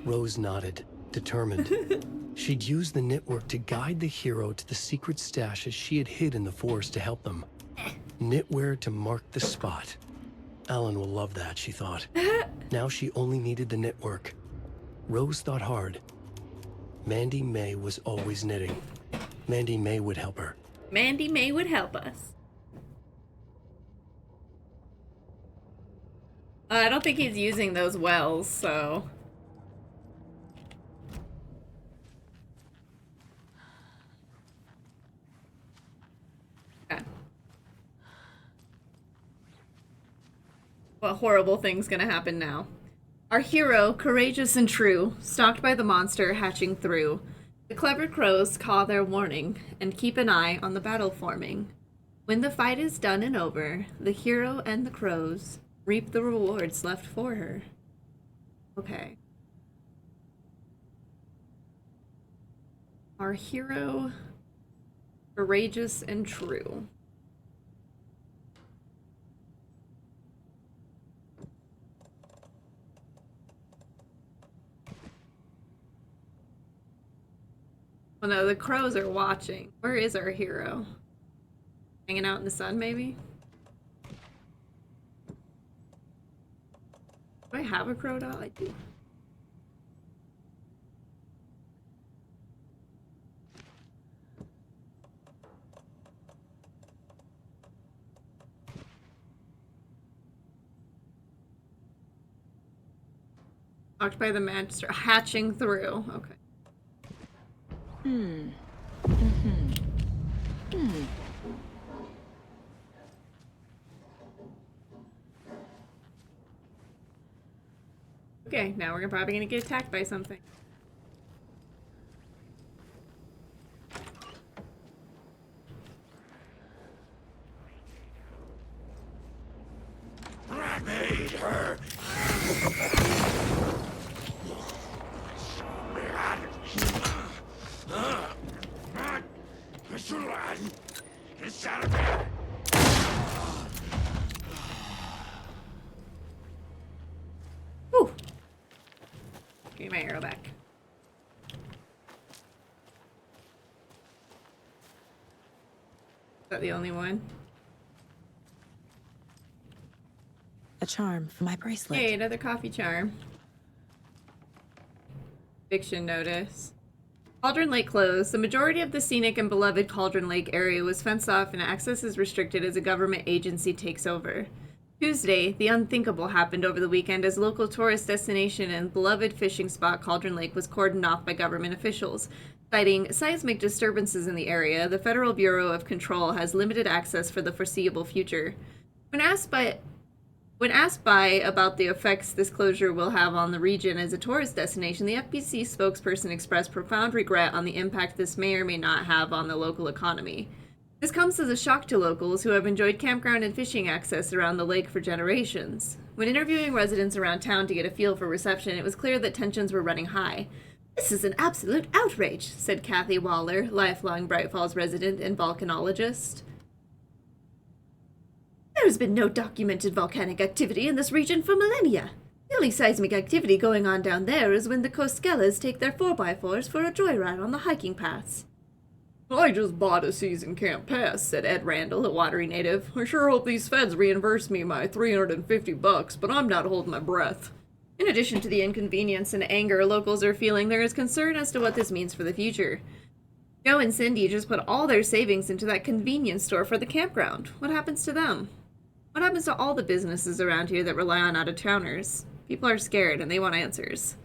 Rose nodded, determined. She'd use the knitwork to guide the hero to the secret stashes she had hid in the forest to help them. Knitwear to mark the spot. Alan will love that, she thought. Now she only needed the knitwork. Rose thought hard. Mandy May was always knitting. Mandy May would help her. Mandy May would help us. I don't think he's using those wells, so... What horrible thing's gonna happen now? Our hero, courageous and true, stalked by the monster hatching through. The clever crows call their warning and keep an eye on the battle forming. When the fight is done and over, the hero and the crows reap the rewards left for her. Okay. Our hero, courageous and true. Oh no, the crows are watching. Where is our hero? Hanging out in the sun, maybe? Do I have a crow doll? I do. Locked by the monster, hatching through. Okay. Okay, now we're probably gonna get attacked by something. I made her. Give me my arrow back. Is that the only one? A charm for my bracelet. Hey, another coffee charm. Eviction notice. Cauldron Lake closed. The majority of the scenic and beloved Cauldron Lake area was fenced off and access is restricted as a government agency takes over. Tuesday, the unthinkable happened over the weekend as local tourist destination and beloved fishing spot Cauldron Lake was cordoned off by government officials. Citing seismic disturbances in the area, the Federal Bureau of Control has limited access for the foreseeable future. When asked by about the effects this closure will have on the region as a tourist destination, the FBC spokesperson expressed profound regret on the impact this may or may not have on the local economy. This comes as a shock to locals who have enjoyed campground and fishing access around the lake for generations. When interviewing residents around town to get a feel for reception, it was clear that tensions were running high. "This is an absolute outrage," said Kathy Waller, lifelong Bright Falls resident and volcanologist. "There has been no documented volcanic activity in this region for millennia. The only seismic activity going on down there is when the Coskellas take their 4x4s for a joyride on the hiking paths." "I just bought a season camp pass," said Ed Randall, a Watery native. "I sure hope these feds reimburse me my $350, but I'm not holding my breath." In addition to the inconvenience and anger locals are feeling, there is concern as to what this means for the future. Joe and Cindy just put all their savings into that convenience store for the campground. What happens to them? What happens to all the businesses around here that rely on out-of-towners? People are scared and they want answers.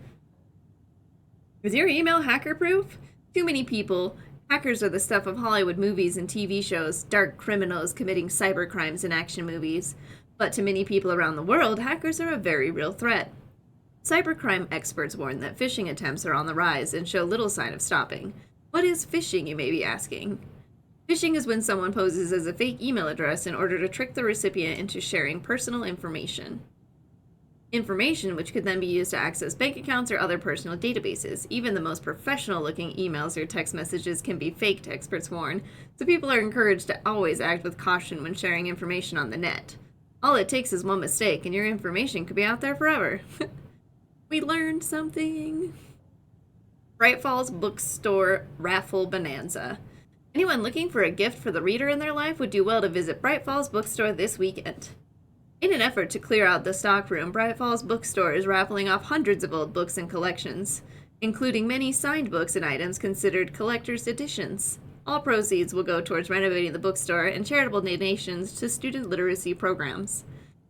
Is your email hacker-proof? Too many people. Hackers are the stuff of Hollywood movies and TV shows, dark criminals committing cybercrimes in action movies. But to many people around the world, hackers are a very real threat. Cybercrime experts warn that phishing attempts are on the rise and show little sign of stopping. What is phishing, you may be asking? Phishing is when someone poses as a fake email address in order to trick the recipient into sharing personal information. Information which could then be used to access bank accounts or other personal databases. Even the most professional-looking emails or text messages can be faked, experts warn, so people are encouraged to always act with caution when sharing information on the net. All it takes is one mistake and your information could be out there forever. We learned something. Bright Falls Bookstore Raffle Bonanza. Anyone looking for a gift for the reader in their life would do well to visit Bright Falls Bookstore this weekend. In an effort to clear out the stockroom, Bright Falls Bookstore is raffling off hundreds of old books and collections, including many signed books and items considered collector's editions. All proceeds will go towards renovating the bookstore and charitable donations to student literacy programs.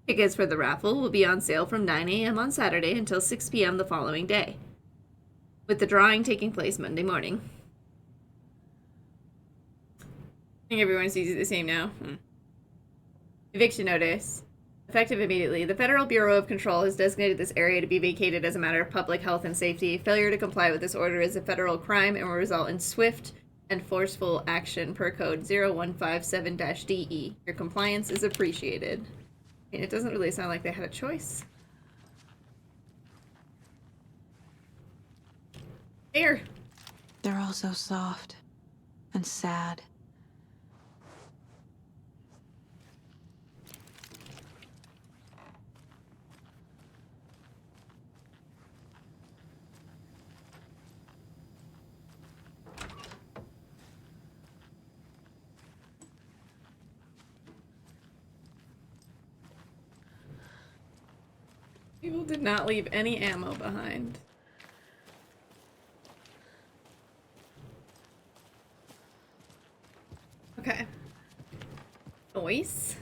Tickets for the raffle will be on sale from 9 a.m. on Saturday until 6 p.m. the following day, with the drawing taking place Monday morning. I think everyone sees it the same now. Eviction notice. Effective immediately, the Federal Bureau of Control has designated this area to be vacated as a matter of public health and safety. Failure to comply with this order is a federal crime and will result in swift and forceful action per code 0157-DE. Your compliance is appreciated. I mean, it doesn't really sound like they had a choice. There. They're all so soft and sad. People did not leave any ammo behind. Okay. Nice.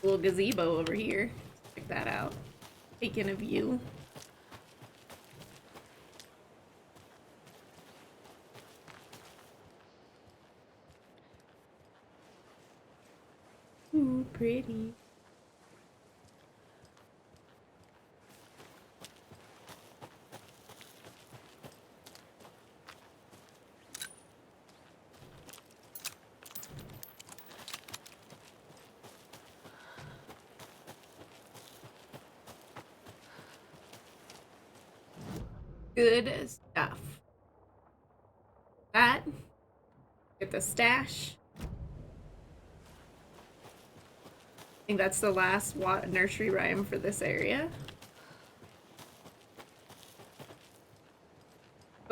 Little gazebo over here. Check that out. Taking a view. Ooh, pretty. Good stuff. That. Get the stash. I think that's the last nursery rhyme for this area.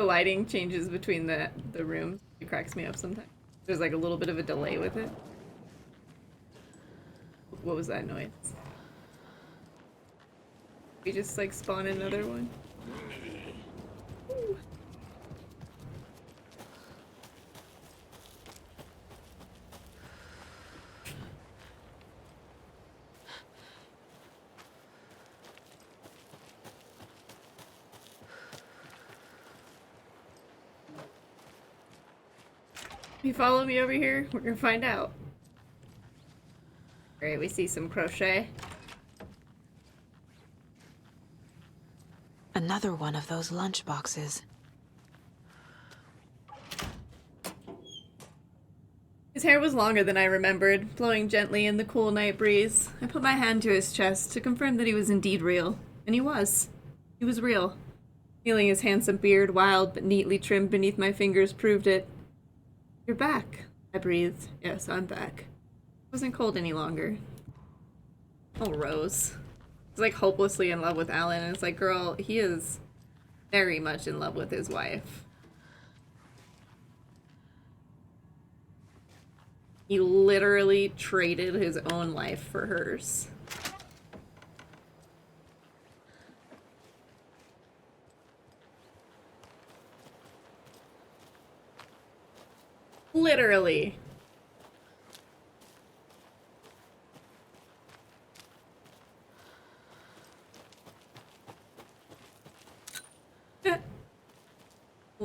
The lighting changes between the rooms. It cracks me up sometimes. There's like a little bit of a delay with it. What was that noise? We just like spawn another one. Ooh. You follow me over here? We're gonna find out. Alright, we see some crochet. Another one of those lunch boxes. His hair was longer than I remembered, blowing gently in the cool night breeze. I put my hand to his chest to confirm that he was indeed real. And he was. He was real. Feeling his handsome beard, wild but neatly trimmed beneath my fingers, proved it. You're back, I breathed. Yes, I'm back. It wasn't cold any longer. Oh, Rose. He's like hopelessly in love with Alan, and it's like, girl, he is very much in love with his wife. He literally traded his own life for hers. Literally.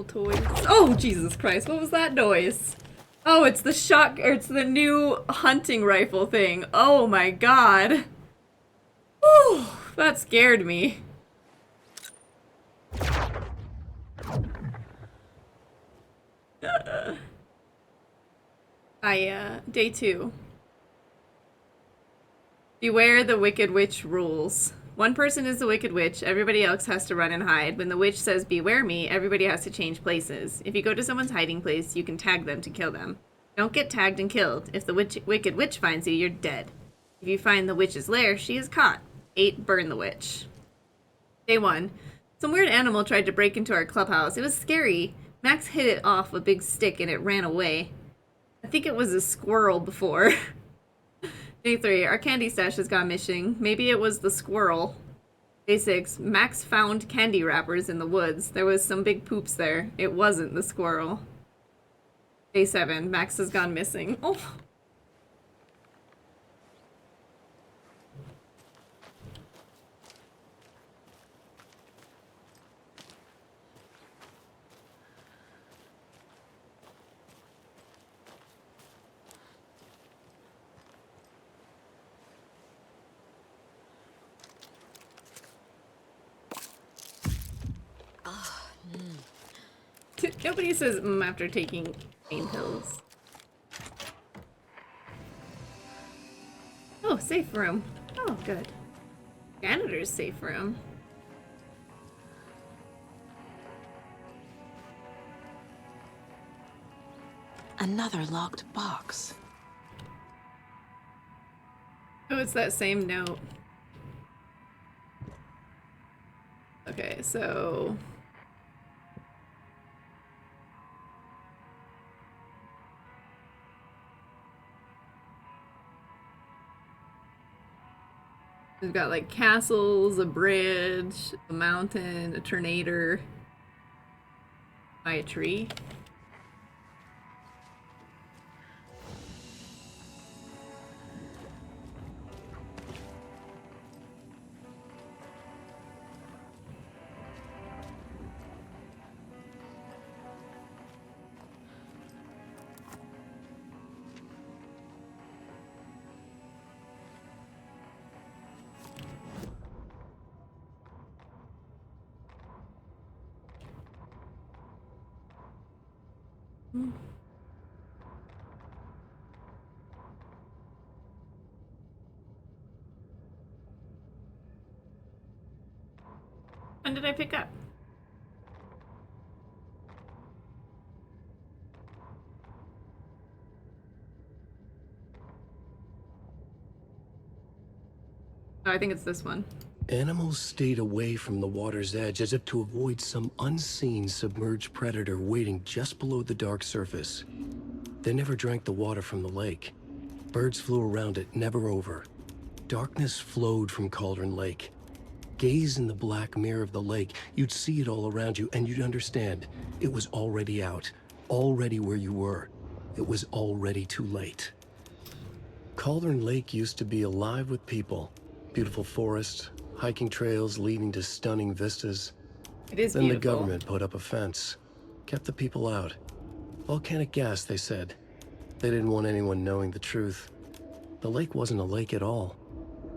Toys. Oh, Jesus Christ, what was that noise? Oh, it's the it's the new hunting rifle thing. Oh my god. Whew, that scared me. Day 2. Beware the Wicked Witch rules. One person is the Wicked Witch, everybody else has to run and hide. When the witch says, beware me, everybody has to change places. If you go to someone's hiding place, you can tag them to kill them. Don't get tagged and killed. If the Wicked Witch finds you, you're dead. If you find the witch's lair, she is caught. 8. Burn the witch. Day 1. Some weird animal tried to break into our clubhouse. It was scary. Max hit it off a big stick and it ran away. I think it was a squirrel before. Day 3, our candy stash has gone missing. Maybe it was the squirrel. Day 6, Max found candy wrappers in the woods. There was some big poops there. It wasn't the squirrel. Day 7, Max has gone missing. Oh. Nobody says after taking pain pills. Oh, safe room. Oh, good. Janitor's safe room. Another locked box. Oh, it's that same note. Okay, so... we've got like castles, a bridge, a mountain, a tornado, by a tree. When did I pick up? Oh, I think it's this one. Animals stayed away from the water's edge as if to avoid some unseen submerged predator waiting just below the dark surface. They never drank the water from the lake. Birds flew around it, never over. Darkness flowed from Cauldron Lake. Gaze in the black mirror of the lake, you'd see it all around you, and you'd understand. It was already out, already where you were. It was already too late. Cauldron Lake used to be alive with people. Beautiful forest, hiking trails leading to stunning vistas. It is Then beautiful. the government put up a fence, kept the people out. Volcanic gas, they said. They didn't want anyone knowing the truth. The lake wasn't a lake at all.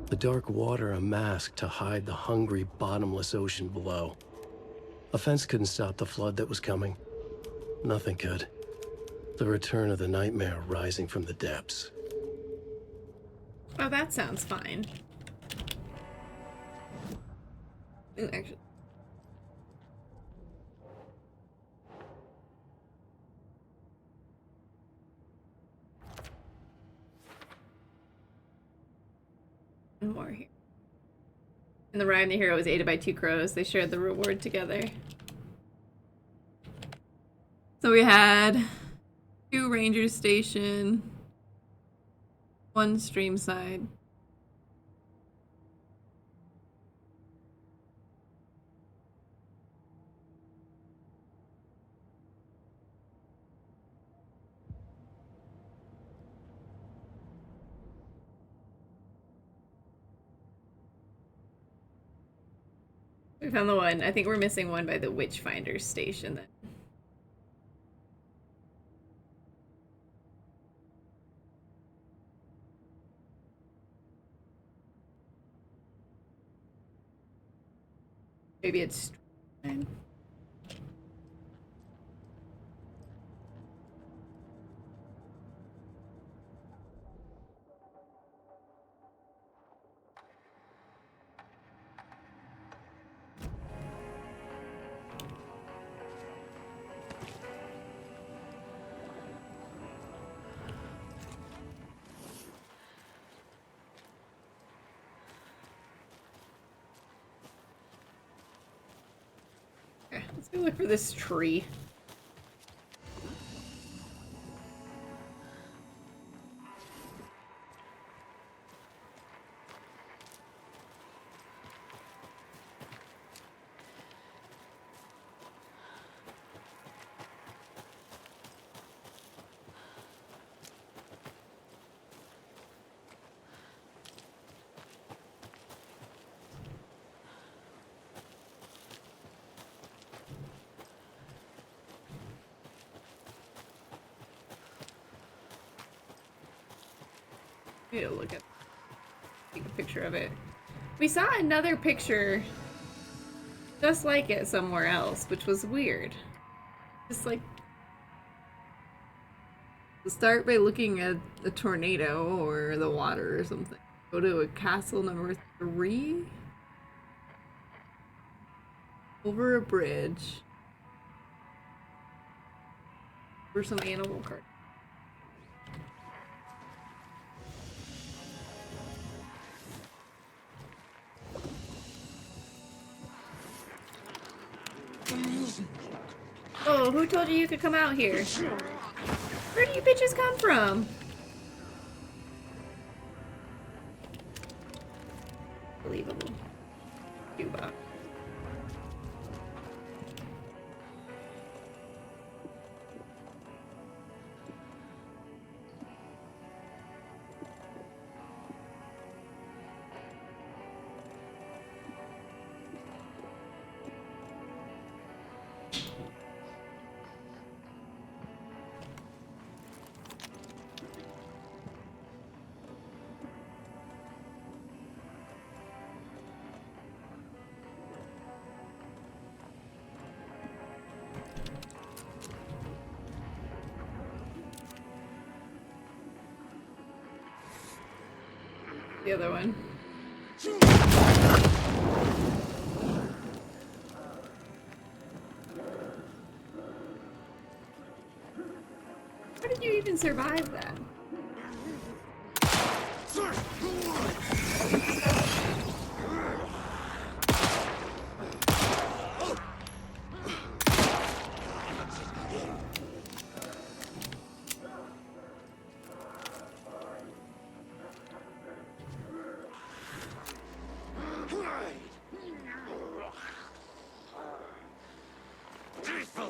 The dark water a mask to hide the hungry, bottomless ocean below. A fence couldn't stop the flood that was coming. Nothing could. The return of the nightmare rising from the depths. Oh, that sounds fine. Ooh, actually. One more here. And the Ryan the hero was aided by 2 crows. They shared the reward together. So we had 2 ranger station, 1 stream side. We found the one. I think we're missing one by the Witchfinder station then. Maybe it's fine. Okay, let's go look for this tree. Need to look at, take a picture of it. We saw another picture just like it somewhere else, which was weird. Just like, start by looking at the tornado or the water or something. Go to a castle number 3. Over a bridge. For some animal cards. Oh, who told you could come out here? Where do you bitches come from? Unbelievable. Cuba. The other one. How did you even survive that?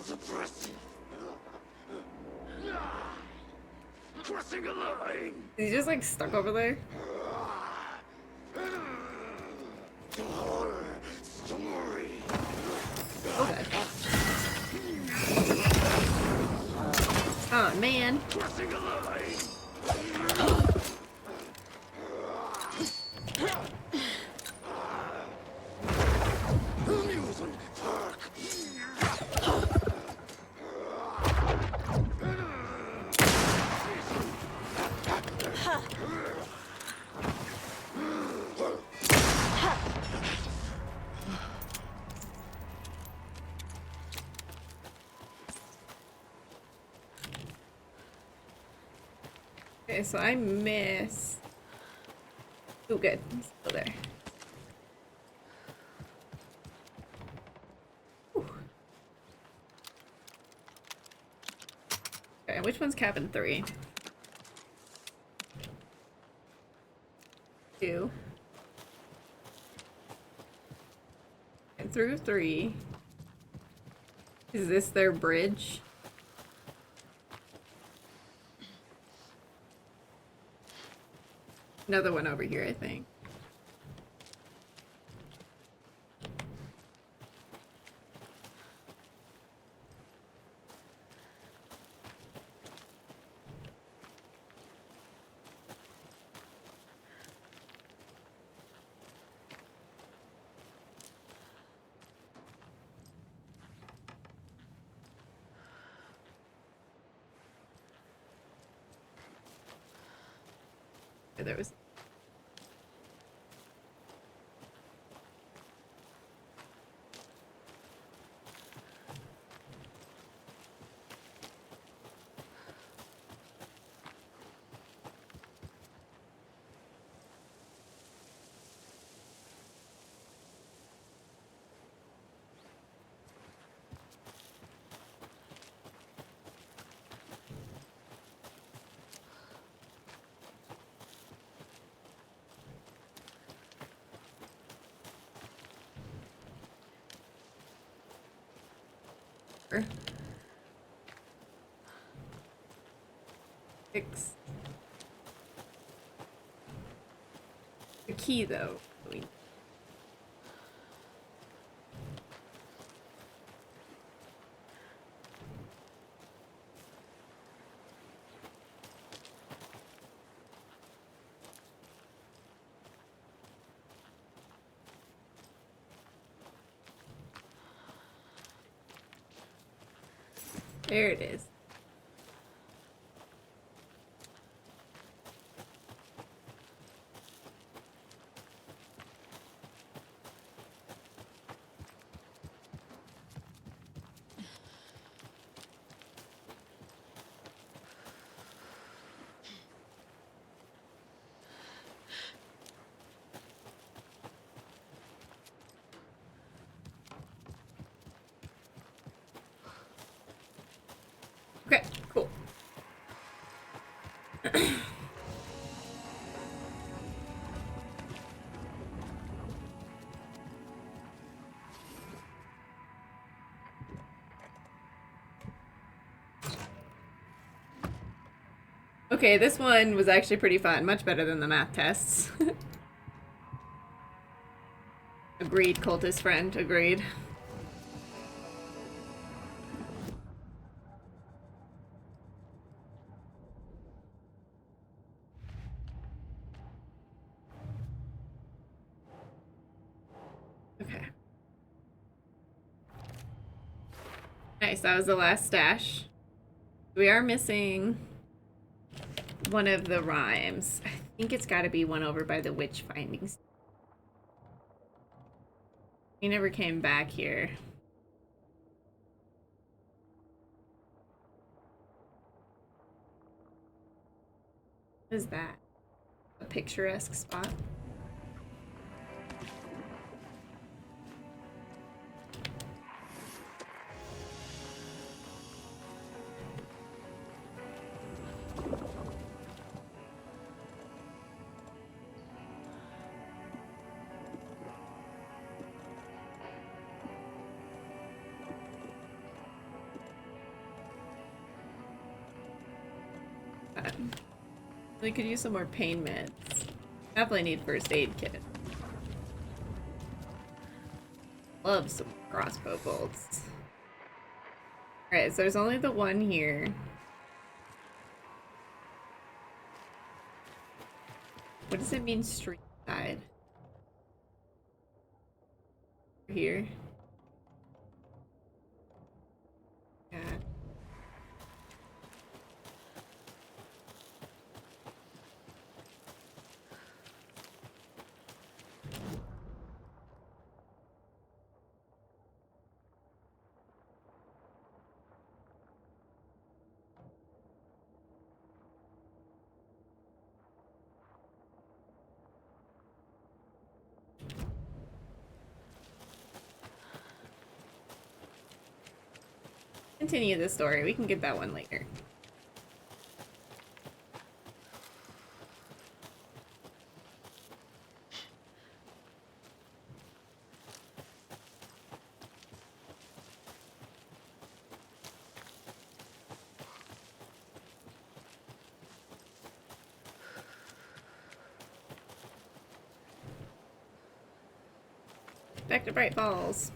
suppressing. Crossing a line. Is he just like stuck over there? The horror story. Okay. Oh man. Crossing a line. Amusement park. Okay, so I miss. Oh, good. I'm still there. Whew. Okay, which one's cabin 3? 2. And through 3. Is this their bridge? Another one over here, I think. There was. Fix the key though. There it is. Okay, cool. Okay, this one was actually pretty fun. Much better than the math tests. Agreed, cultist friend. Agreed. Okay. Nice, that was the last stash. We are missing one of the rhymes. I think it's got to be one over by the witch findings. He never came back here. What is that? A picturesque spot? We could use some more pain meds. Definitely need first aid kit. Love some crossbow bolts. Alright, so there's only the one here. What does it mean street side? Here. Yeah. Continue the story. We can get that one later. Back to Bright Falls.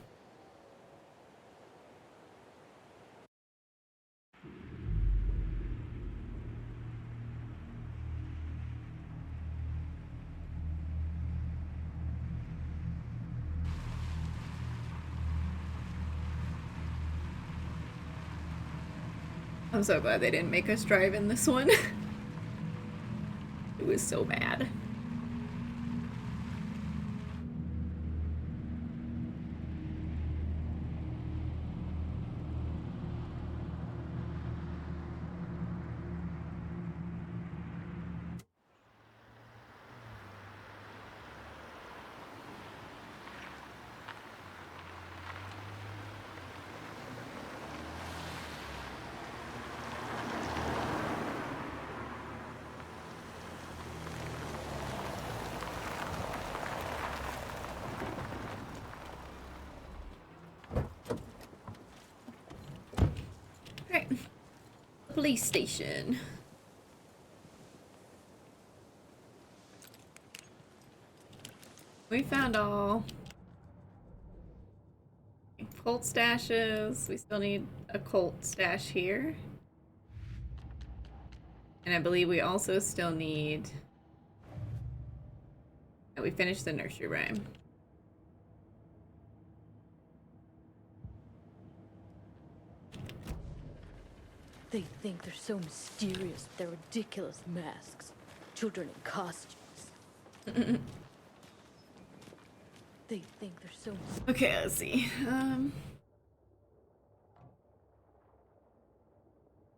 I'm so glad they didn't make us drive in this one. It was so bad. Right. Police station. We found all Colt stashes. We still need a Colt stash here. And I believe we also still need... Oh, we finished the nursery rhyme. They think they're so mysterious with their ridiculous masks. Children in costumes. They think they're so... Okay, let's see.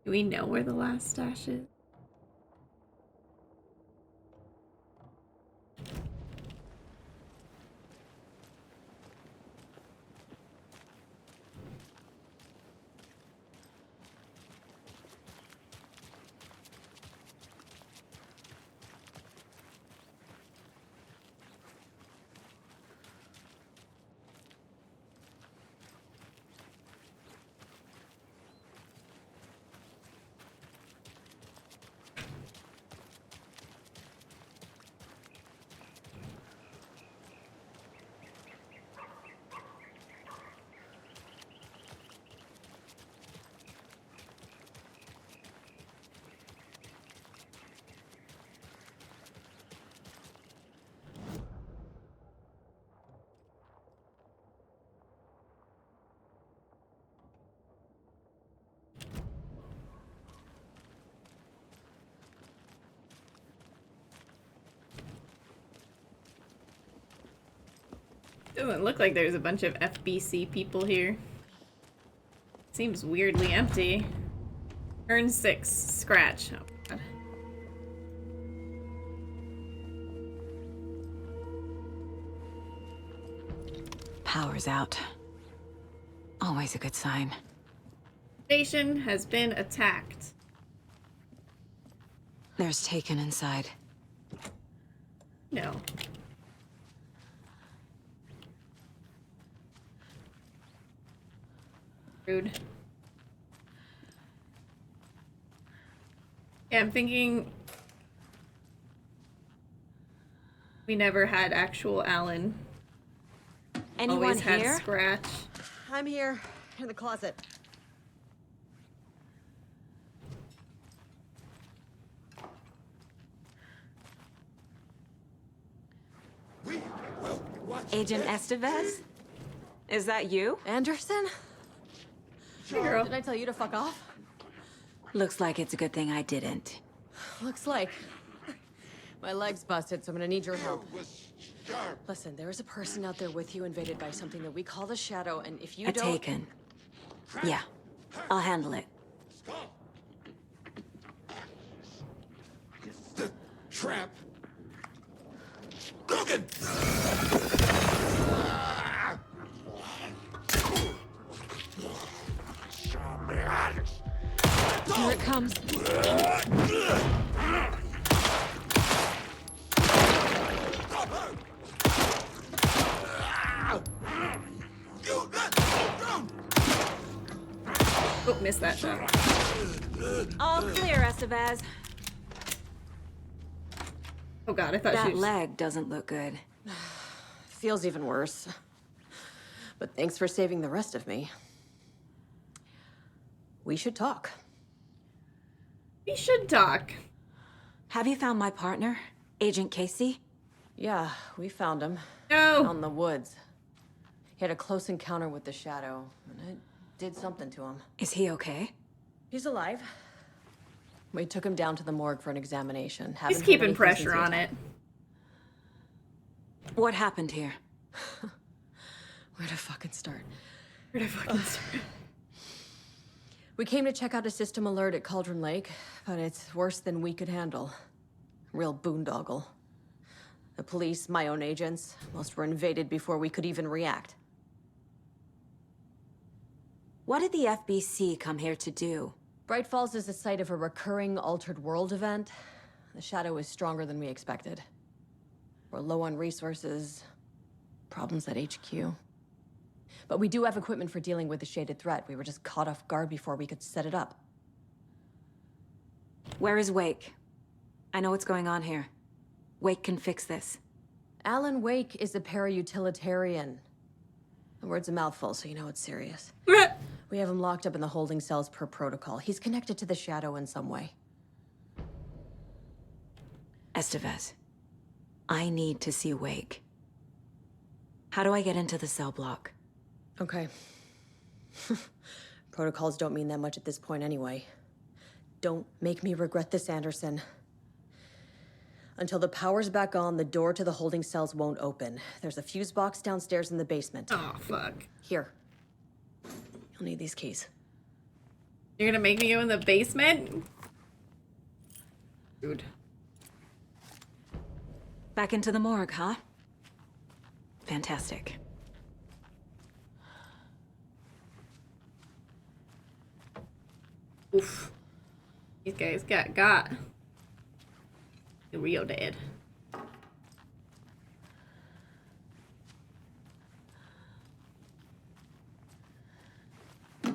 Do we know where the last stash is? Doesn't look like there's a bunch of FBC people here. Seems weirdly empty. Turn 6, scratch. Oh, God. Power's out. Always a good sign. Station has been attacked. There's Taken inside. No. Rude. Yeah, I'm thinking we never had actual Alan. Anyone Always had here? Scratch. I'm here, in the closet. Agent Estevez? Is that you? Anderson? Hey, girl. Did I tell you to fuck off? Looks like it's a good thing I didn't. Looks like. My leg's busted, so I'm gonna need your help. Listen, there is a person out there with you invaded by something that we call the Shadow, and if you A don't... Taken. Yeah, I'll handle it. The trap. Logan! Here it comes. Oh, missed that shot. All clear, Estevez. Oh god, I thought she That was... leg doesn't look good. Feels even worse. But thanks for saving the rest of me. We should talk. We should talk. Have you found my partner, Agent Casey? Yeah, we found him. No! Out in the woods. He had a close encounter with the Shadow, and it did something to him. Is he okay? He's alive. We took him down to the morgue for an examination. He's Haven't heard keeping anything pressure since on he- it. What happened here? Where to fucking start? Where to fucking start? We came to check out a system alert at Cauldron Lake, but it's worse than we could handle. Real boondoggle. The police, my own agents, most were invaded before we could even react. What did the FBC come here to do? Bright Falls is the site of a recurring Altered World event. The Shadow is stronger than we expected. We're low on resources, problems at HQ. But we do have equipment for dealing with the shaded threat. We were just caught off guard before we could set it up. Where is Wake? I know what's going on here. Wake can fix this. Alan Wake is a para-utilitarian. The word's a mouthful, so you know it's serious. We have him locked up in the holding cells per protocol. He's connected to the Shadow in some way. Estevez, I need to see Wake. How do I get into the cell block? Okay. Protocols don't mean that much at this point anyway. Don't make me regret this, Anderson. Until the power's back on, the door to the holding cells won't open. There's a fuse box downstairs in the basement. Oh, fuck. Here. You'll need these keys. You're gonna make me go in the basement? Dude. Back into the morgue, huh? Fantastic. Oof. These guys got real dead. The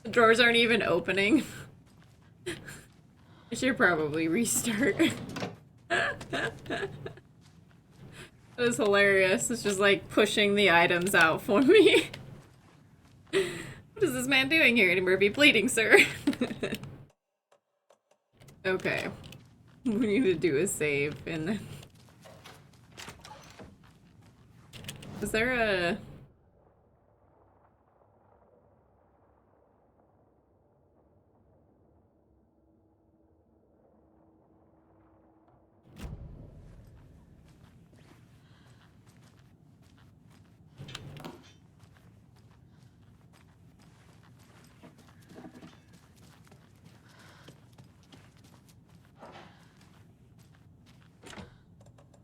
drawers aren't even opening. I should probably restart. That was hilarious. It's just like pushing the items out for me. What is this man doing here? Any Murphy bleeding, sir? Okay. What we need to do is save and then... Is there a...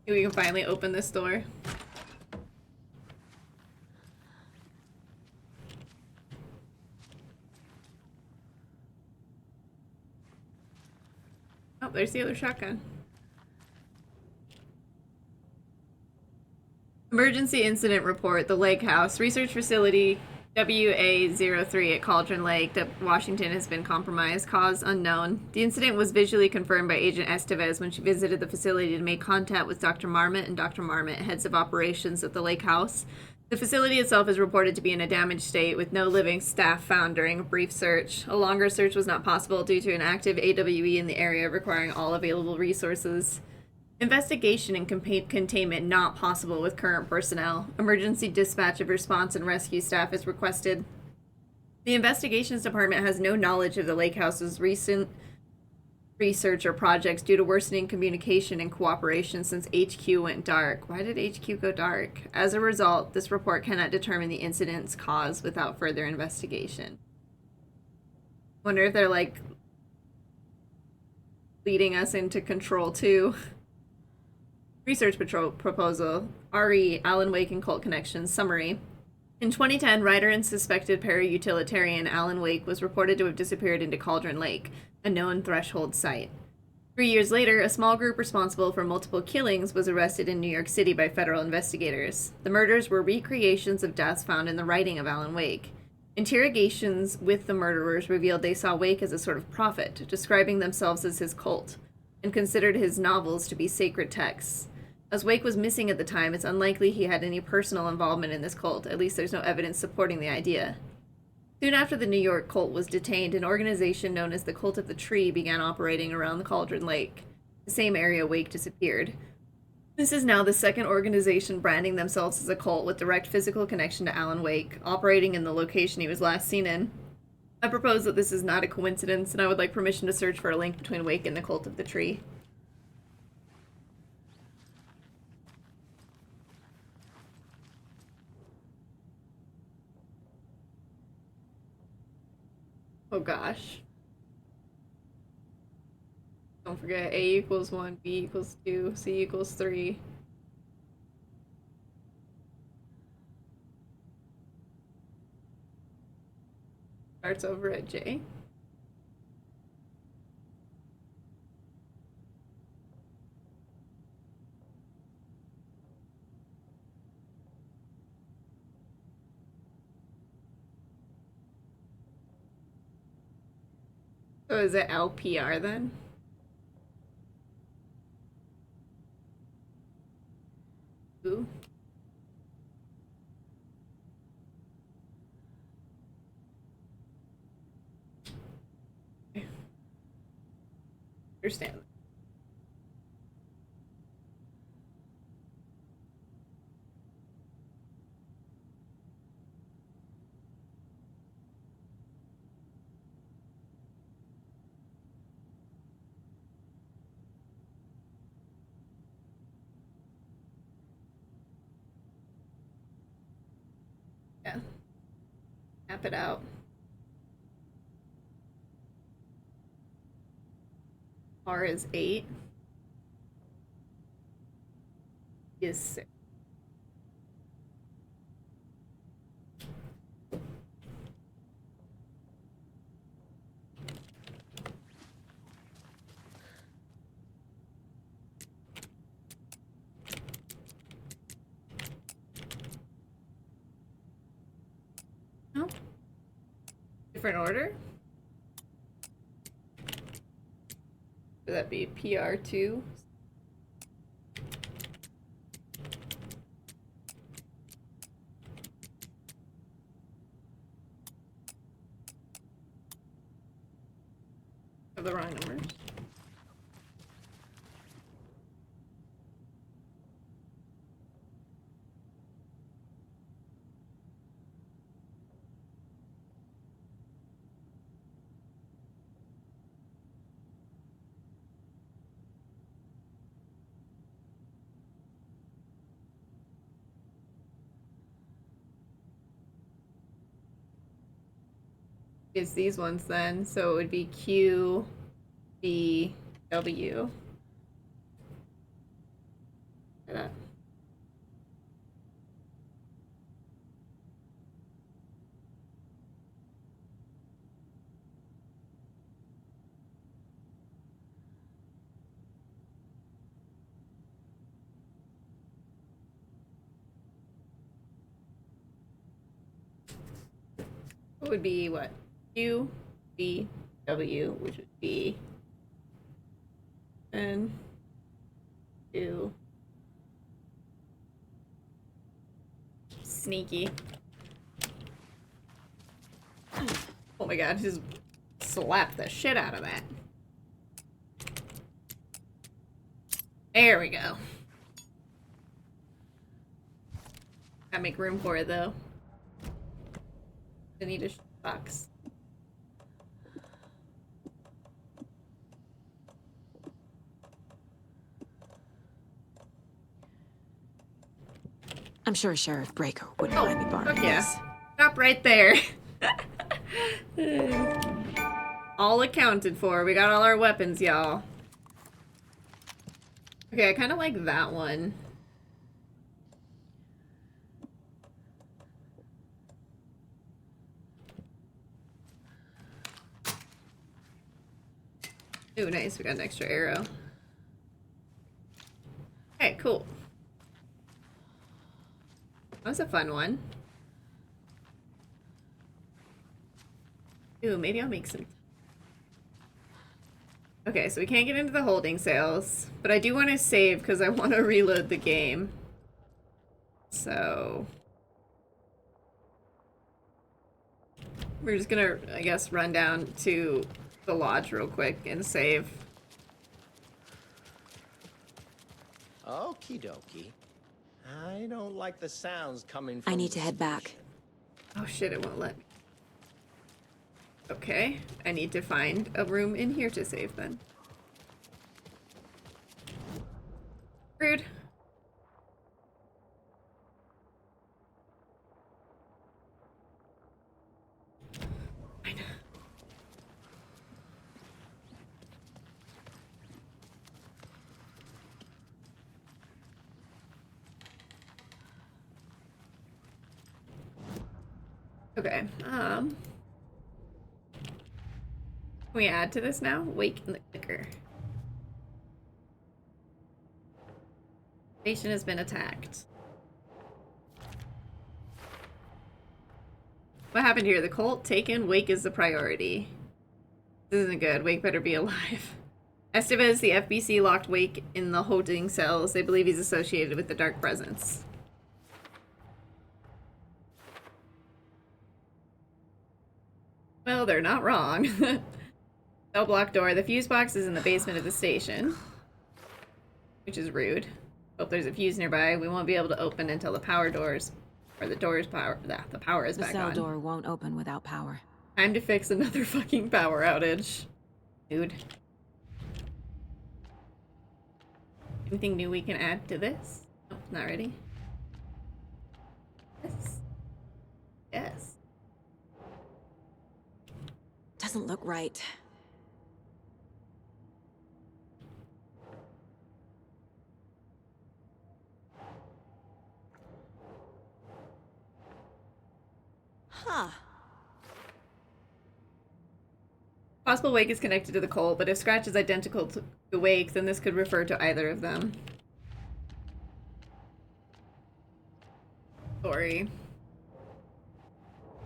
We can finally open this door. Oh, there's the other shotgun. Emergency incident report. The lake house. Research facility WA03 at Cauldron Lake that Washington has been compromised. Cause unknown. The incident was visually confirmed by Agent Estevez when she visited the facility to make contact with Dr. Marmot and Dr. Marmot, heads of operations at the lake house. The facility itself is reported to be in a damaged state with no living staff found during a brief search. A longer search was not possible due to an active AWE in the area requiring all available resources. Investigation and containment not possible with current personnel. Emergency dispatch of response and rescue staff is requested. The investigations department has no knowledge of the lake house's recent research or projects due to worsening communication and cooperation since HQ went dark. Why did HQ go dark? As a result, this report cannot determine the incident's cause without further investigation. Wonder if they're like leading us into Control 2. Research proposal. RE, Alan Wake and Cult Connections. Summary. In 2010, writer and suspected para-utilitarian Alan Wake was reported to have disappeared into Cauldron Lake, a known threshold site. 3 years later, a small group responsible for multiple killings was arrested in New York City by federal investigators. The murders were recreations of deaths found in the writing of Alan Wake. Interrogations with the murderers revealed they saw Wake as a sort of prophet, describing themselves as his cult, and considered his novels to be sacred texts. As Wake was missing at the time, it's unlikely he had any personal involvement in this cult. At least there's no evidence supporting the idea. Soon after the New York cult was detained, an organization known as the Cult of the Tree began operating around the Cauldron Lake, the same area Wake disappeared. This is now the second organization branding themselves as a cult with direct physical connection to Alan Wake, operating in the location he was last seen in. I propose that this is not a coincidence, and I would like permission to search for a link between Wake and the Cult of the Tree. Oh gosh. Don't forget, A equals 1, B equals 2, C equals 3. Starts over at J. So is it LPR then? Ooh. Understand. Yeah. Map it out. R is 8. E is 6. Oh. Different order? Would that be PR2? Have the wrong numbers. Is these ones then, so it would be Q, B, W. That. What would be what? U, B, W, which would be N, 2. Sneaky. Oh my god, just slap the shit out of that. There we go. Gotta make room for it though. I need a box. I'm sure Sheriff Breaker wouldn't mind me borrowing Yeah. this. Stop right there. All accounted for. We got all our weapons, y'all. Okay, I kind of like that one. Ooh, nice. We got an extra arrow. Okay, cool. That was a fun one. Ooh, maybe I'll make some... Okay, so we can't get into the holding cells, but I do want to save because I want to reload the game. So... we're just gonna, I guess, run down to the lodge real quick and save. Okie dokie. I don't like the sounds coming from... I need to head back. Oh shit, it won't let me. Okay, I need to find a room in here to save then. Rude. I know. Okay, can we add to this now? Wake in the clicker. Station has been attacked. What happened here? The cult taken. Wake is the priority. This isn't good. Wake better be alive. Estevez, the FBC locked Wake in the holding cells. They believe he's associated with the Dark Presence. Well, they're not wrong. Cell block door. The fuse box is in the basement of the station, which is rude. Hope there's a fuse nearby. We won't be able to open until the power doors, or the door's power. The power is back on. The cell door won't open without power. Time to fix another fucking power outage, dude. Anything new we can add to this? Nope, not ready. Yes. Yes. Doesn't look right. Huh. Possible Wake is connected to the cult, but if Scratch is identical to Wake, then this could refer to either of them. Sorry.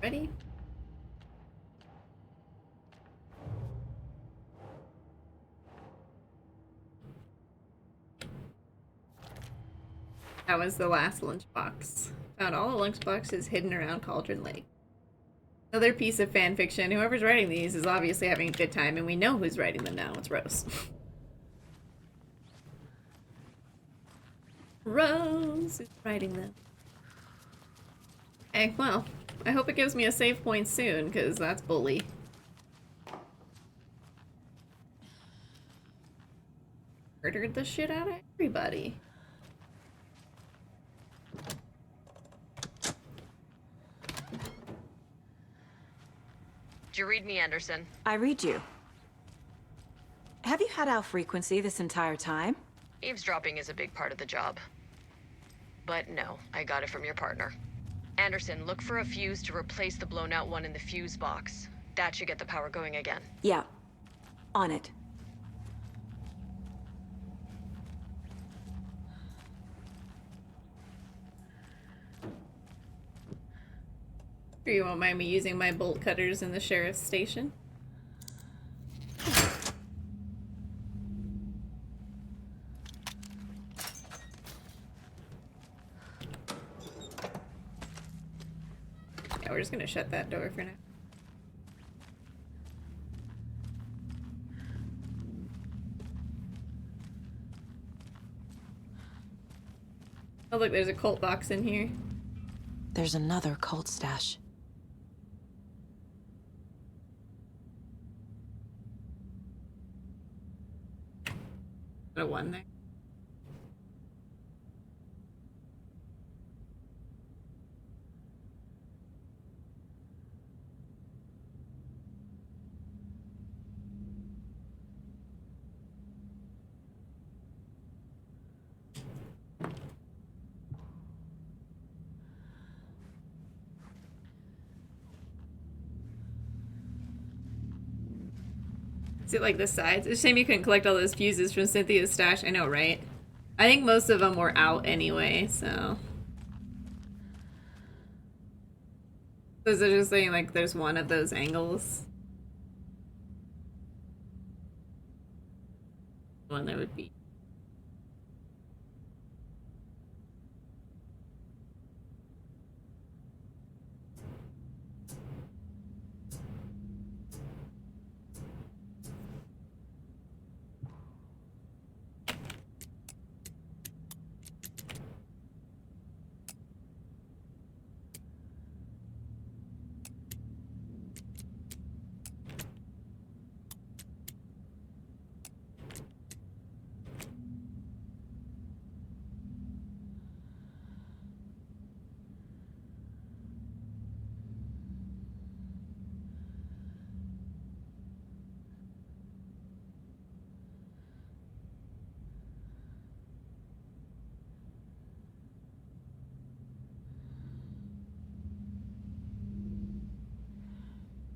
Ready? That was the last lunchbox. Found all the lunchboxes hidden around Cauldron Lake. Another piece of fan fiction. Whoever's writing these is obviously having a good time, and we know who's writing them now. It's Rose. Rose is writing them. Hey, well, I hope it gives me a save point soon, because that's bully. Murdered the shit out of everybody. Did you read me, Anderson? I read you. Have you had Al frequency this entire time? Eavesdropping is a big part of the job. But no, I got it from your partner. Anderson, look for a fuse to replace the blown out one in the fuse box. That should get the power going again. Yeah. On it. Sure you won't mind me using my bolt cutters in the sheriff's station. Yeah, we're just gonna shut that door for now. Oh look, there's a cult box in here. There's another cult stash. A one there. Is it like the sides? It's a shame you couldn't collect all those fuses from Cynthia's stash. I know, right? I think most of them were out anyway, so. So is it just saying like there's one of those angles? One that would be.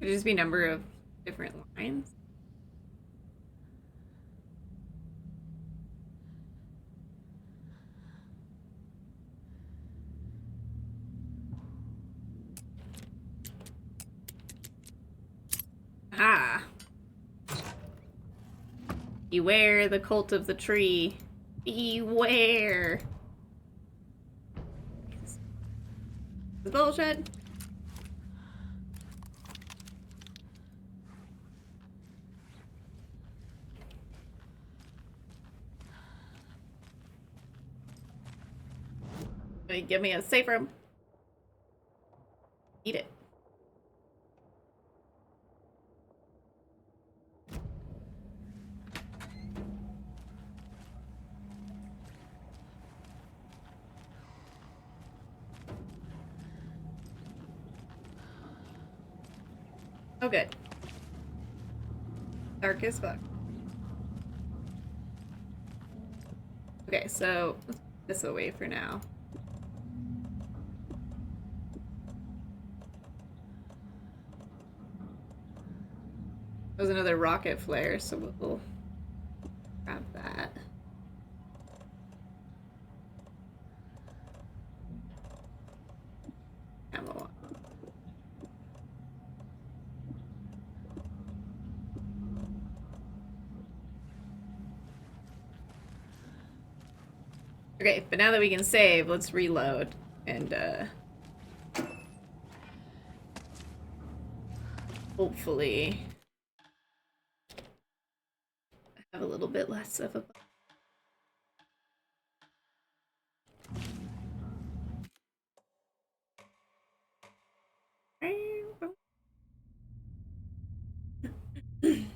Could it just be number of different lines? Ah. Beware the cult of the tree. Beware. The bullshit. Give me a safe room. Eat it. Oh, good. Dark as fuck. Okay, so let's put this away for now. There's another rocket flare, so we'll grab that. Ammo. Okay, but now that we can save, let's reload and hopefully have a little bit less of a. You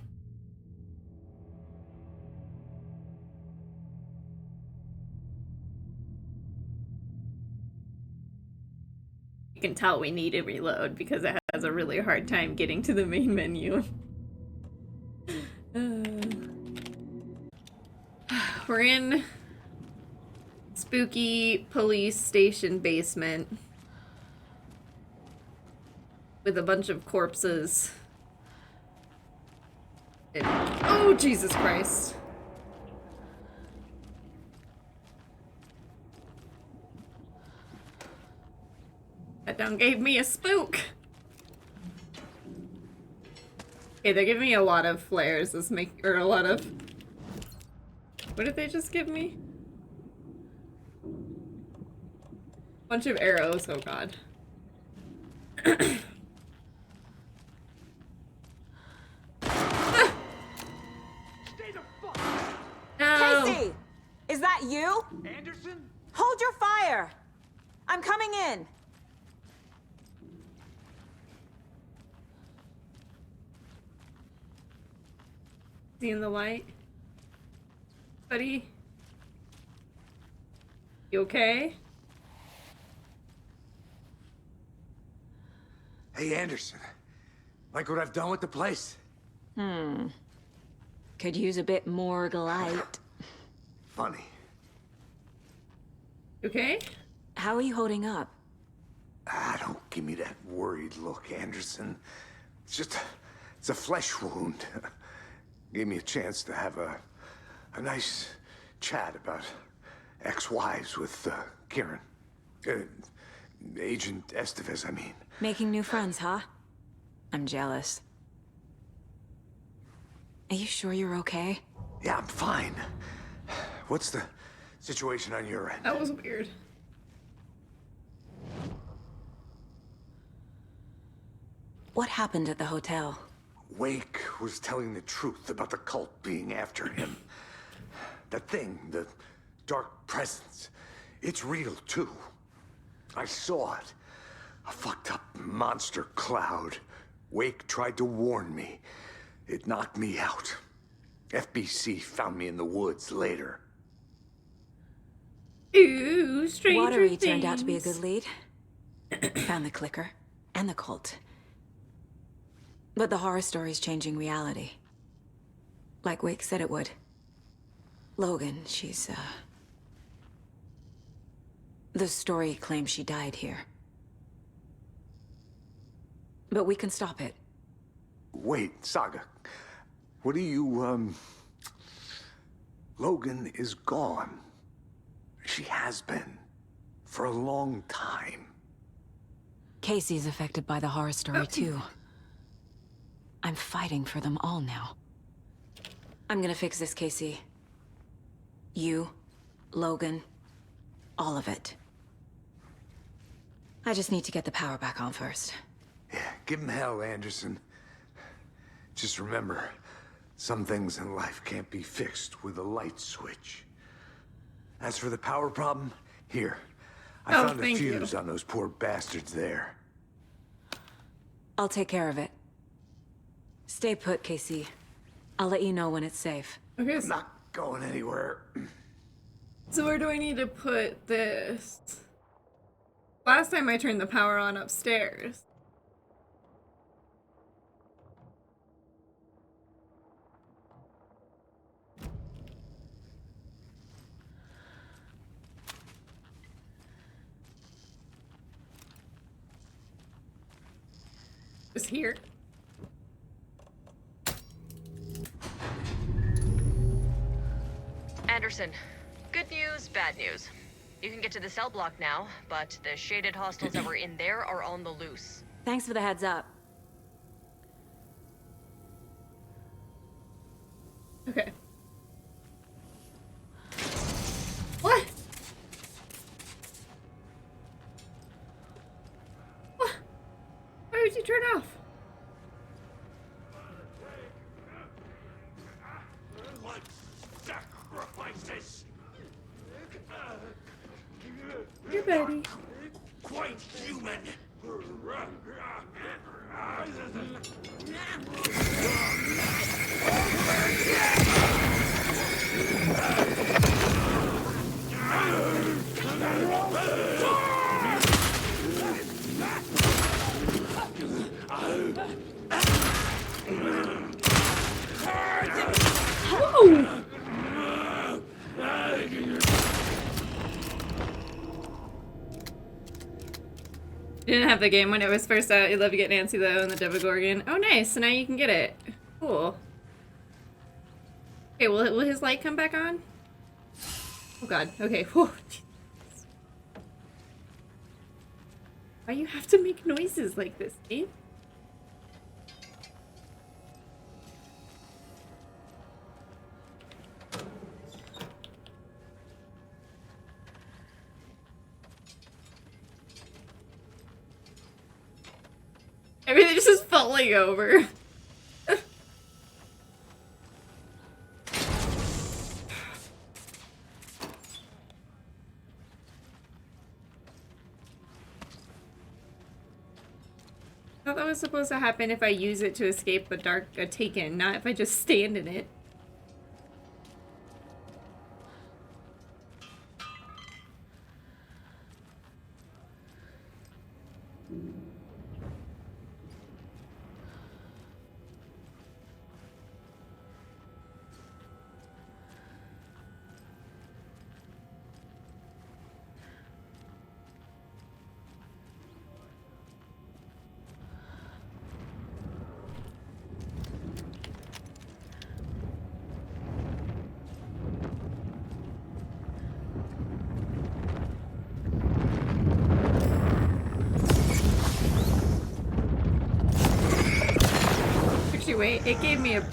can tell we need to reload because it has a really hard time getting to the main menu. We're in spooky police station basement with a bunch of corpses. Oh, Jesus Christ. That done gave me a spook. Okay, they're giving me a lot of flares. Or a lot of... What did they just give me? Bunch of arrows, oh god. No! Casey! Is that you? Anderson? Hold your fire! I'm coming in. Seeing the light? Buddy? You okay? Hey, Anderson. Like what I've done with the place? Could use a bit more light. Funny. You okay? How are you holding up? Don't give me that worried look, Anderson. It's a flesh wound. Gave me a chance to have a nice chat about ex-wives with Kieran. Agent Estevez, I mean. Making new friends, huh? I'm jealous. Are you sure you're okay? Yeah, I'm fine. What's the situation on your end? That was weird. What happened at the hotel? Wake was telling the truth about the cult being after him. That thing, the dark presence, it's real too. I saw it. A fucked up monster cloud. Wake tried to warn me. It knocked me out. FBC found me in the woods later. Ooh, Stranger Watery Things. turned out to be a good lead. Found the clicker and the cult. But the horror story's changing reality. Like Wake said it would. Logan, she's, the story claims she died here. But we can stop it. Wait, Saga. What do you, Logan is gone. She has been. For a long time. Casey's affected by the horror story, too. I'm fighting for them all now. I'm gonna fix this, Casey. You, Logan, all of it. I just need to get the power back on first. Yeah, give him hell, Anderson. Just remember, some things in life can't be fixed with a light switch. As for the power problem, here. I found a fuse on those poor bastards there. I'll take care of it. Stay put, Casey. I'll let you know when it's safe. Okay, I'm not going anywhere. So where do I need to put this? Last time I turned the power on upstairs. Just here. Anderson, good news, bad news. You can get to the cell block now, but the shaded hostiles that were in there are on the loose. Thanks for the heads up. Okay. What? What? Why would you turn off? What sacrifices? Your buddy. Quite human. Oh! Didn't have the game when it was first out. You'd love to get Nancy though and the Demogorgon. Oh nice, so now you can get it. Cool. Okay, will his light come back on? Oh god, okay. Whew. Why you have to make noises like this, Steve? Everything's just falling over. I thought that was supposed to happen if I use it to escape a Taken, not if I just stand in it. Wait, it gave me a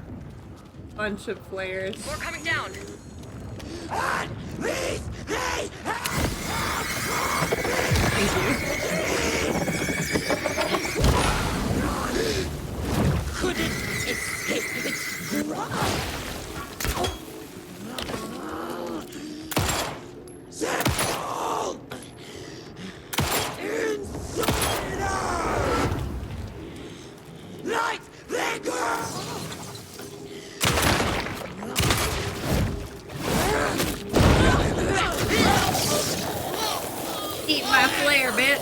bunch of flares. More coming down. Thank you. Couldn't escape its grasp. Inside her! Light Eat my flare, bitch.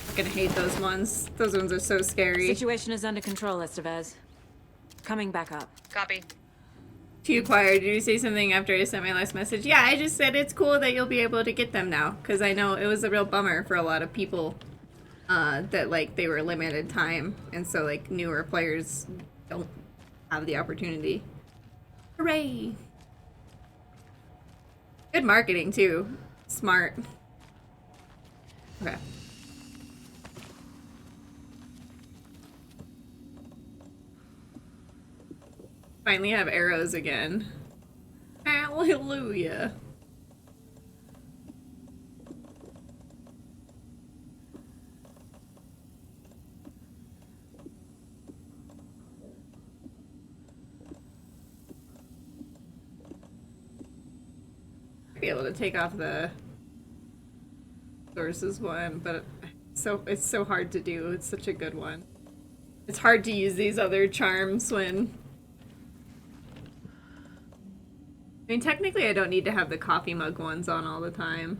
Fucking hate those ones. Those ones are so scary. Situation is under control, Estevez. Coming back up. Copy. To Choir, did you say something after I sent my last message? Yeah, I just said it's cool that you'll be able to get them now. Because I know it was a real bummer for a lot of people that, like, they were limited time. And so, like, newer players don't have the opportunity. Hooray! Good marketing, too. Smart. Okay. Finally have arrows again. Hallelujah. Be able to take off the sources one, but it's so hard to do. It's such a good one. It's hard to use these other charms when I mean, technically I don't need to have the coffee mug ones on all the time.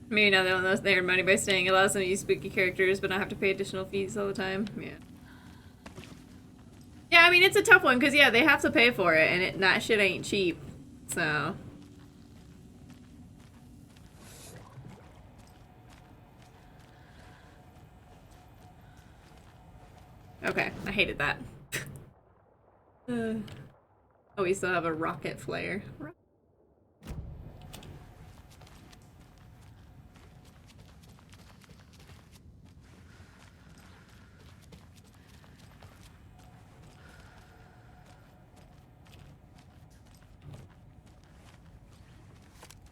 Maybe now they'll invest their money by staying. It allows them to use spooky characters but not have to pay additional fees all the time. Yeah. Yeah, I mean, it's a tough one because, yeah, they have to pay for it and that shit ain't cheap. So... Okay, I hated that. Oh, we still have a rocket flare.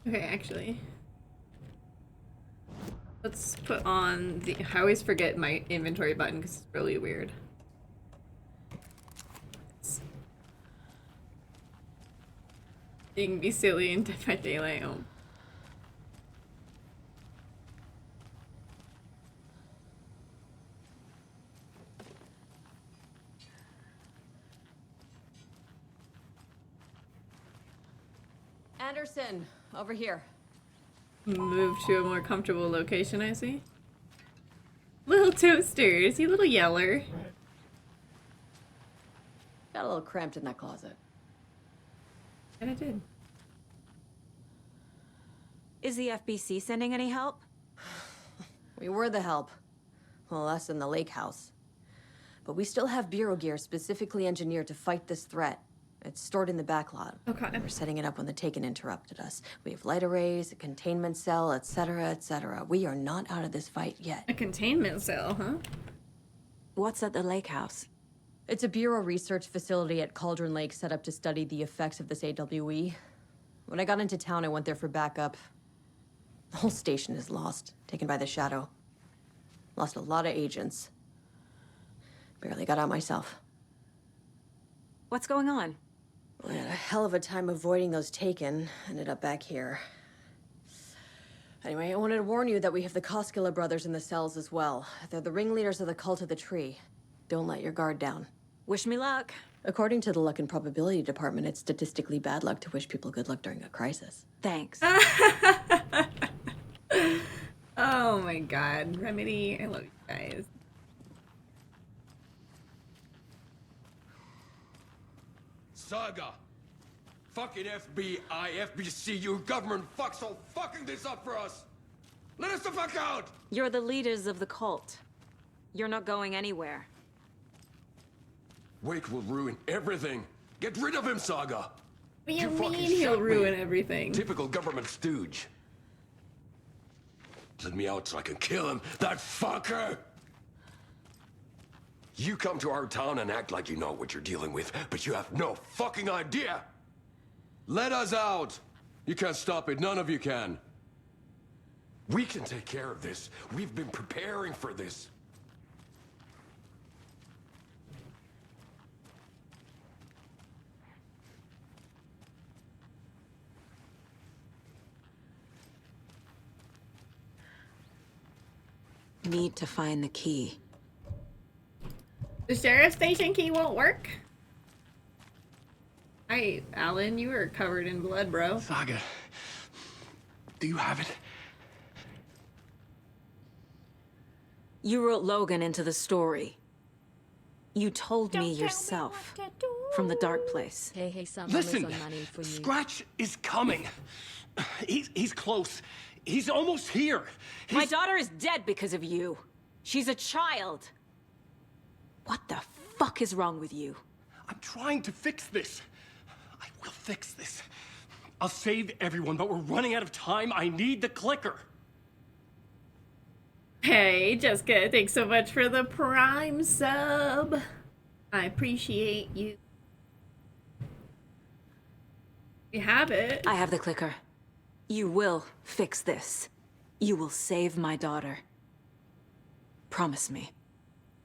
Okay, actually. Let's put on the... I always forget my inventory button because it's really weird. You can be silly in Dead by Daylight. Oh. Anderson, over here. Move to a more comfortable location, I see. Little toaster, is he a little yeller? Got a little cramped in that closet. And I did. Is the FBC sending any help? We were the help. Well, us in the lake house. But we still have Bureau gear specifically engineered to fight this threat. It's stored in the back lot. Okay. We're setting it up when the Taken interrupted us. We have light arrays, a containment cell, etc., etc. We are not out of this fight yet. A containment cell, huh? What's at the lake house? It's a Bureau research facility at Cauldron Lake set up to study the effects of this AWE. When I got into town, I went there for backup. The whole station is lost, taken by the Shadow. Lost a lot of agents. Barely got out myself. What's going on? We had a hell of a time avoiding those Taken. Ended up back here. Anyway, I wanted to warn you that we have the Koskela brothers in the cells as well. They're the ringleaders of the Cult of the Tree. Don't let your guard down. Wish me luck. According to the Luck and Probability Department, it's statistically bad luck to wish people good luck during a crisis. Thanks. Oh my god. Remedy, I love you guys. Saga! Fucking FBI, FBC, your government fucks all fucking this up for us! Let us the fuck out! You're the leaders of the cult. You're not going anywhere. Wake will ruin everything. Get rid of him, Saga! What do you fucking mean he'll shot me. ruin everything? Typical government stooge. Let me out so I can kill him, that fucker! You come to our town and act like you know what you're dealing with, but you have no fucking idea! Let us out! You can't stop it, none of you can. We can take care of this. We've been preparing for this. Need to find the key. The sheriff station key won't work? Hi, Alan, you were covered in blood, bro. Saga, do you have it? You wrote Logan into the story. You told me yourself. From the dark place. Hey, someone Listen, is on money for you. Scratch is coming. He's close. He's almost here. My daughter is dead because of you. She's a child. What the fuck is wrong with you? I'm trying to fix this. I will fix this. I'll save everyone, but we're running out of time. I need the clicker. Hey, Jessica, thanks so much for the Prime sub. I appreciate you. You have it. I have the clicker. You will fix this. You will save my daughter. Promise me.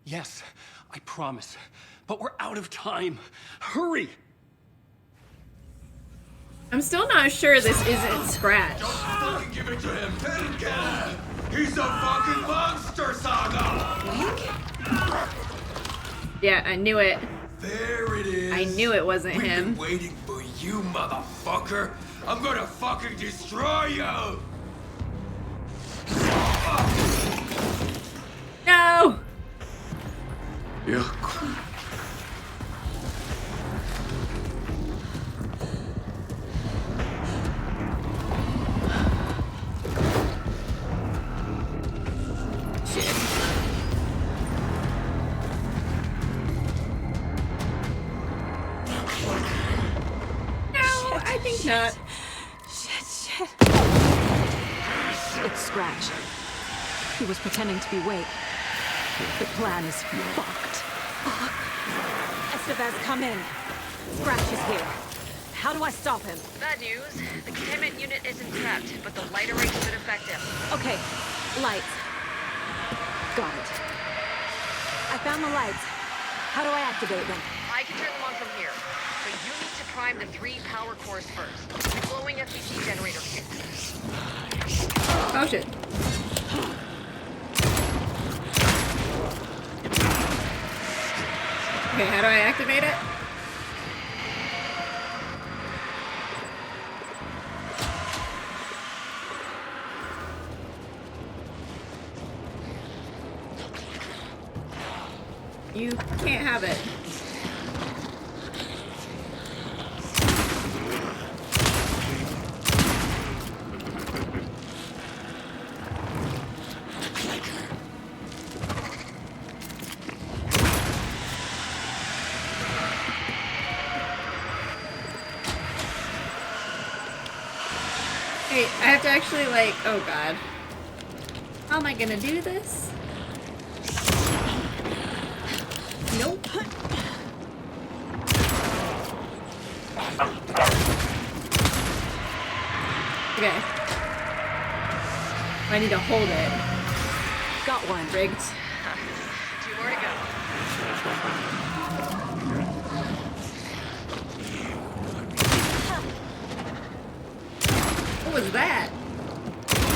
Yes, I promise. But we're out of time. Hurry! I'm still not sure this isn't Scratch. Don't fucking give it to him! He's a fucking monster, Saga! Yeah, I knew it. There it is. I knew it wasn't We've him. been waiting for you, motherfucker! I'm gonna fucking destroy you! No! Yeah. I think not. Shit. It's Scratch. He was pretending to be Wake. The plan is fucked. Fuck. Estevez, come in. Scratch is here. How do I stop him? Bad news. The containment unit isn't trapped, but the light array should affect him. Okay, lights. Got it. I found the lights. How do I activate them? I can turn them on from here. But you need to prime the 3 power cores first. The glowing FCC generator kit. Oh shit. Okay, how do I activate it? You can't have it. have to actually, like, oh god. How am I gonna do this? Nope. Okay. I need to hold it. Got one. Rigged. 2 more to go. What was that?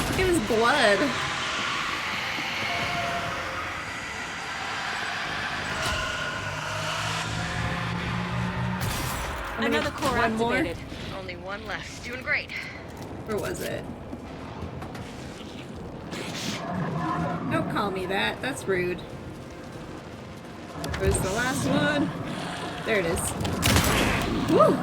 Look at his blood. Another core one more? activated. Only one left. Doing great. Where was it? Don't call me that. That's rude. Where's the last one? There it is. Woo!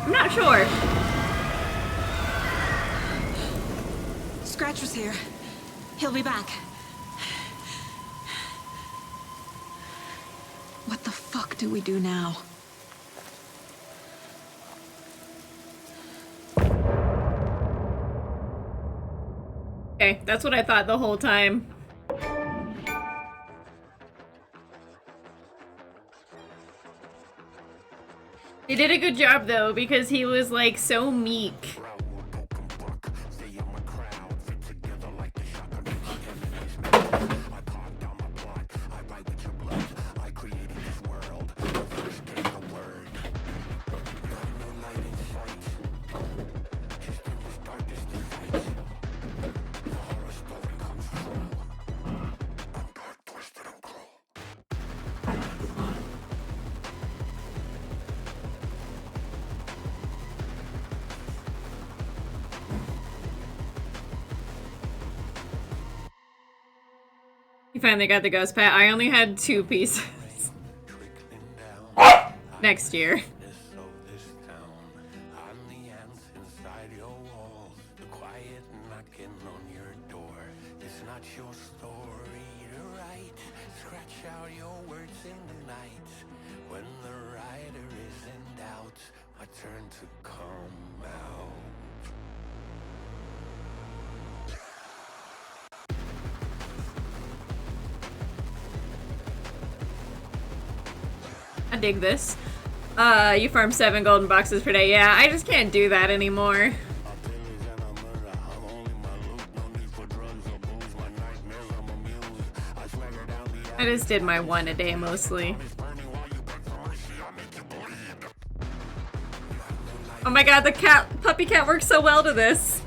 I'm not sure. Scratch was here. He'll be back. What the fuck do we do now? Okay, that's what I thought the whole time. He did a good job though, because he was like so meek. You finally got the ghost pet. I only had 2 pieces. Next year. I dig this. You farm 7 golden boxes per day. Yeah, I just can't do that anymore. I just did my 1 a day mostly. Oh my god, the puppy cat works so well to this.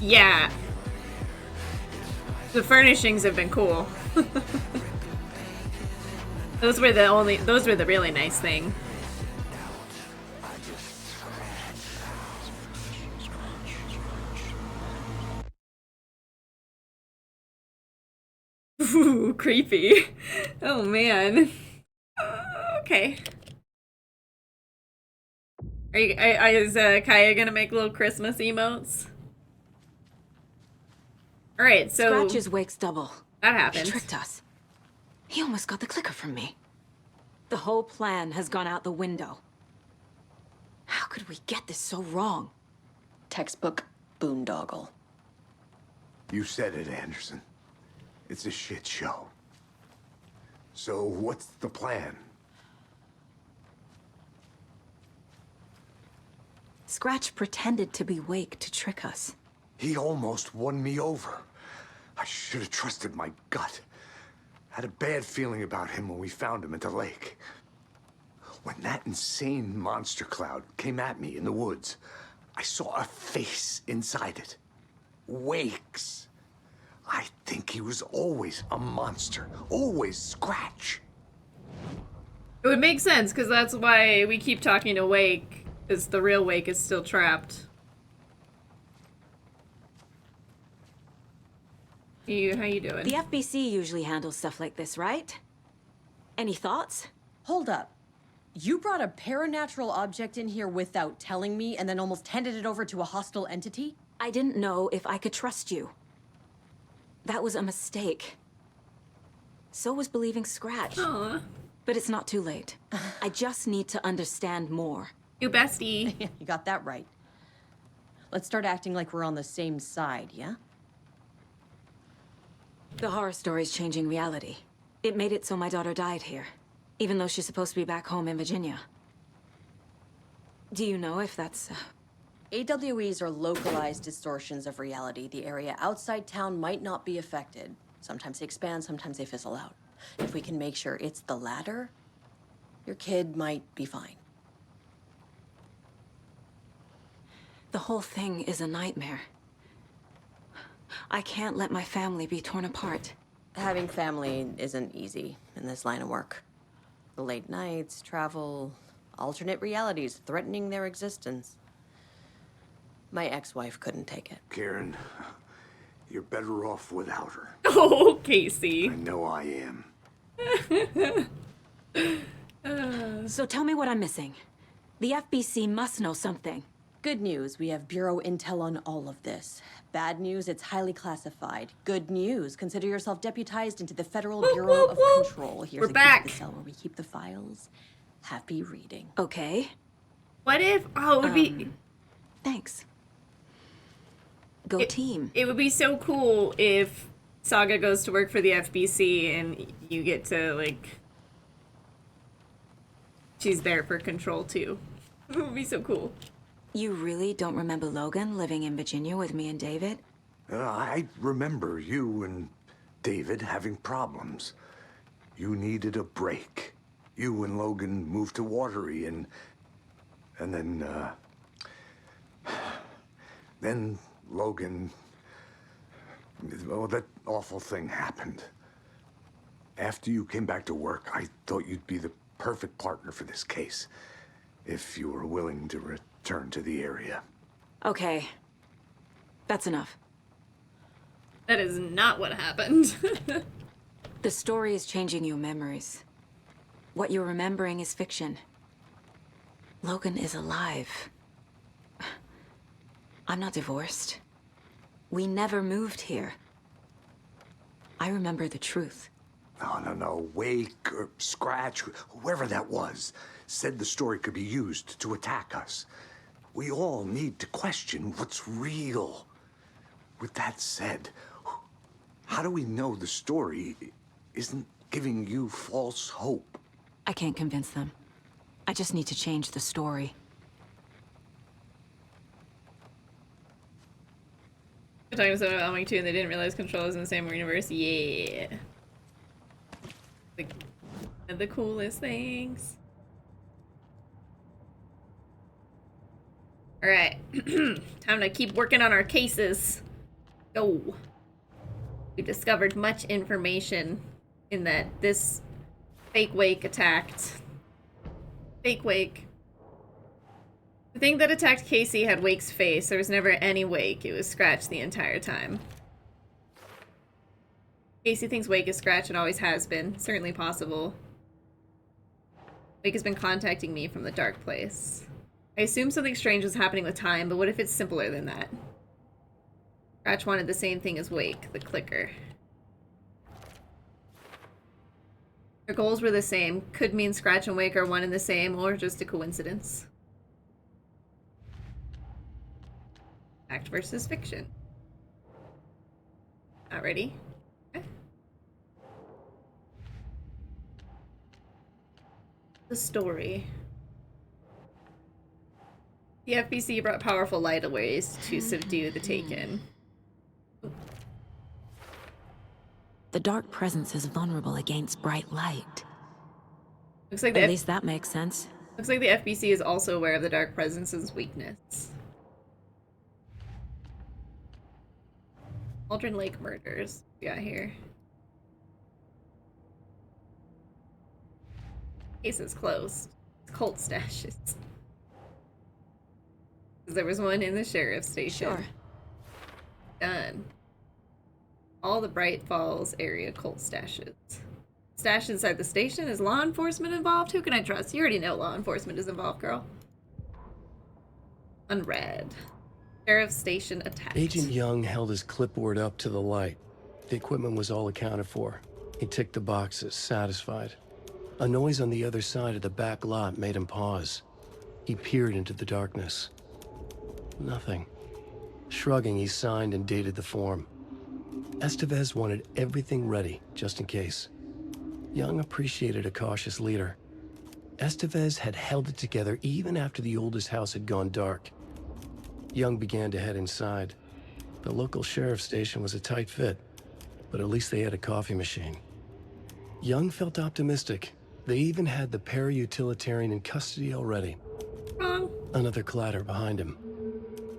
Yeah. The furnishings have been cool. Those were the really nice thing. Ooh, creepy. Oh man. Okay. Is Kaya gonna make little Christmas emotes? Alright, so... Scratches wakes double. That happened. He tricked us. He almost got the clicker from me. The whole plan has gone out the window. How could we get this so wrong? Textbook boondoggle. You said it, Anderson. It's a shit show. So what's the plan? Scratch pretended to be Wake to trick us. He almost won me over. I should have trusted my gut. Had a bad feeling about him when we found him at the lake. When that insane monster cloud came at me in the woods, I saw a face inside it. Wake's. I think he was always a monster. Always Scratch. It would make sense, because that's why we keep talking to Wake, is the real Wake is still trapped. How you doing? The FBC usually handles stuff like this, right? Any thoughts? Hold up. You brought a paranatural object in here without telling me and then almost handed it over to a hostile entity? I didn't know if I could trust you. That was a mistake. So was believing Scratch. Aww. But it's not too late. I just need to understand more. You bestie. You got that right. Let's start acting like we're on the same side, yeah? The horror story's changing reality. It made it so my daughter died here, even though she's supposed to be back home in Virginia. Do you know if that's... AWEs are localized distortions of reality. The area outside town might not be affected. Sometimes they expand, sometimes they fizzle out. If we can make sure it's the latter, your kid might be fine. The whole thing is a nightmare. I can't let my family be torn apart. Having family isn't easy in this line of work. The late nights, travel, alternate realities threatening their existence. My ex-wife couldn't take it. Karen, you're better off without her. Oh, Casey. I know I am. So tell me what I'm missing. The FBC must know something. Good news, we have Bureau intel on all of this. Bad news, it's highly classified. Good news, consider yourself deputized into the Federal Bureau of Control. Here's We're a key back. to the cell where we keep the files. Happy reading. Okay. What if... Oh, it would be... Thanks. Go team. It would be so cool if Saga goes to work for the FBC and you get to, like... She's there for Control, too. It would be so cool. You really don't remember Logan living in Virginia with me and David? I remember you and David having problems. You needed a break. You and Logan moved to Watery and then Logan... Oh, that awful thing happened. After you came back to work, I thought you'd be the perfect partner for this case. If you were willing to return to the area. Okay. That's enough. That is not what happened. The story is changing your memories. What you're remembering is fiction. Logan is alive. I'm not divorced. We never moved here. I remember the truth. No. Wake or Scratch, whoever that was, said the story could be used to attack us. We all need to question what's real. With that said, how do we know the story isn't giving you false hope? I can't convince them. I just need to change the story. We're talking about Elming 2 and they didn't realize Control is in the same universe. Yeah. The coolest things. Alright. Time to keep working on our cases. Go. We discovered much information in that this fake Wake attacked. Fake Wake. The thing that attacked Casey had Wake's face. There was never any Wake. It was Scratch the entire time. Casey thinks Wake is Scratch and always has been. Certainly possible. Wake has been contacting me from the dark place. I assume something strange was happening with time, but what if it's simpler than that? Scratch wanted the same thing as Wake, the clicker. Their goals were the same. Could mean Scratch and Wake are one and the same, or just a coincidence. Fact versus fiction. Not ready? Okay. The story. The FBC brought powerful light waves to subdue the Taken. The dark presence is vulnerable against bright light. Looks like At least that makes sense. Looks like the FBC is also aware of the dark presence's weakness. Aldrin Lake murders. We got here. Case is closed. Cult stashes. There was one in the sheriff's station. Sure. Done. All the Bright Falls area cult stashes. Stashed inside the station. Is law enforcement involved? Who can I trust? You already know law enforcement is involved, girl. Unread. Sheriff's station attacked. Agent Young held his clipboard up to the light. The equipment was all accounted for. He ticked the boxes, satisfied. A noise on the other side of the back lot made him pause. He peered into the darkness. Nothing. Shrugging, he signed and dated the form. Estevez wanted everything ready, just in case. Young appreciated a cautious leader. Estevez had held it together even after the oldest house had gone dark. Young began to head inside. The local sheriff's station was a tight fit, but at least they had a coffee machine. Young felt optimistic. They even had the para-utilitarian in custody already. Another clatter behind him.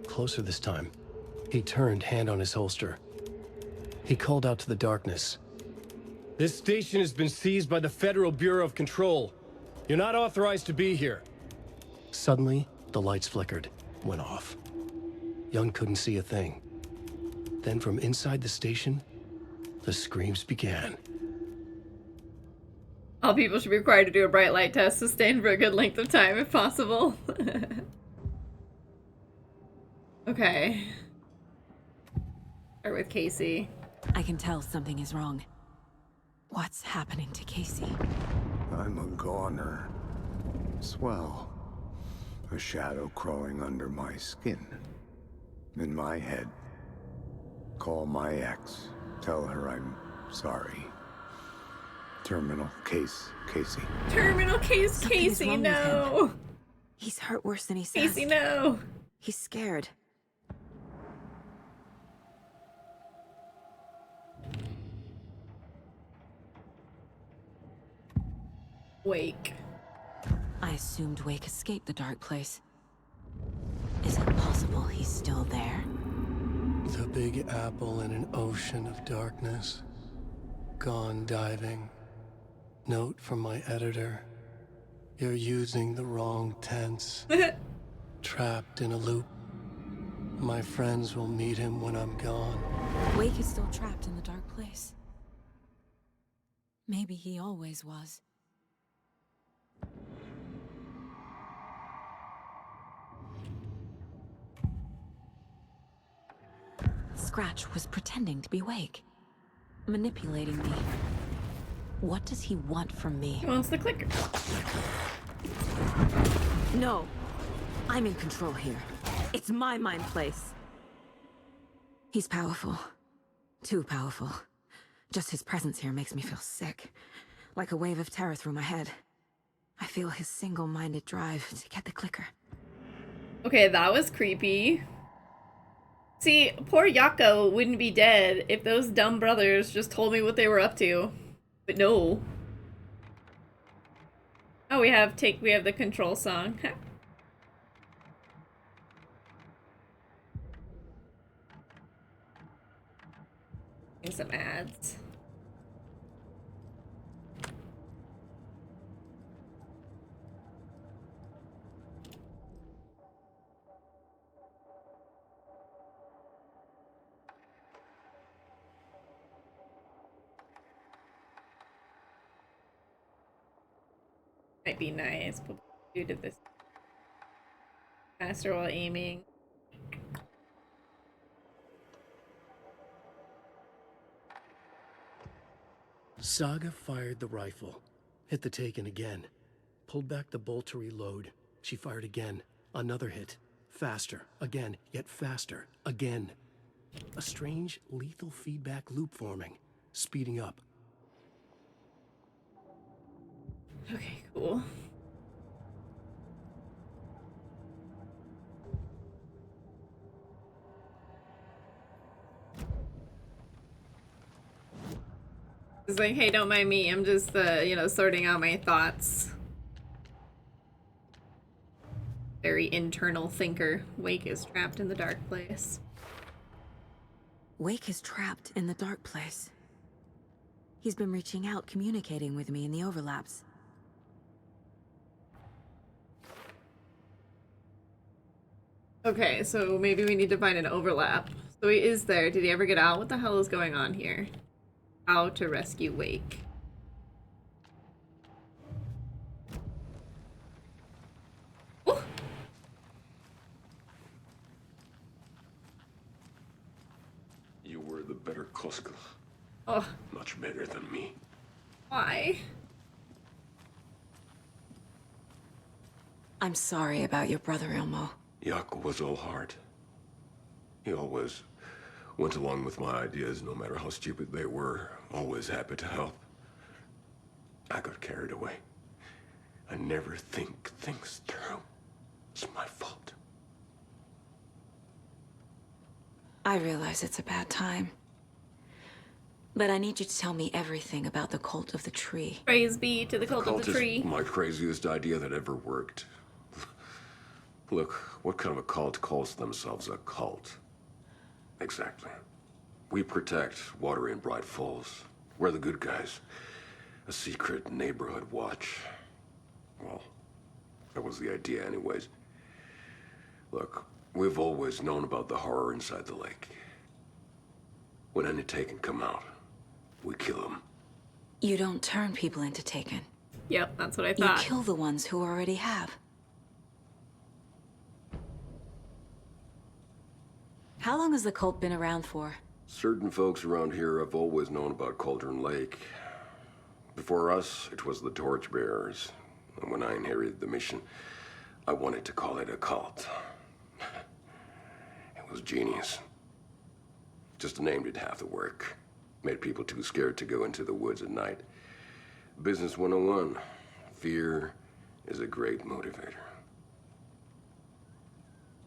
Closer this time. He turned, hand on his holster. He called out to the darkness. This station has been seized by the Federal Bureau of Control. You're not authorized to be here. Suddenly, the lights flickered, went off. Young couldn't see a thing. Then from inside the station, the screams began. All people should be required to do a bright light test, sustained for a good length of time if possible. Okay. Start with Casey. I can tell something is wrong. What's happening to Casey? I'm a goner. Swell. A shadow crawling under my skin. In my head. Call my ex. Tell her I'm sorry. Terminal case, Casey. Terminal case, Something is Casey, wrong with no! him. He's hurt worse than he says. Casey, no! He's scared. Wake. I assumed Wake escaped the dark place. Is it possible he's still there? The Big Apple in an ocean of darkness. Gone diving. Note from my editor. You're using the wrong tense. Trapped in a loop. My friends will meet him when I'm gone. Wake is still trapped in the dark place. Maybe he always was. Scratch was pretending to be Wake. Manipulating me. What does he want from me? He wants the clicker. No. I'm in control here. It's my mind place. He's powerful. Too powerful. Just his presence here makes me feel sick. Like a wave of terror through my head. I feel his single-minded drive to get the clicker. Okay, that was creepy. See, poor Yako wouldn't be dead if those dumb brothers just told me what they were up to. But no. Oh, we have the control song. And some ads. Might be nice, but due to this faster while aiming. Saga fired the rifle, hit the Taken again, pulled back the bolt to reload. She fired again, another hit, faster, again, yet faster, again. A strange, lethal feedback loop forming, speeding up. Okay, cool. It's like, hey, don't mind me. I'm just, you know, sorting out my thoughts. Very internal thinker. Wake is trapped in the dark place. Wake is trapped in the dark place. He's been reaching out, communicating with me in the overlaps. Okay, so maybe we need to find an overlap. So he is there. Did he ever get out? What the hell is going on here? How to rescue Wake. Ooh. You were the better Koska. Oh. Much better than me. Why? I'm sorry about your brother, Ilmo. Jaakko was all heart. He always went along with my ideas, no matter how stupid they were. Always happy to help. I got carried away. I never think things through. It's my fault. I realize it's a bad time. But I need you to tell me everything about the Cult of the Tree. Praise be to the Cult of the Tree. Is my craziest idea that ever worked. Look, what kind of a cult calls themselves a cult? Exactly. We protect Water in Bright Falls. We're the good guys. A secret neighborhood watch. Well, that was the idea anyways. Look, we've always known about the horror inside the lake. When any Taken come out, we kill them. You don't turn people into Taken. Yep, that's what I thought. You kill the ones who already have. How long has the cult been around for? Certain folks around here have always known about Cauldron Lake. Before us, it was the Torchbearers. And when I inherited the mission, I wanted to call it a cult. It was genius. Just a name did half the work. Made people too scared to go into the woods at night. Business 101. Fear is a great motivator.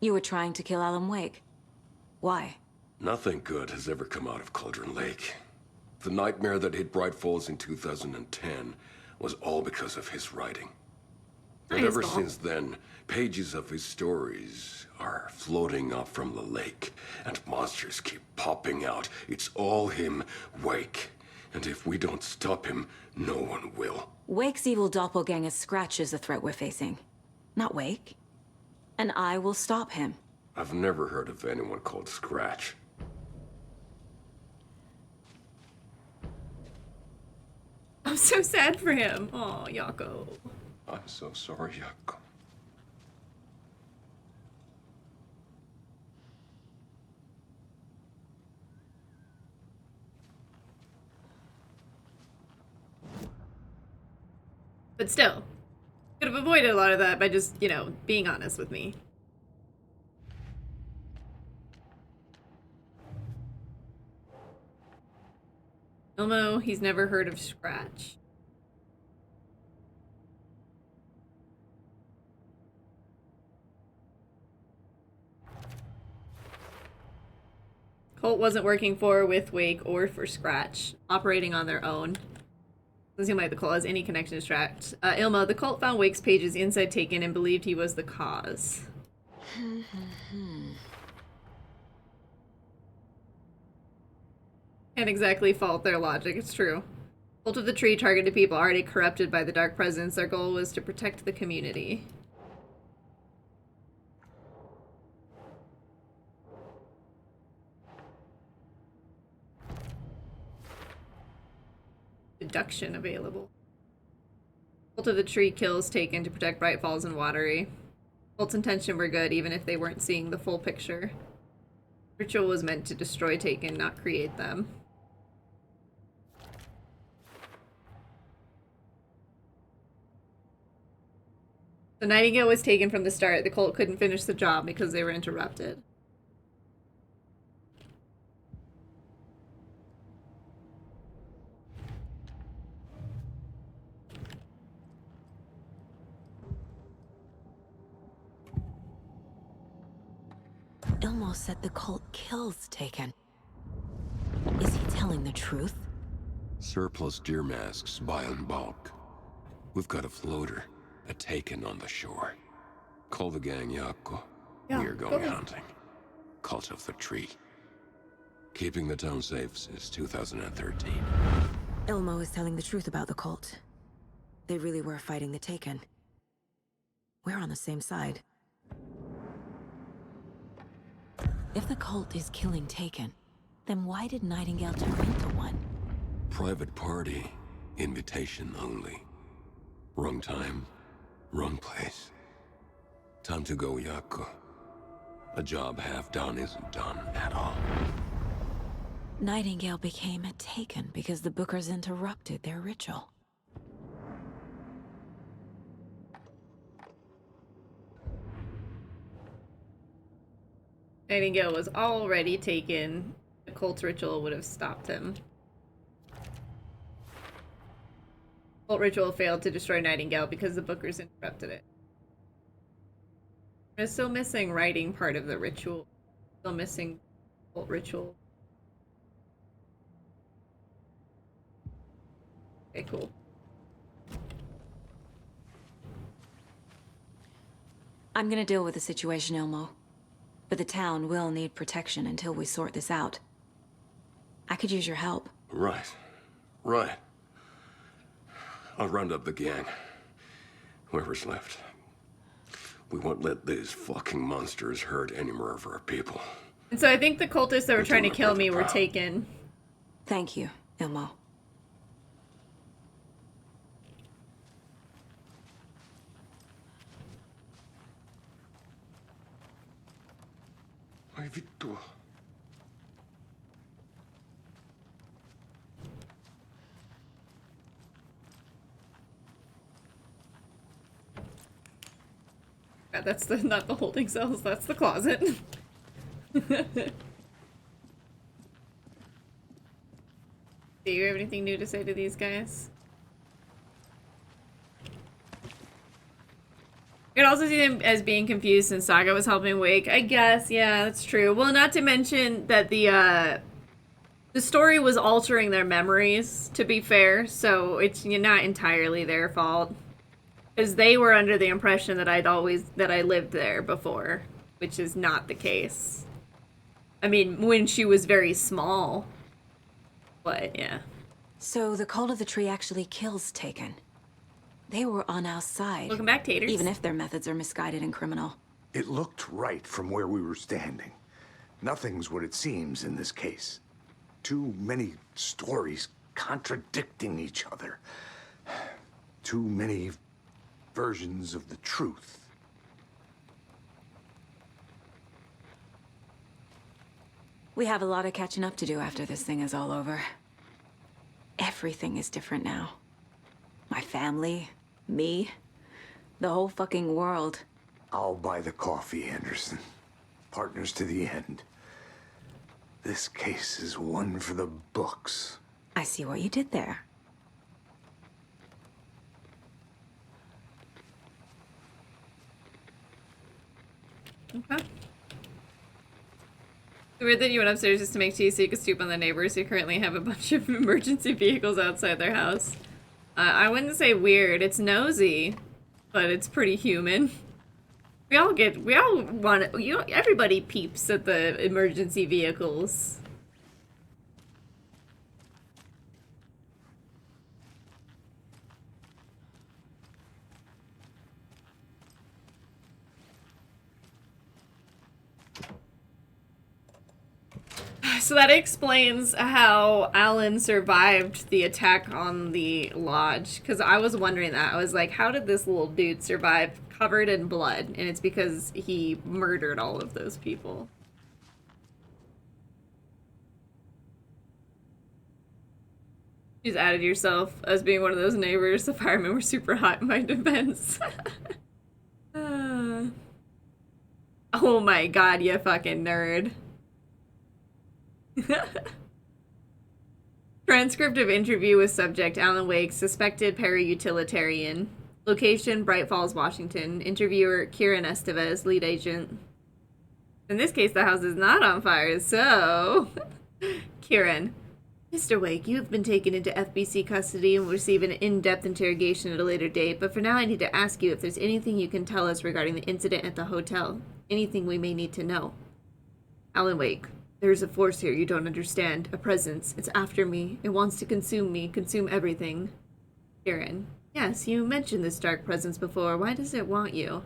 You were trying to kill Alan Wake. Why? Nothing good has ever come out of Cauldron Lake. The nightmare that hit Bright Falls in 2010 was all because of his writing. And ever since then, pages of his stories are floating up from the lake, and monsters keep popping out. It's all him, Wake. And if we don't stop him, no one will. Wake's evil doppelganger Scratch is the threat we're facing, not Wake. And I will stop him. I've never heard of anyone called Scratch. I'm so sad for him. Oh, Jaakko. I'm so sorry, Jaakko. But still, could have avoided a lot of that by just, you know, being honest with me. Ilmo, he's never heard of Scratch. Colt wasn't working for, with Wake, or for Scratch, operating on their own. Doesn't seem like the cult has any connection to Scratch. Ilmo, the cult found Wake's pages inside Taken and believed he was the cause. Can't exactly fault their logic, it's true. Cult of the Tree targeted people already corrupted by the Dark Presence. Their goal was to protect the community. Deduction available. Cult of the Tree kills Taken to protect Bright Falls and Watery. Cult's intention were good, even if they weren't seeing the full picture. Ritual was meant to destroy Taken, not create them. The Nightingale was taken from the start. The cult couldn't finish the job because they were interrupted. Ilmo said the cult kills Taken. Is he telling the truth? Surplus deer masks buy in bulk. We've got a floater, a taken on the shore. Call the gang Yako. Yeah, We're going hunting. Cult of the Tree. Keeping the town safe since 2013. Ilmo is telling the truth about the cult. They really were fighting the Taken. We're on the same side. If the cult is killing Taken, then why did Nightingale turn into one? Private party. Invitation only. Wrong time. Wrong place. Time to go, Yako. A job half done isn't done at all. Nightingale became a Taken because the Bookers interrupted their ritual. Nightingale was already taken. The cult ritual would have stopped him. Cult ritual failed to destroy Nightingale because the Bookers interrupted it. We're still missing writing part of the ritual. Still missing cult ritual. Okay, cool. I'm gonna deal with the situation, Ilmo. But the town will need protection until we sort this out. I could use your help. Right. Right. I'll round up the gang. Whoever's left. We won't let these fucking monsters hurt any more of our people. And so I think the cultists that were trying to kill me were taken. Thank you, Ilmo. Ai vittu. Yeah, that's the not the holding cells, that's the closet. Do you have anything new to say to these guys? You could also see them as being confused since Saga was helping Wake. I guess, yeah, that's true. Well, not to mention that the story was altering their memories, to be fair, so it's not entirely their fault. Because they were under the impression that I lived there before, which is not the case. I mean, when she was very small. But, yeah. So the Cult of the Tree actually kills Taken. They were on our side. Welcome back, Taters. Even if their methods are misguided and criminal. It looked right from where we were standing. Nothing's what it seems in this case. Too many stories contradicting each other. Too many versions of the truth. We have a lot of catching up to do after this thing is all over. Everything is different now. My family, me, the whole fucking world. I'll buy the coffee, Anderson. Partners to the end. This case is one for the books. I see what you did there. Okay. It's weird that you went upstairs just to make tea so you could stoop on the neighbors who currently have a bunch of emergency vehicles outside their house. I wouldn't say weird, it's nosy, but it's pretty human. We all want it, everybody peeps at the emergency vehicles. So that explains how Alan survived the attack on the lodge. Because I was wondering that. I was like, how did this little dude survive covered in blood? And it's because he murdered all of those people. You just added yourself as being one of those neighbors. The firemen were super hot in my defense. Oh my god, you fucking nerd. Transcript of interview with subject Alan Wake, suspected para-utilitarian. Location, Bright Falls, Washington. Interviewer, Kieran Estevez, lead agent. In this case, the house is not on fire, so... Kieran, Mr. Wake, you have been taken into FBC custody and will receive an in-depth interrogation at a later date, but for now I need to ask you if there's anything you can tell us regarding the incident at the hotel. Anything we may need to know. Alan Wake, there's a force here you don't understand. A presence. It's after me. It wants to consume me, consume everything. Kieran, yes, you mentioned this dark presence before. Why does it want you?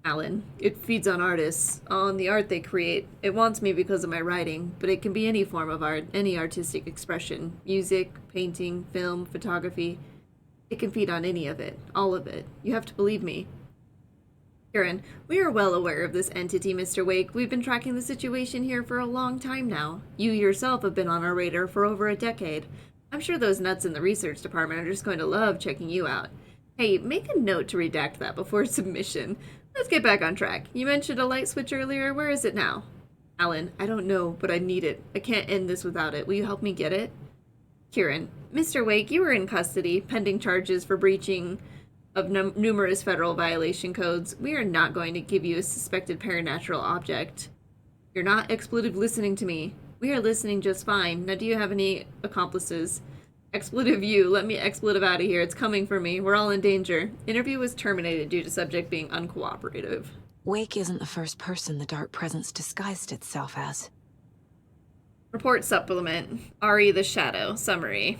Alan, it feeds on artists, on the art they create. It wants me because of my writing, but it can be any form of art, any artistic expression. Music, painting, film, photography. It can feed on any of it, all of it. You have to believe me. Kieran, we are well aware of this entity, Mr. Wake. We've been tracking the situation here for a long time now. You yourself have been on our radar for over a decade. I'm sure those nuts in the research department are just going to love checking you out. Hey, make a note to redact that before submission. Let's get back on track. You mentioned a light switch earlier. Where is it now? Alan, I don't know, but I need it. I can't end this without it. Will you help me get it? Kieran, Mr. Wake, you were in custody, pending charges for breaching of numerous federal violation codes. We are not going to give you a suspected paranatural object. You're not expletive listening to me. We are listening just fine. Now, do you have any accomplices? Expletive you. Let me expletive out of here. It's coming for me. We're all in danger. Interview was terminated due to subject being uncooperative. Wake isn't the first person the dark presence disguised itself as. Report supplement. Ari the Shadow. Summary.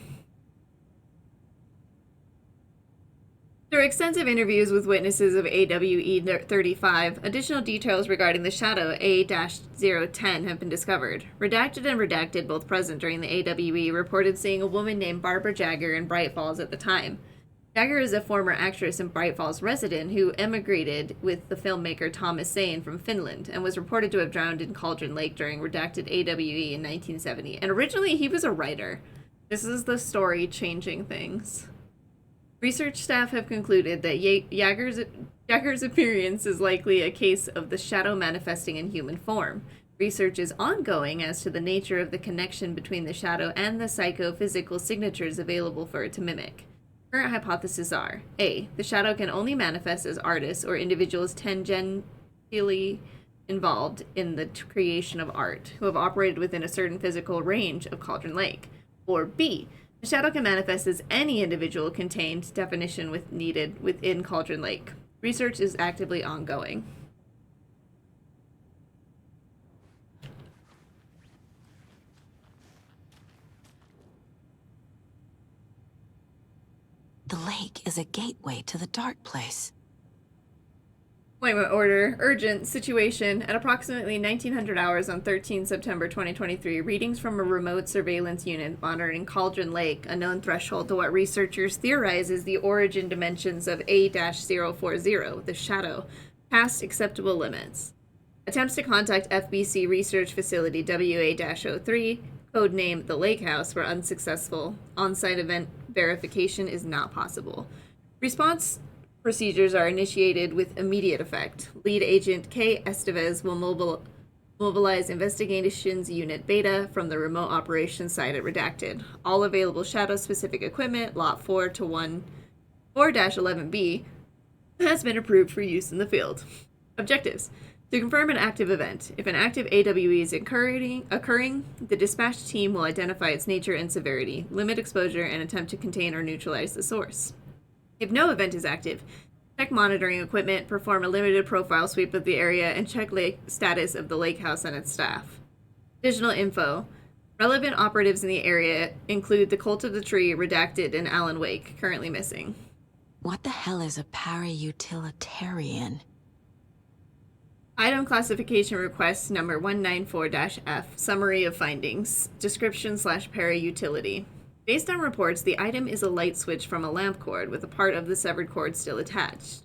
Through extensive interviews with witnesses of AWE-35, additional details regarding the Shadow A-010 have been discovered. Redacted and Redacted, both present during the AWE, reported seeing a woman named Barbara Jagger in Bright Falls at the time. Jagger is a former actress and Bright Falls resident who emigrated with the filmmaker Thomas Zane from Finland and was reported to have drowned in Cauldron Lake during Redacted AWE in 1970. And originally he was a writer. This is the story changing things. Research staff have concluded that Jagger's appearance is likely a case of the shadow manifesting in human form. Research is ongoing as to the nature of the connection between the shadow and the psychophysical signatures available for it to mimic. Current hypotheses are: A. The shadow can only manifest as artists or individuals tangentially involved in the creation of art, who have operated within a certain physical range of Cauldron Lake. Or B. The shadow can manifest as any individual contained definition needed within Cauldron Lake. Research is actively ongoing. The lake is a gateway to the dark place. Appointment order. Urgent situation. At approximately 1900 hours on 13 September 2023, readings from a remote surveillance unit monitoring Cauldron Lake, a known threshold to what researchers theorize is the origin dimensions of A-040, the shadow, past acceptable limits. Attempts to contact FBC Research Facility WA-03, codename The Lake House, were unsuccessful. On-site event verification is not possible. Response procedures are initiated with immediate effect. Lead Agent K. Estevez will mobilize Investigations Unit Beta from the remote operations site at Redacted. All available Shadow-specific equipment, Lot 4-11B, has been approved for use in the field. Objectives. To confirm an active event. If an active AWE is occurring, the dispatched team will identify its nature and severity, limit exposure, and attempt to contain or neutralize the source. If no event is active, check monitoring equipment, perform a limited profile sweep of the area, and check status of the lake house and its staff. Additional info. Relevant operatives in the area include the Cult of the Tree, Redacted, and Alan Wake, currently missing. What the hell is a para-utilitarian? Item classification request number 194-F. Summary of findings. Description/para-utility. Based on reports, the item is a light switch from a lamp cord with a part of the severed cord still attached.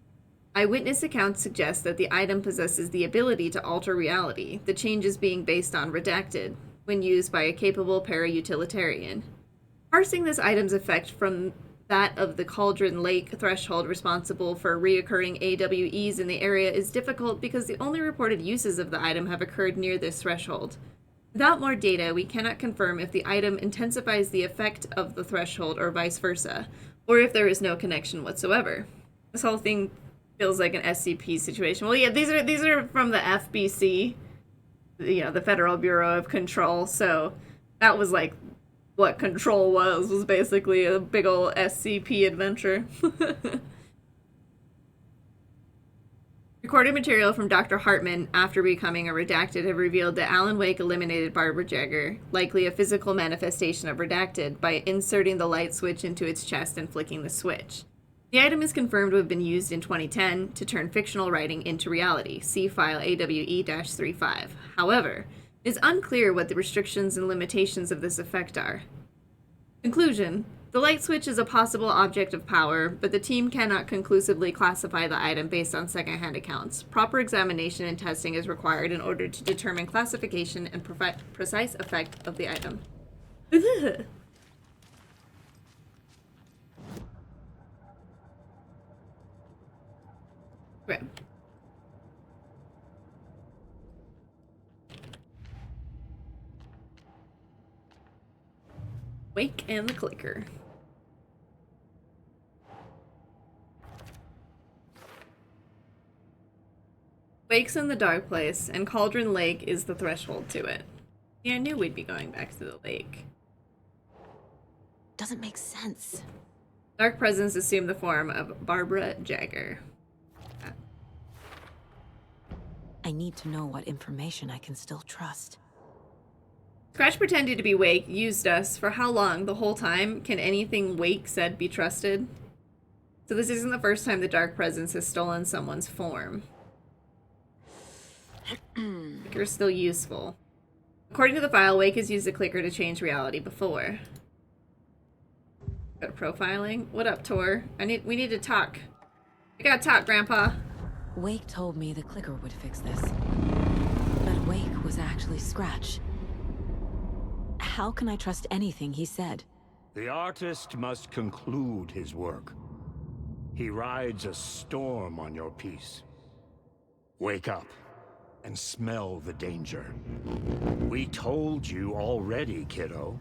Eyewitness accounts suggest that the item possesses the ability to alter reality, the changes being based on Redacted, when used by a capable para-utilitarian. Parsing this item's effect from that of the Cauldron Lake threshold responsible for reoccurring AWEs in the area is difficult because the only reported uses of the item have occurred near this threshold. Without more data, we cannot confirm if the item intensifies the effect of the threshold or vice versa, or if there is no connection whatsoever. This whole thing feels like an SCP situation. Well, yeah, these are from the FBC, the Federal Bureau of Control, so That was like what Control was basically a big ol' SCP adventure. Recorded material from Dr. Hartman after becoming a Redacted have revealed that Alan Wake eliminated Barbara Jagger, likely a physical manifestation of Redacted, by inserting the light switch into its chest and flicking the switch. The item is confirmed to have been used in 2010 to turn fictional writing into reality. See file AWE-35. However, it is unclear what the restrictions and limitations of this effect are. Conclusion. The light switch is a possible object of power, but the team cannot conclusively classify the item based on secondhand accounts. Proper examination and testing is required in order to determine classification and precise effect of the item. Okay. Wake and the clicker. Wake's in the dark place, and Cauldron Lake is the threshold to it. Yeah, I knew we'd be going back to the lake. Doesn't make sense. Dark presence assumed the form of Barbara Jagger. I need to know what information I can still trust. Scratch pretended to be Wake, used us. For how long? The whole time? Can anything Wake said be trusted? So this isn't the first time the Dark Presence has stolen someone's form. Clicker's still useful. According to the file, Wake has used the clicker to change reality before. Go to profiling. What up, Tor? We need to talk. We gotta talk, Grandpa. Wake told me the clicker would fix this. But Wake was actually Scratch. How can I trust anything he said? The artist must conclude his work. He rides a storm on your piece. Wake up and smell the danger. We told you already, kiddo.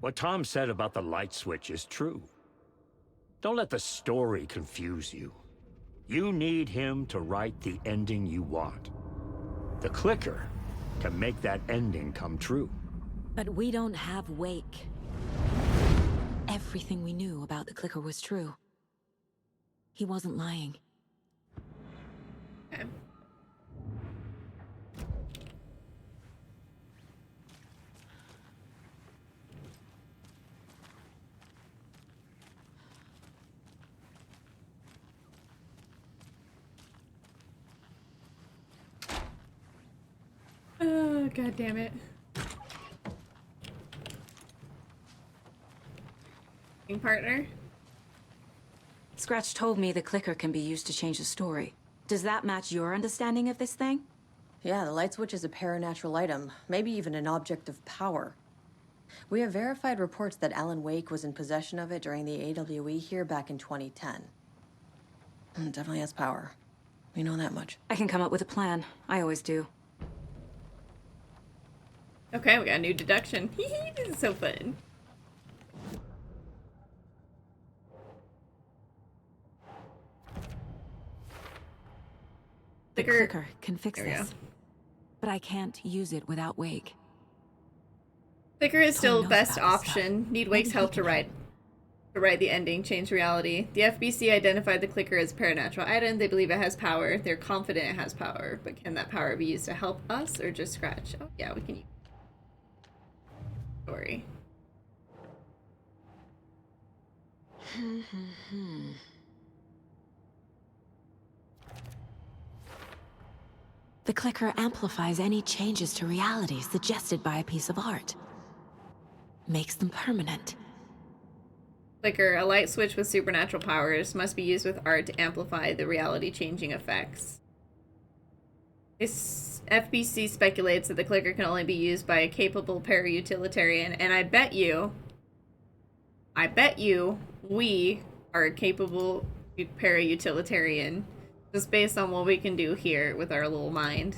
What Tom said about the light switch is true. Don't let the story confuse you. You need him to write the ending you want. The clicker can make that ending come true. But we don't have Wake. Everything we knew about the clicker was true. He wasn't lying. Okay. Oh, God damn it. Partner? Scratch told me the clicker can be used to change the story. Does that match your understanding of this thing? Yeah, the light switch is a paranatural item, maybe even an object of power. We have verified reports that Alan Wake was in possession of it during the AWE here back in 2010. It definitely has power. We know that much. I can come up with a plan. I always do. Okay, we got a new deduction. This is so fun. The clicker can fix this. But I can't use it without Wake. Clicker is still best option. Need Wake's help to write the ending, change reality. The FBC identified the clicker as a paranatural item. They believe it has power. They're confident it has power. But can that power be used to help us or just Scratch? Oh yeah, we can use story. The clicker amplifies any changes to reality suggested by a piece of art. Makes them permanent. Clicker, a light switch with supernatural powers, must be used with art to amplify the reality-changing effects. This FBC speculates that the clicker can only be used by a capable para-utilitarian, and I bet you we are a capable para-utilitarian, just based on what we can do here with our little mind.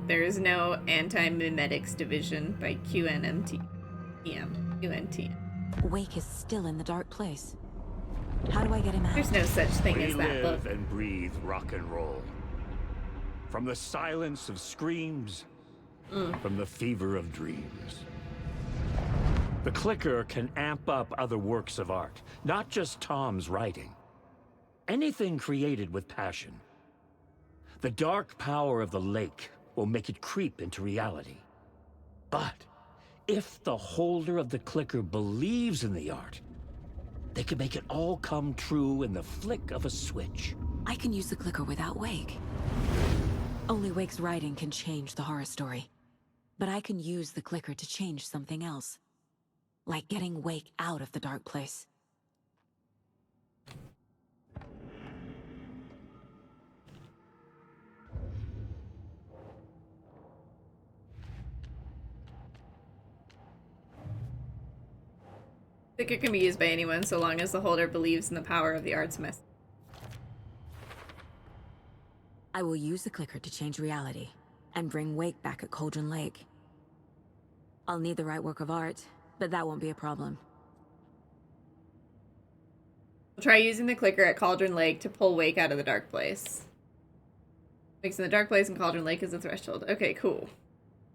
There is no anti-mimetics division by QNT. Wake is still in the dark place. How do I get him out? There's no such thing We as that. live Look. and breathe rock and roll. From the silence of screams, from the fever of dreams. The clicker can amp up other works of art, not just Tom's writing. Anything created with passion. The dark power of the lake will make it creep into reality. But if the holder of the clicker believes in the art, they can make it all come true in the flick of a switch. I can use the clicker without Wake. Only Wake's writing can change the horror story. But I can use the clicker to change something else. Like getting Wake out of the dark place. Clicker can be used by anyone so long as the holder believes in the power of the art's message. I will use the clicker to change reality and bring Wake back at Cauldron Lake. I'll need the right work of art, but that won't be a problem. We'll try using the clicker at Cauldron Lake to pull Wake out of the dark place. Wake's in the dark place and Cauldron Lake is the threshold. Okay, cool.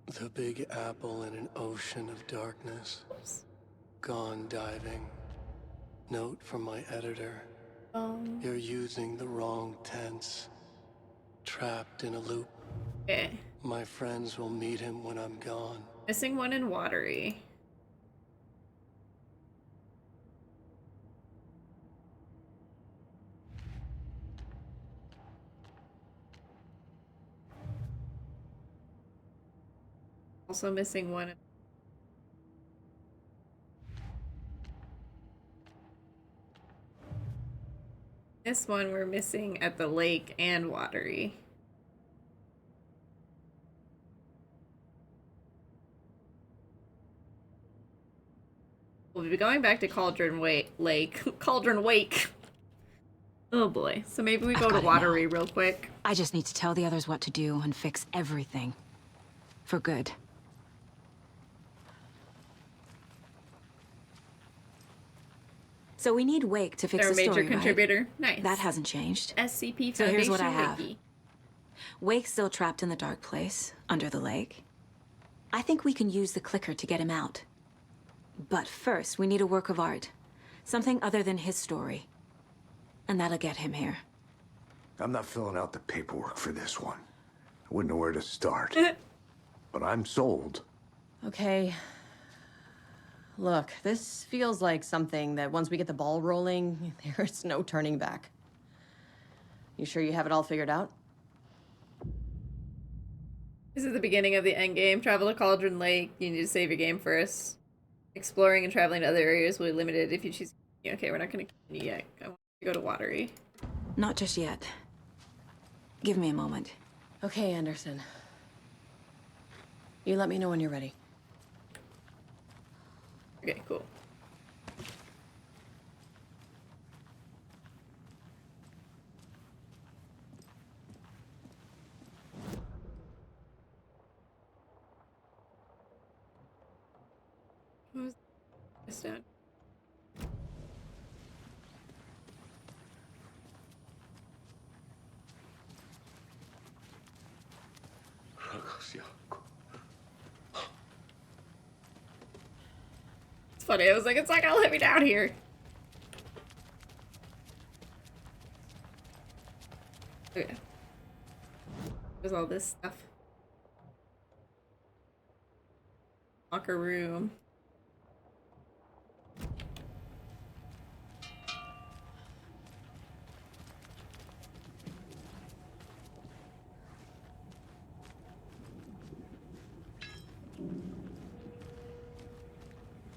The Big Apple in an ocean of darkness. Gone diving. Note from my editor. You're using the wrong tense. Trapped in a loop. Okay. My friends will meet him when I'm gone. Missing one in Watery. Also missing one. This one we're missing at the lake and Watery. We'll be going back to Cauldron Lake. Cauldron Wake. Oh boy. So maybe we go to Watery real quick. I just need to tell the others what to do and fix everything. For good. So we need Wake to fix They're the a major story, contributor. Right? Nice. That hasn't changed. SCP Foundation So here's what I have. Wiki. Wake's still trapped in the dark place, under the lake. I think we can use the clicker to get him out. But first, we need a work of art. Something other than his story. And that'll get him here. I'm not filling out the paperwork for this one. I wouldn't know where to start. But I'm sold. Okay. Look, this feels like something that once we get the ball rolling, there's no turning back. You sure you have it all figured out? This is the beginning of the end game. Travel to Cauldron Lake. You need to save your game first. Exploring and traveling to other areas will be limited if you choose. Okay, we're not going to continue yet. I want to go to Watery. Not just yet. Give me a moment. Okay, Anderson. You let me know when you're ready. Okay, cool. What was this down? It's funny, I was like, it's not gonna let me down here. Okay. There's all this stuff. Locker room.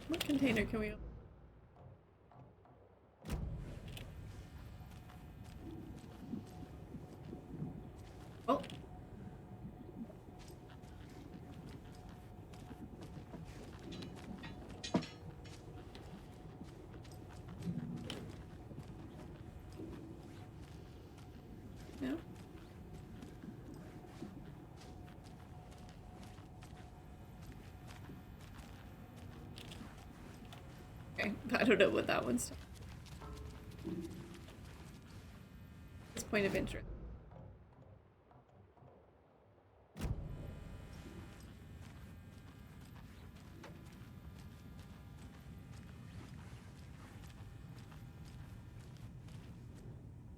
What container can we open? Oh. No. Okay, I don't know what that one's. point of interest.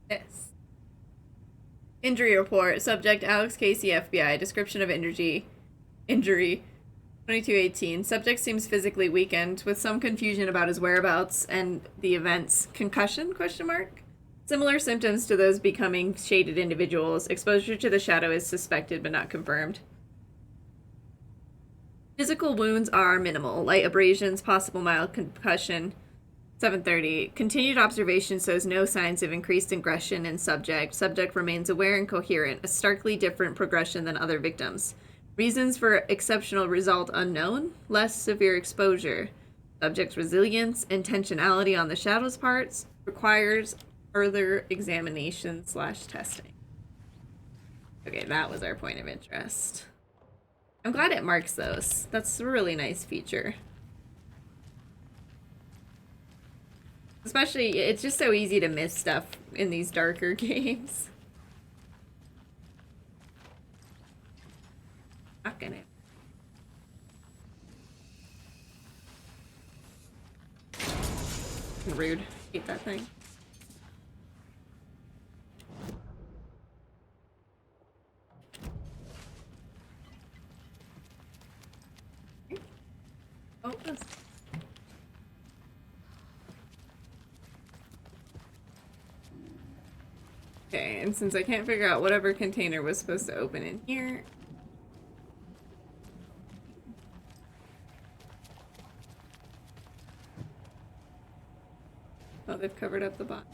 Yes. Injury report. Subject Alex Casey, FBI. Description of injury. 2218. Subject seems physically weakened, with some confusion about his whereabouts and the events. Concussion? Question mark. Similar symptoms to those becoming shaded individuals. Exposure to the shadow is suspected but not confirmed. Physical wounds are minimal. Light abrasions, possible mild concussion. 7:30. Continued observation shows no signs of increased aggression in subject. Subject remains aware and coherent, a starkly different progression than other victims. Reasons for exceptional result unknown. Less severe exposure. Subject's resilience, intentionality on the shadow's parts requires further examination / testing. Okay, that was our point of interest. I'm glad it marks those. That's a really nice feature. Especially, it's just so easy to miss stuff in these darker games. Not gonna. Rude. Hate that thing. Oh, that's... Okay, and since I can't figure out whatever container was supposed to open in here... Oh, they've covered up the bottom.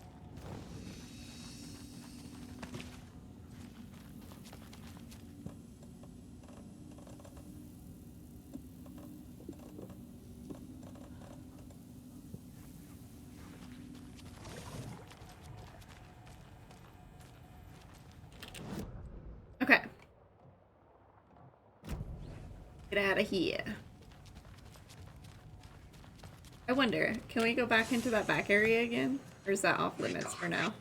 Okay. Get out of here. I wonder, can we go back into that back area again? Or is that off limits for now?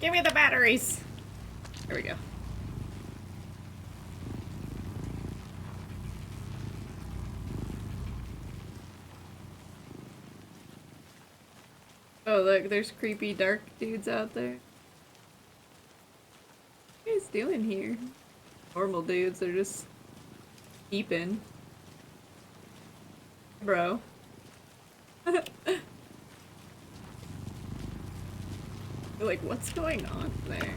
Give me the batteries. There we go. Oh look, there's creepy dark dudes out there. What are you guys doing here? Normal dudes, they're just peeping. Bro. Like, what's going on there?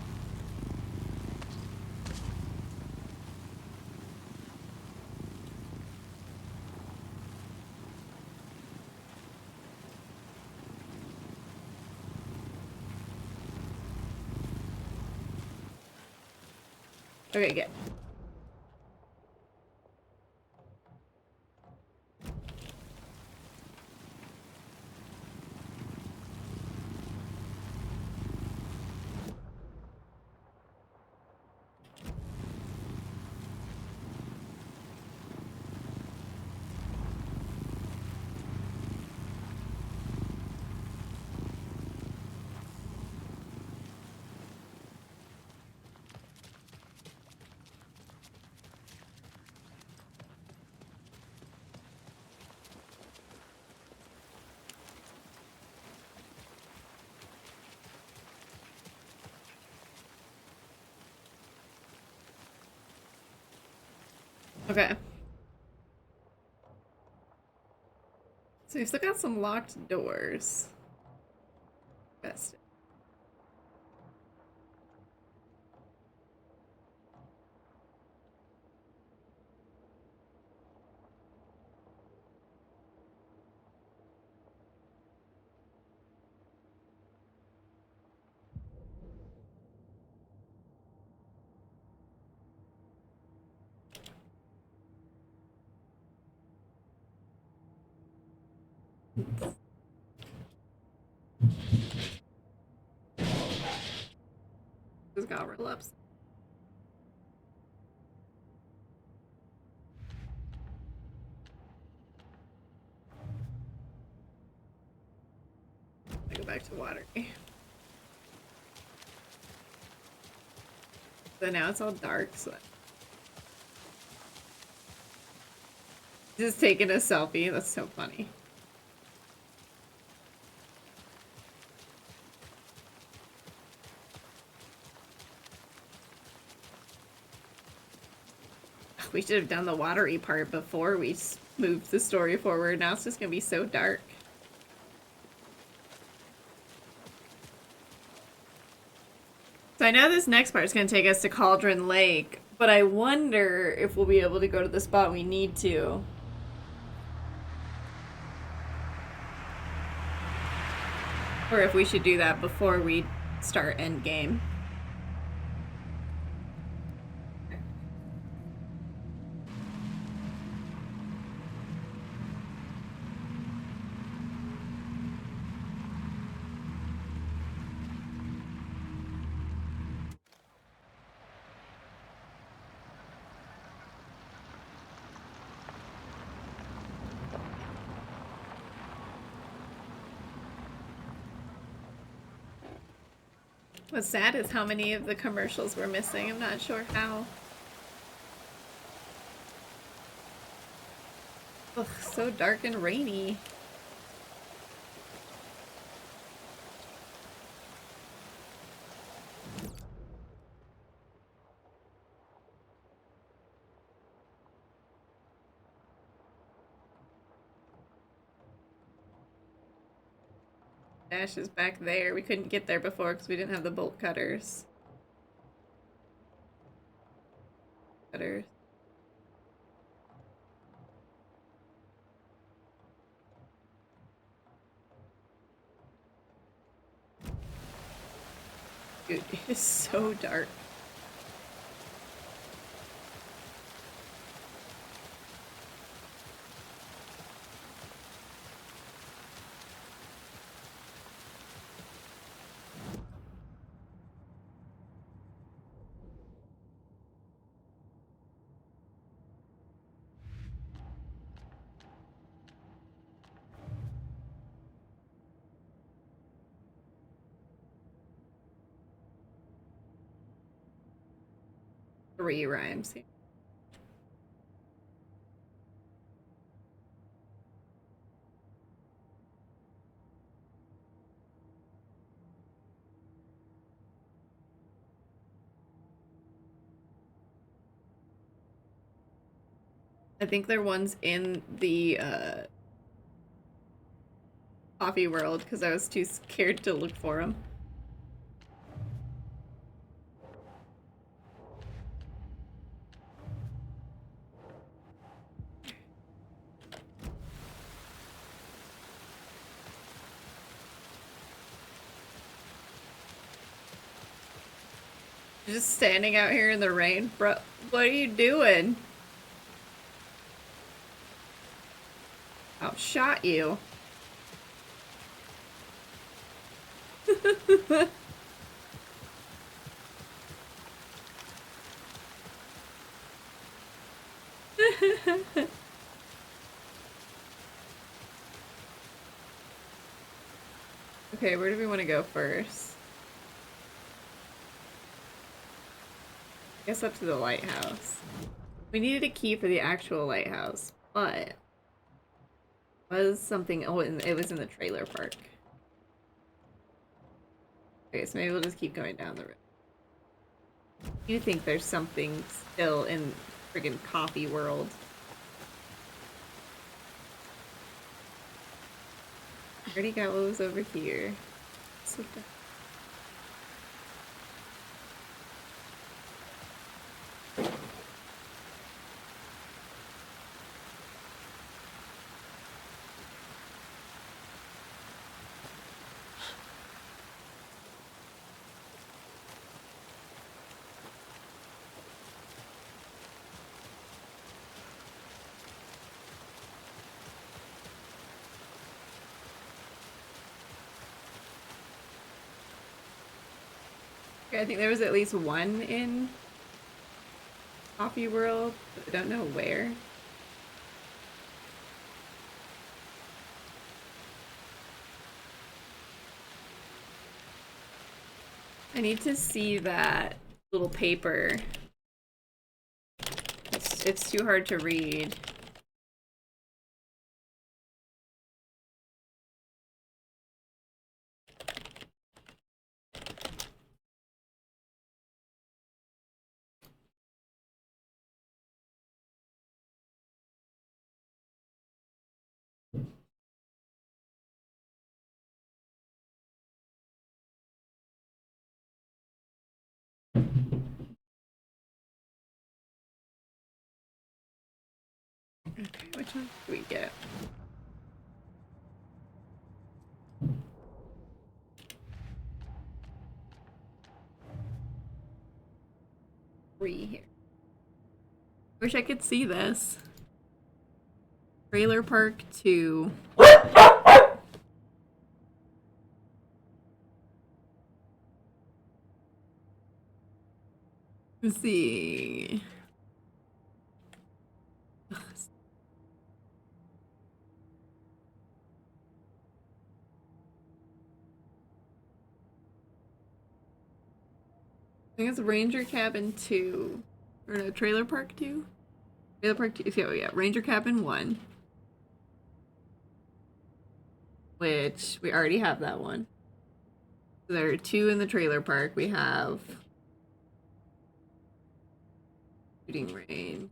Okay, good. Okay. So we've still got some locked doors. Best. Just got real upset. I go back to water. So now it's all dark, so just taking a selfie. That's so funny. We should have done the watery part before we moved the story forward. Now it's just gonna be so dark. So I know this next part is gonna take us to Cauldron Lake, but I wonder if we'll be able to go to the spot we need to. Or if we should do that before we start Endgame. What's sad is how many of the commercials were missing. I'm not sure how. Ugh, so dark and rainy. Dash is back there. We couldn't get there before because we didn't have the bolt cutters. Cutters. Dude, it is so dark. Three rhymes here. I think they're ones in the coffee world because I was too scared to look for them. Just standing out here in the rain, bro. What are you doing? Outshot you. Okay, where do we want to go first? I guess up to the lighthouse. We needed a key for the actual lighthouse, but was something. Oh, it was in the trailer park. Okay, so maybe we'll just keep going down the road. You think there's something still in friggin' coffee world? I already got what was over here. So I think there was at least one in Coffee World, but I don't know where. I need to see that little paper. It's too hard to read. Okay, which one do we get? Three here. Wish I could see this. Trailer Park 2. Let's see. I think it's Ranger Cabin 2. Or no, Trailer Park 2? Trailer Park 2. Oh, yeah. Ranger Cabin 1. Which, we already have that one. So there are 2 in the trailer park. We have Shooting Range.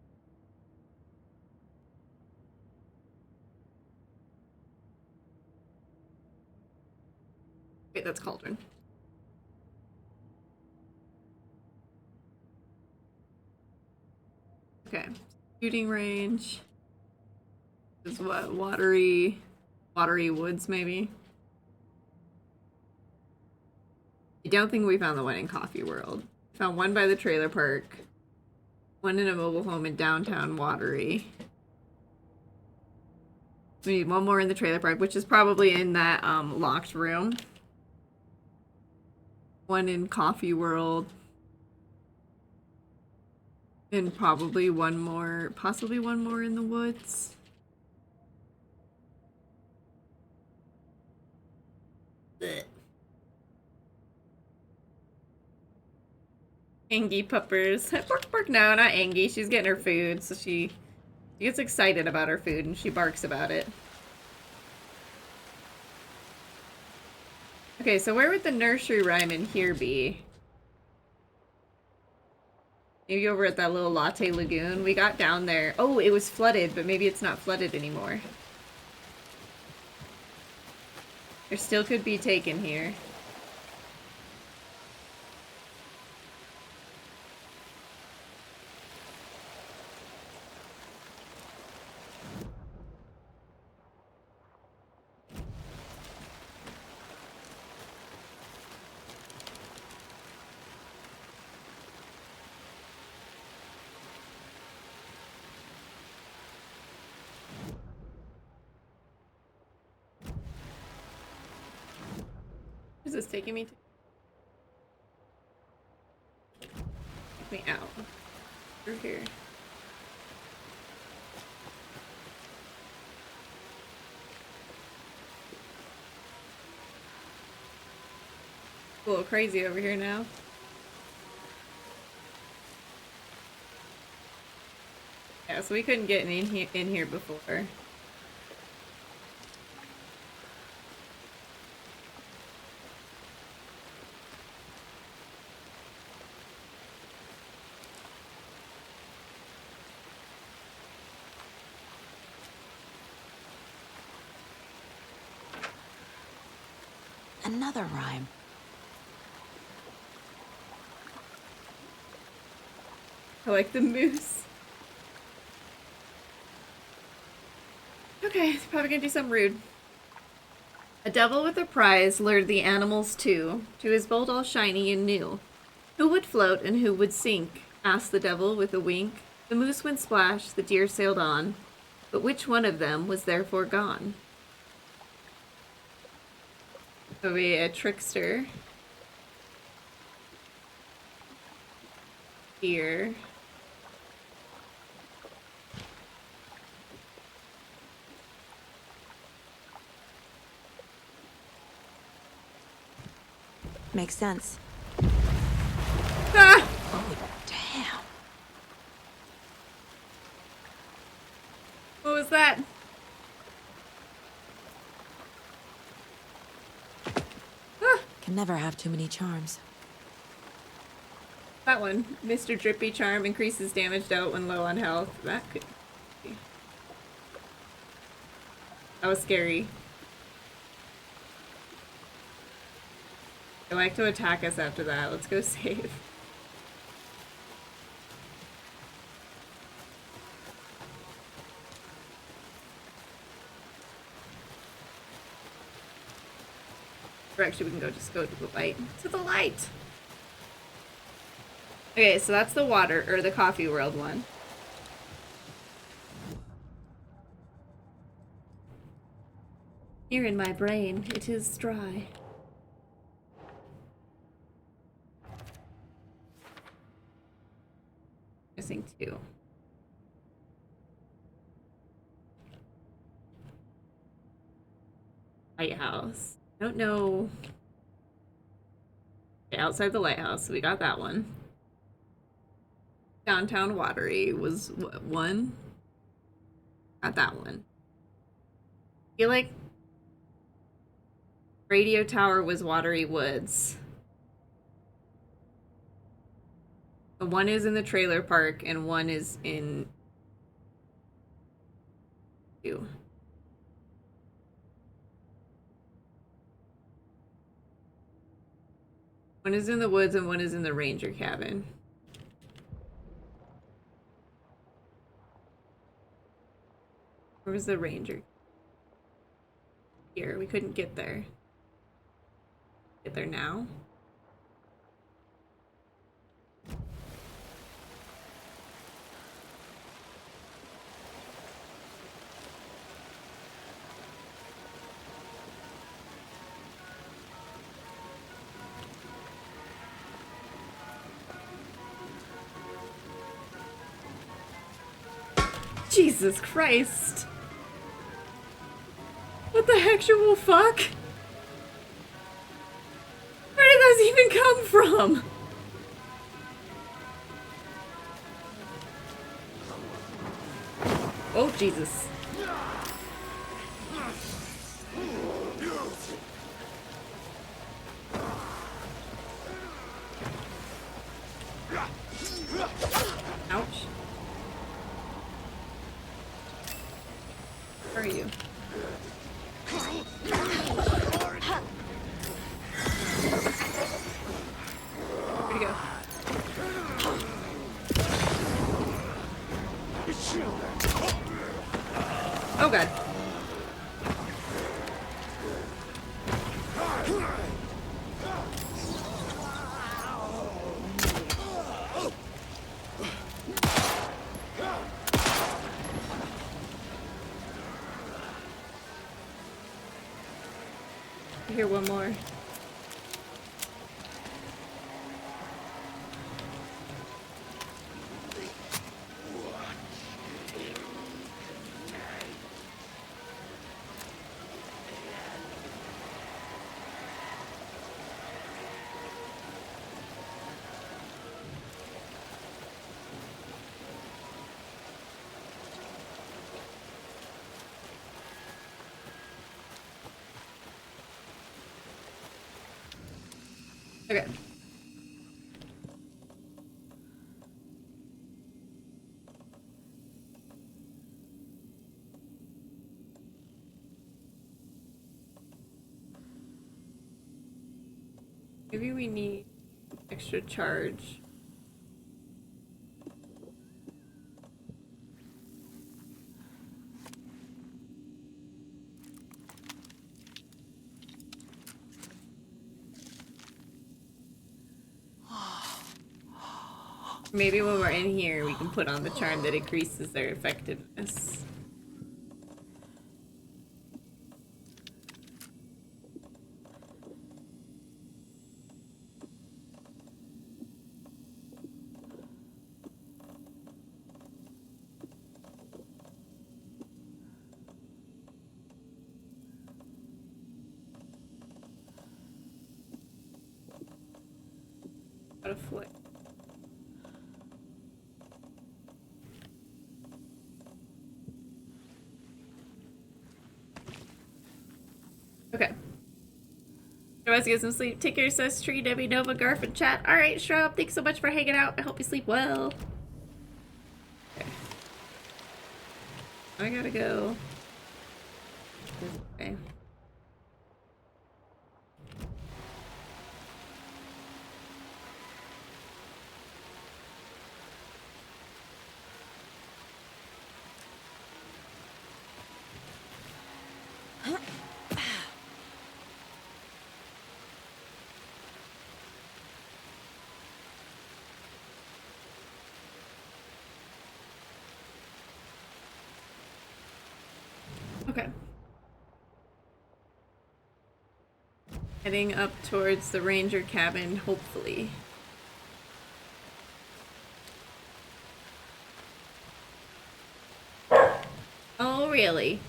Wait, that's Cauldron. Okay. Shooting Range is what? Watery Woods, maybe? I don't think we found the one in Coffee World. Found one by the trailer park. One in a mobile home in downtown Watery. We need one more in the trailer park, which is probably in that locked room. One in Coffee World. And probably one more, possibly one more in the woods. Blech. Angie puppers. Bark, bark. No, not Angie. She's getting her food, so she gets excited about her food and she barks about it. Okay, so where would the nursery rhyme in here be? Maybe over at that little Latte Lagoon. We got down there. Oh, it was flooded, but maybe it's not flooded anymore. There still could be taken here. Is this taking me to? Take me out. Through here. A little crazy over here now. Yeah, so we couldn't get in here before. Another rhyme. I like the moose. Okay, probably gonna do something rude. A devil with a prize lured the animals to his boat all shiny and new. Who would float and who would sink? Asked the devil with a wink. The moose went splash, the deer sailed on, but which one of them was therefore gone? So be a trickster. here. Makes sense. Ah! Oh, damn. What was that? Can never have too many charms. That one. Mr. Drippy Charm increases damage dealt when low on health. That could be. That was scary. They like to attack us after that. Let's go save. Or actually, we can just go to the light. To the light! Okay, so that's the water, or the coffee world one. Here in my brain, it is dry. Missing 2. Lighthouse. I don't know. Okay, outside the lighthouse, so we got that one. Downtown Watery was what, 1? Got that one. I feel like Radio Tower was Watery Woods. The one is in the trailer park and one is in 2. One is in the woods and one is in the ranger cabin. Where was the ranger? Here, we couldn't get there. Get there now? Jesus Christ. What the actual fuck? Where did those even come from? Oh, Jesus. Ouch. Where are you? Where'd he go? Oh god. I hear one more. Okay. Maybe we need extra charge. Maybe when we're in here, we can put on the charm that increases their effectiveness. a flick. Okay. Otherwise, get some sleep. Take care, says Tree, Debbie, Nova, Garf, and chat. Alright, Shrub, thanks so much for hanging out. I hope you sleep well. Okay. I gotta go. Okay. Okay. Heading up towards the ranger cabin, hopefully. Oh, really?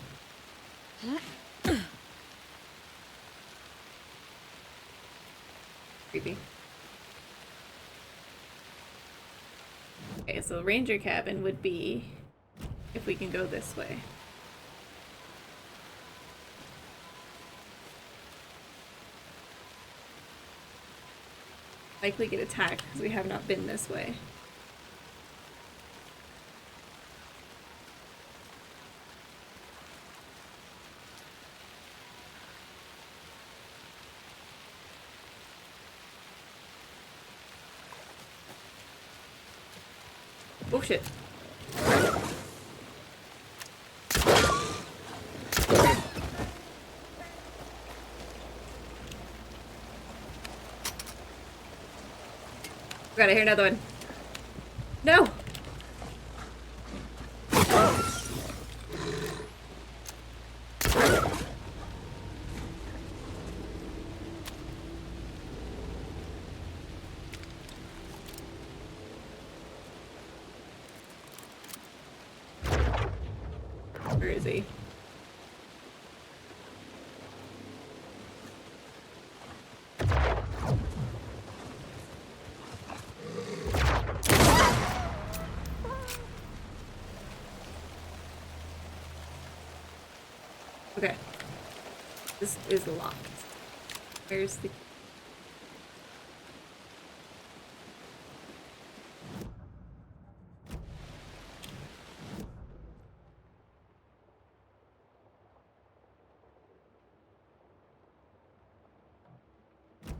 Creepy. Okay, so the ranger cabin would be if we can go this way. Likely get attacked because we have not been this way. Oh shit. God, I hear another one. No! Where is he? Okay. This is locked. Where's the...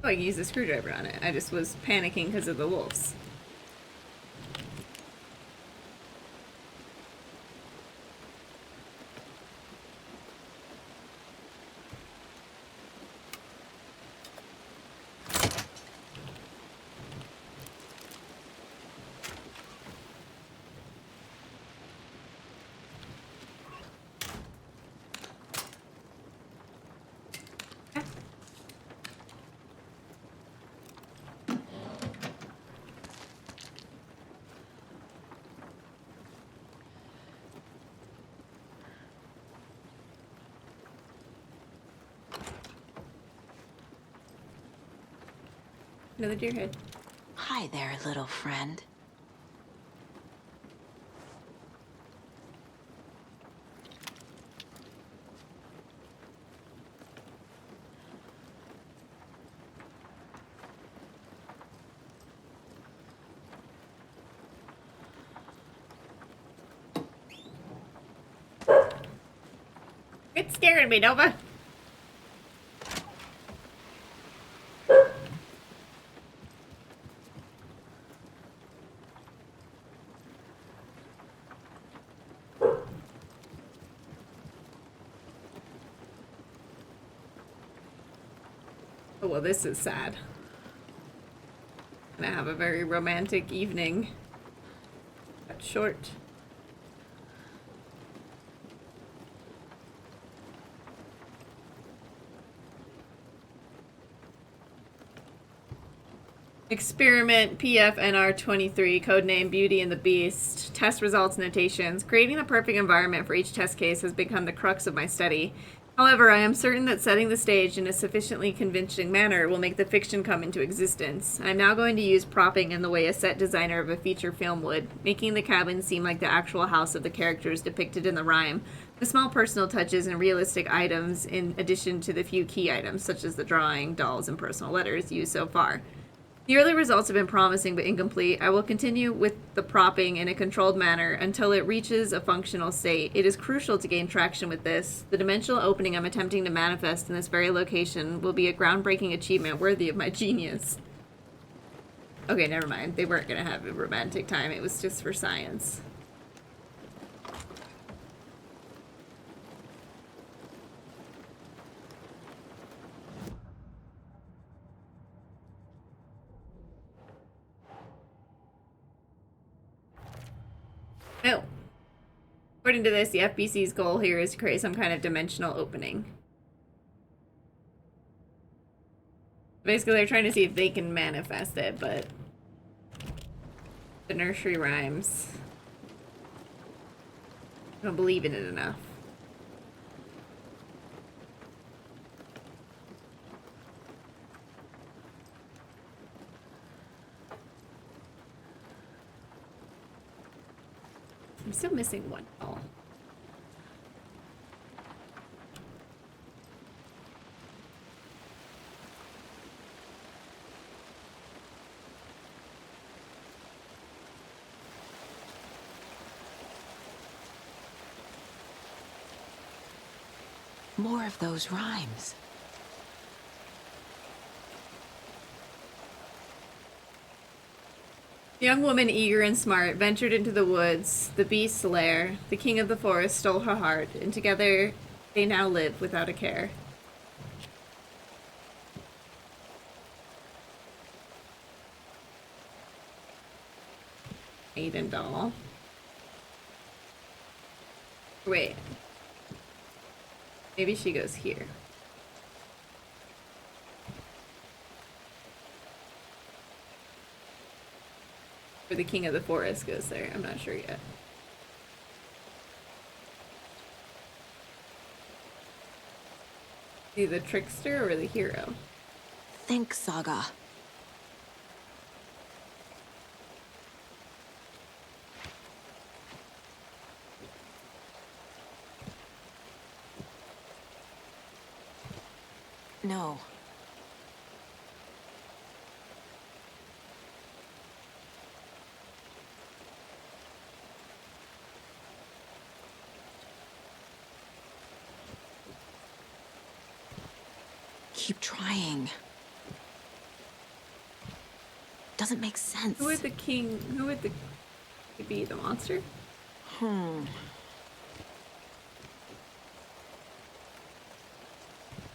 Oh, I can use the screwdriver on it. I just was panicking because of the wolves. Another deer head. Hi there, little friend. It's scaring me, Nova. Oh, well, this is sad. I'm gonna have a very romantic evening. Cut short. Experiment PFNR23, codename Beauty and the Beast. Test results notations. Creating the perfect environment for each test case has become the crux of my study. However, I am certain that setting the stage in a sufficiently convincing manner will make the fiction come into existence. I'm now going to use propping in the way a set designer of a feature film would, making the cabin seem like the actual house of the characters depicted in the rhyme, with small personal touches and realistic items in addition to the few key items, such as the drawing, dolls, and personal letters used so far. The early results have been promising but incomplete. I will continue with the propping in a controlled manner until it reaches a functional state. It is crucial to gain traction with this. The dimensional opening I'm attempting to manifest in this very location will be a groundbreaking achievement worthy of my genius. Okay, never mind. They weren't going to have a romantic time. It was just for science. Oh. According to this, the FBC's goal here is to create some kind of dimensional opening. Basically, they're trying to see if they can manifest it, but the nursery rhymes. I don't believe in it enough. I'm still missing one doll. More of those rhymes. The young woman, eager and smart, ventured into the woods, the beast's lair. The king of the forest stole her heart, and together they now live without a care. Maiden doll. Wait. Maybe she goes here. Or the king of the forest goes there. I'm not sure yet. Is he the trickster or the hero? Think, Saga. No. Keep trying. Doesn't make sense. Who would the king... Who would the... be the monster? I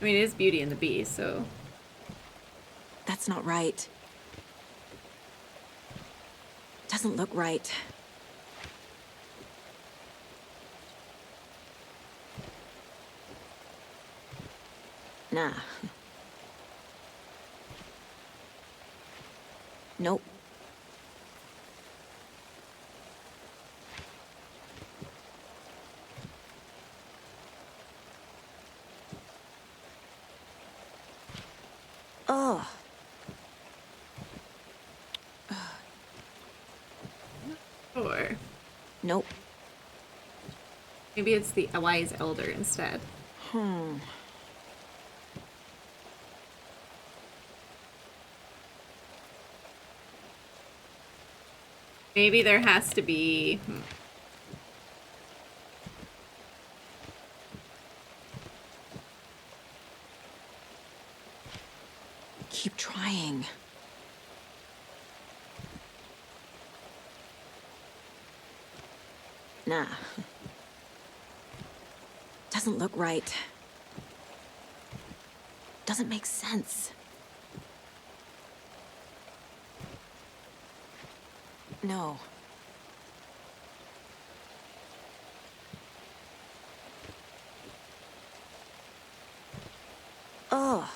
mean, it is Beauty and the Beast, so... That's not right. Doesn't look right. Nah. Nope. Oh. Or... Nope. Maybe it's the wise elder instead. Maybe there has to be... Keep trying. Nah. Doesn't look right. Doesn't make sense. No. Oh.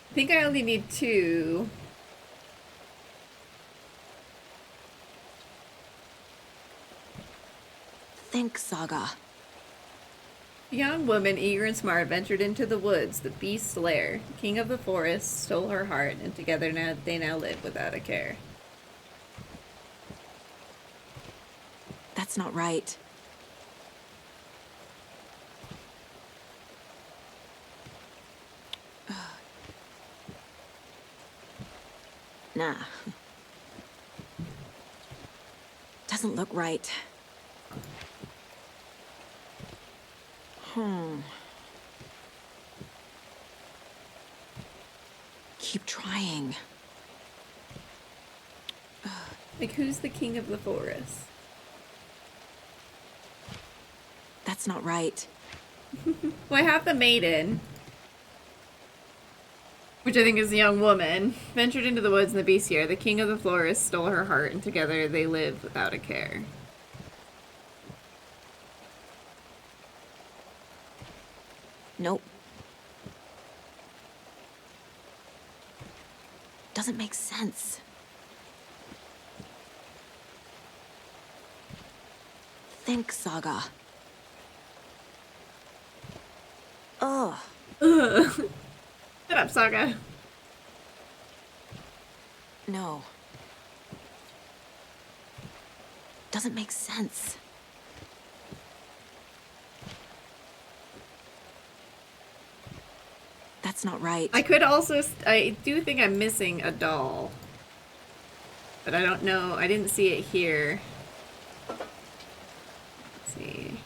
I think I only need 2. Think, Saga. A young woman, eager and smart, ventured into the woods, the beast's lair. The king of the forest stole her heart, and together they now live without a care. That's not right. Nah. Doesn't look right. Keep trying. Like, who's the king of the forest? That's not right. Well, I have the maiden, which I think is the young woman, ventured into the woods and the beast here. The king of the forest stole her heart, and together they live without a care. Nope. Doesn't make sense. Think, Saga. Ugh. Ugh. Shut up, Saga. No. Doesn't make sense. That's not right. I could also... I do think I'm missing a doll. But I don't know. I didn't see it here. Let's see.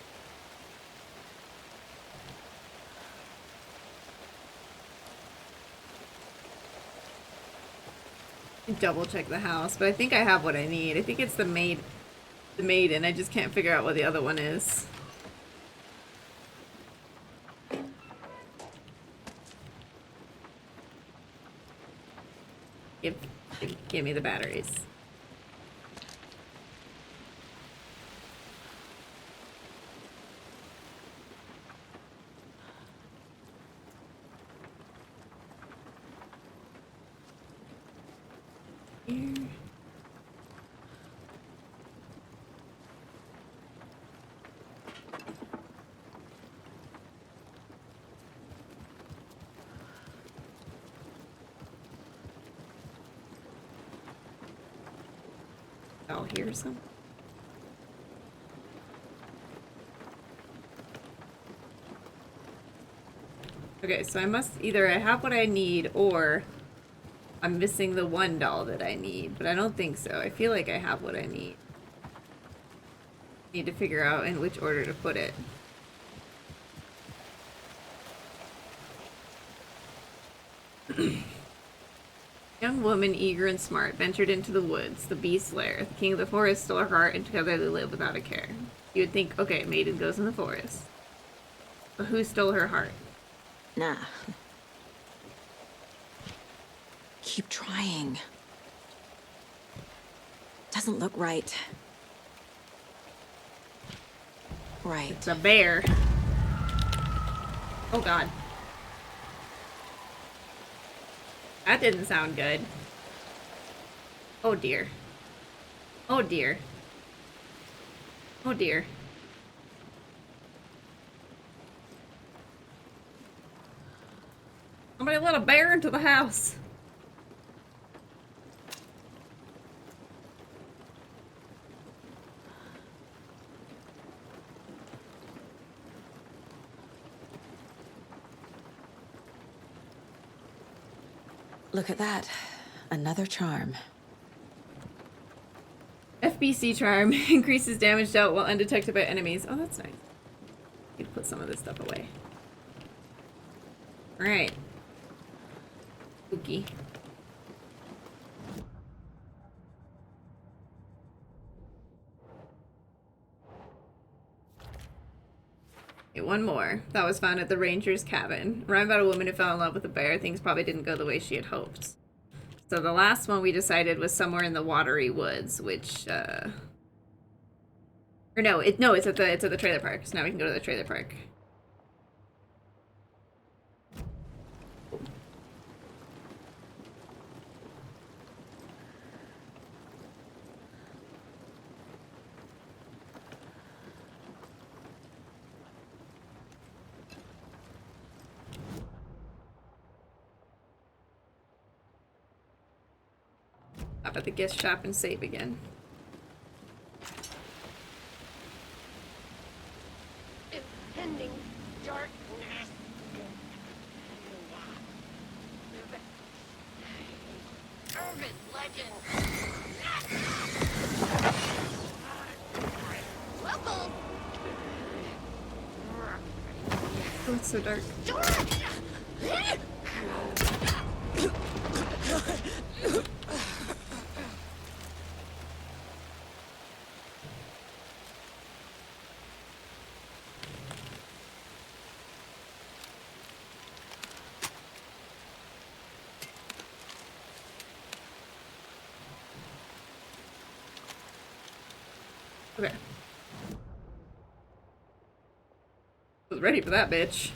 Double check the house, but I think I have what I need. I think it's the maiden. I just can't figure out what the other one is. Give me the batteries. Here. Oh, here's some. Okay, so I must either I have what I need or I'm missing the one doll that I need, but I don't think so. I feel like I have what I need. Need to figure out in which order to put it. Young woman, eager and smart, ventured into the woods, the beast's lair. The king of the forest stole her heart, and together they live without a care. You would think, okay, maiden goes in the forest. But who stole her heart? Nah. Keep trying. Doesn't look right. Right. It's a bear. Oh god. That didn't sound good. Oh dear. Oh dear. Oh dear. Somebody let a bear into the house. Look at that. Another charm. FBC charm increases damage dealt while undetected by enemies. Oh, that's nice. You can put some of this stuff away. Alright. Spooky. Okay, one more. That was found at the ranger's cabin. Rhyme about a woman who fell in love with a bear. Things probably didn't go the way she had hoped. So the last one we decided was somewhere in the watery woods, which or it's at the trailer park. So now we can go to the trailer park. Stop at the gift shop and save again. Impending darkness. Urban legend. Welcome. Oh, it's so dark. Okay. Was ready for that, bitch.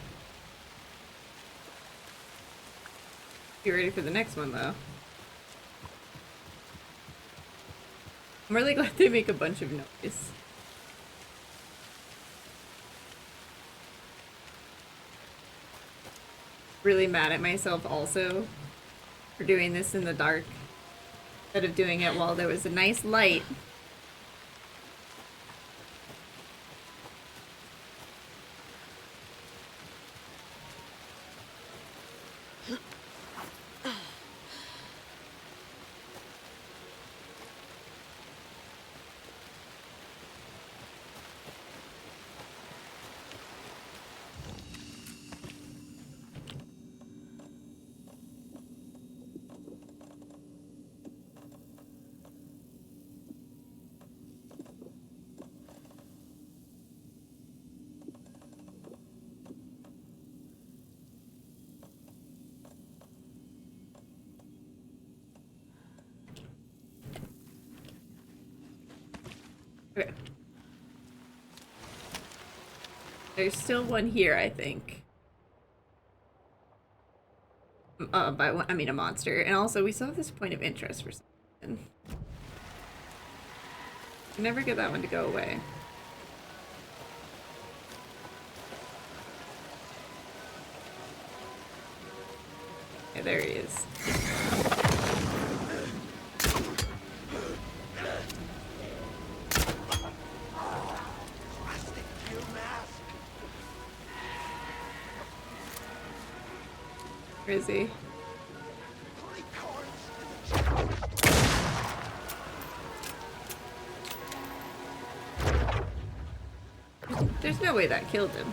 Be ready for the next one, though. I'm really glad they make a bunch of noise. Really mad at myself also for doing this in the dark instead of doing it while there was a nice light. Okay. There's still one here, I think. By one, I mean a monster. And also, we still have this point of interest for some reason. I never get that one to go away. Yeah, there he is. Where is he? There's no way that killed him.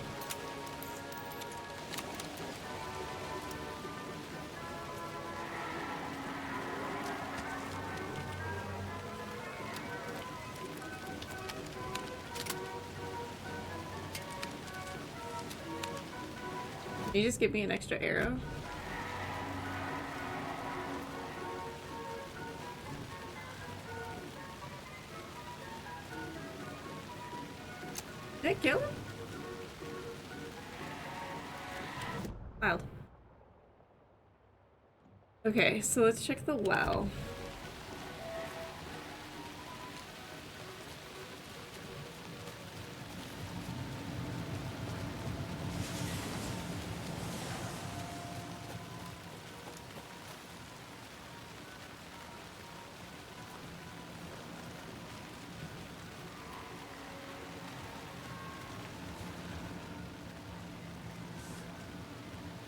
Can you just give me an extra arrow? Did I kill him? Wow. Okay, so let's check the well.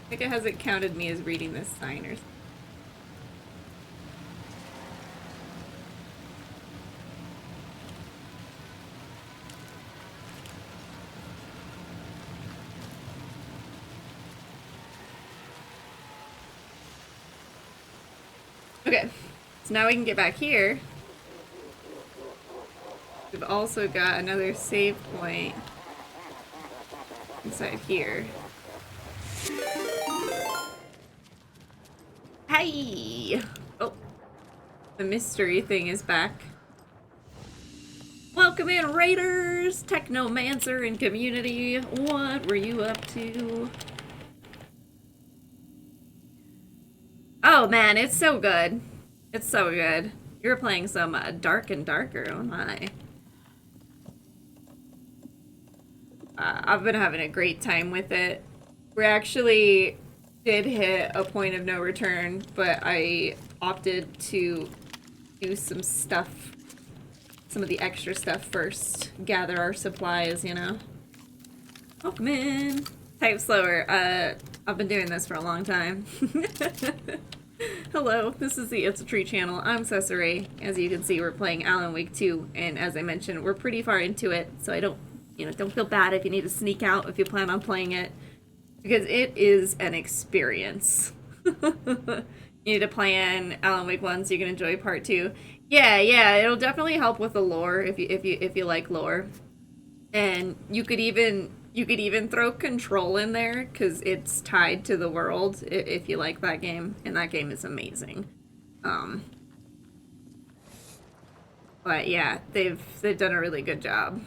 I think it hasn't counted me as reading this sign or something. Okay, so now we can get back here. We've also got another save point inside here. Hi! Oh, the mystery thing is back. Welcome in, Raiders, Technomancer, and community. What were you up to? Oh man, it's so good. It's so good. You're playing some Dark and Darker. Oh my. I've been having a great time with it. We actually did hit a point of no return, but I opted to do some stuff, some of the extra stuff first. Gather our supplies, you know. Welcome in. Type slower. I've been doing this for a long time. Hello, this is the It's a Tree channel. I'm Cesare. As you can see, we're playing Alan Wake 2, and as I mentioned, we're pretty far into it, so I don't feel bad if you need to sneak out if you plan on playing it, because it is an experience. You need to plan Alan Wake 1 so you can enjoy part 2. Yeah, it'll definitely help with the lore if you like lore, and you could even throw Control in there, because it's tied to the world, if you like that game, and that game is amazing. But yeah, they've done a really good job.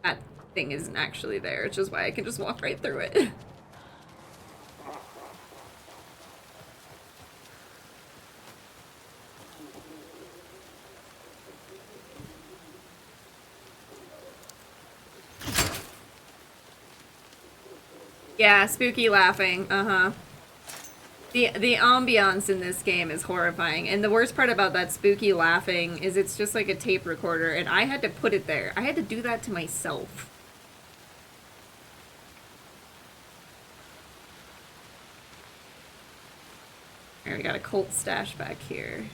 That thing isn't actually there, which is why I can just walk right through it. Yeah, spooky laughing, The ambiance in this game is horrifying, and the worst part about that spooky laughing is it's just like a tape recorder, and I had to put it there. I had to do that to myself. Alright, we got a Colt stash back here.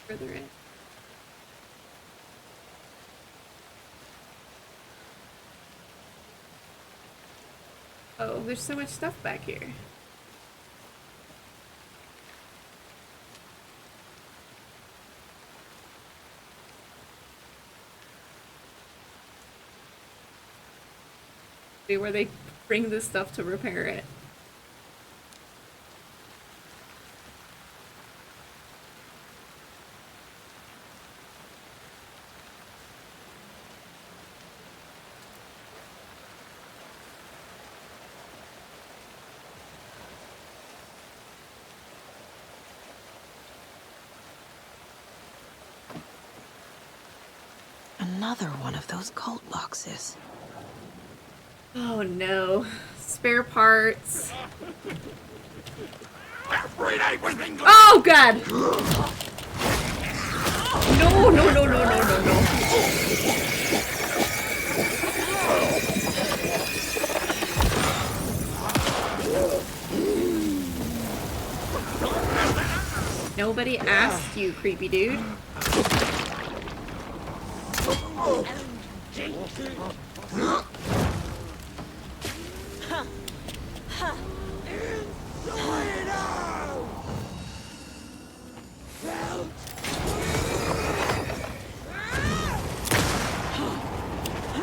Further in. Oh, there's so much stuff back here. See where they bring this stuff to repair it. Another one of those cult boxes. Oh no. Spare parts. Oh god! No. Nobody asked you, creepy dude.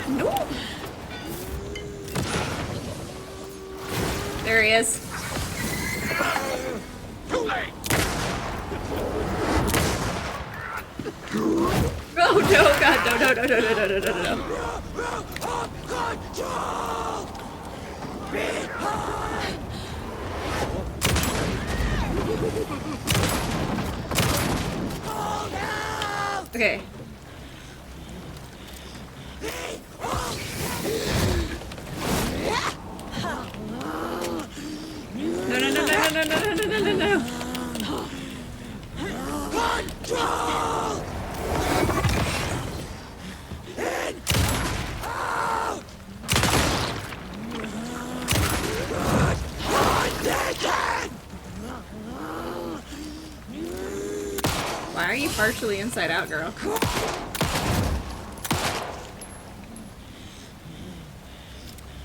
No. There he is. Oh no, god, no. Okay. No. Control! Why are you partially inside out, girl?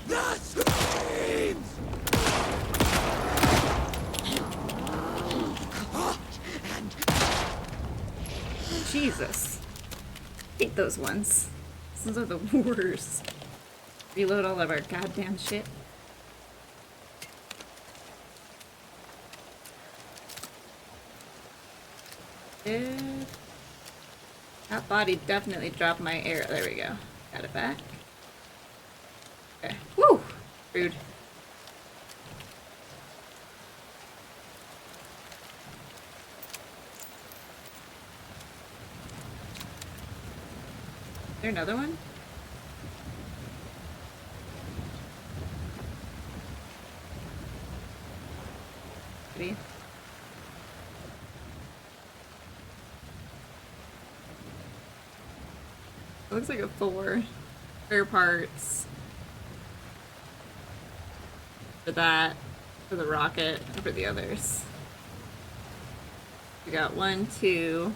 The screams! Jesus. Hate those ones. Those are the worst. Reload all of our goddamn shit. That body definitely dropped my arrow. There we go. Got it back. Okay. Woo! Rude. Is there another one? Maybe. It looks like a 4. Spare parts. For that, for the rocket, and for the others. We got 1, 2.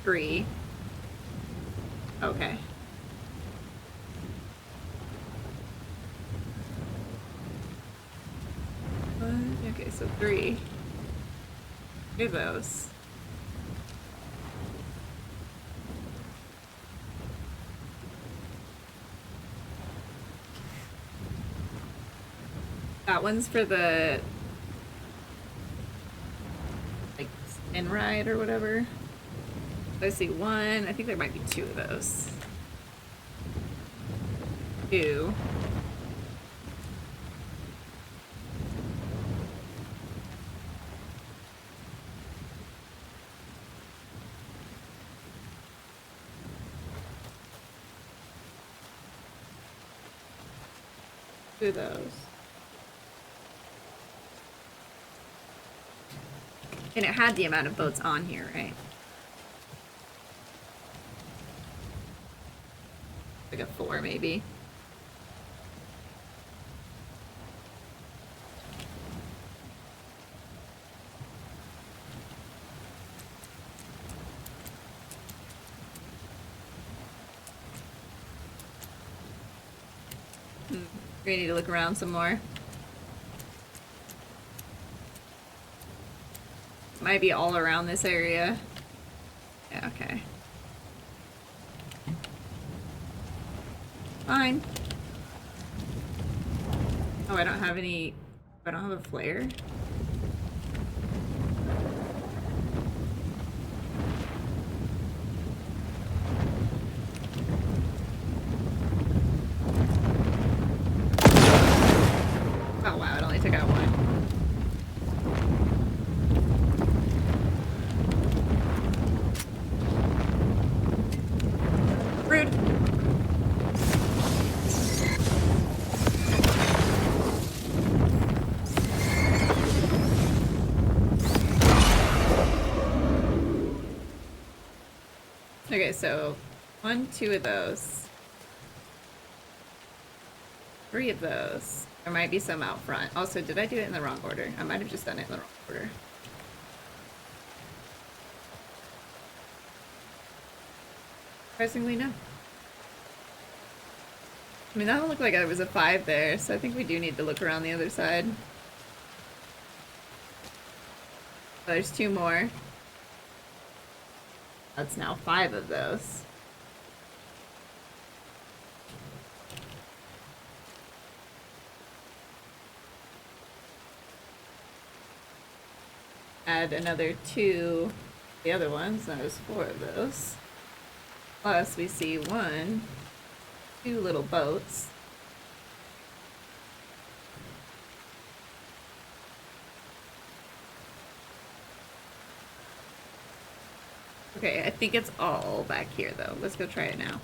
Three. Okay. Okay, so 3. Do those. That one's for the like spin ride or whatever. I see 1. I think there might be 2 of those. 2. Do those. And it had the amount of boats on here, right? Like a 4, maybe. We need to look around some more. Might be all around this area. Yeah, okay. Fine. Oh, I don't have any... I don't have a flare. Oh wow, it only took out 1. Rude. Okay, so 1, 2 of those. 3 of those. There might be some out front. Also, did I do it in the wrong order? I might have just done it in the wrong order. Surprisingly, no. I mean, that don't look like there was a 5 there, so I think we do need to look around the other side. Oh, there's 2 more. That's now 5 of those. Add another 2 the other ones, that was 4 of those. Plus we see 1, 2 little boats. Okay, I think it's all back here though. Let's go try it now.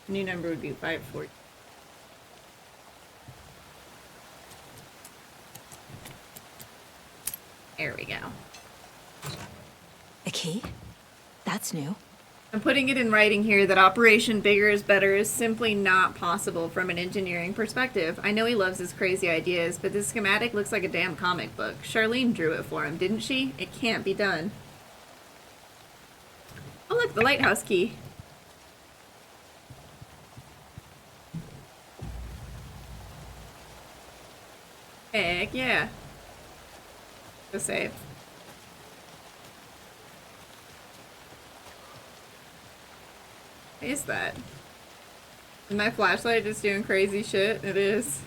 New number would be 540. There we go. A key? That's new. I'm putting it in writing here that Operation Bigger is Better is simply not possible from an engineering perspective. I know he loves his crazy ideas, but this schematic looks like a damn comic book. Charlene drew it for him, didn't she? It can't be done. Oh look, the lighthouse key. Heck yeah. Go save. What is that? Is my flashlight just doing crazy shit? It is.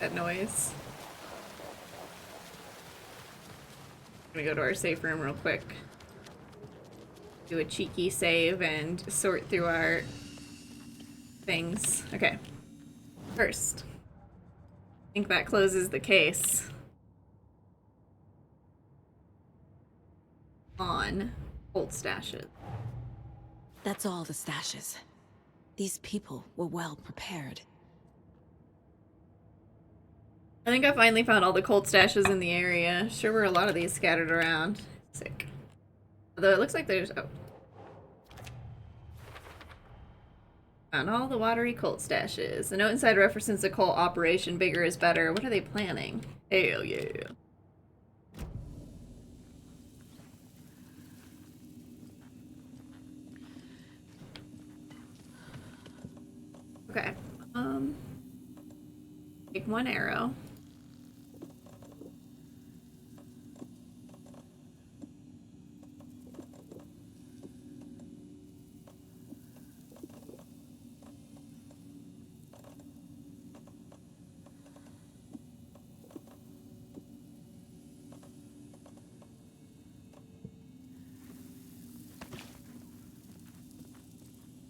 That noise. I'm gonna go to our safe room real quick. Do a cheeky save and sort through our things. Okay. First, I think that closes the case on old stashes. That's all the stashes. These people were well prepared. I think I finally found all the Colt stashes in the area. Sure were a lot of these scattered around. Sick. Although it looks like there's... oh. Found all the watery Colt stashes. The note inside references the Colt operation. Bigger is better. What are they planning? Hell yeah. Okay. Take one arrow.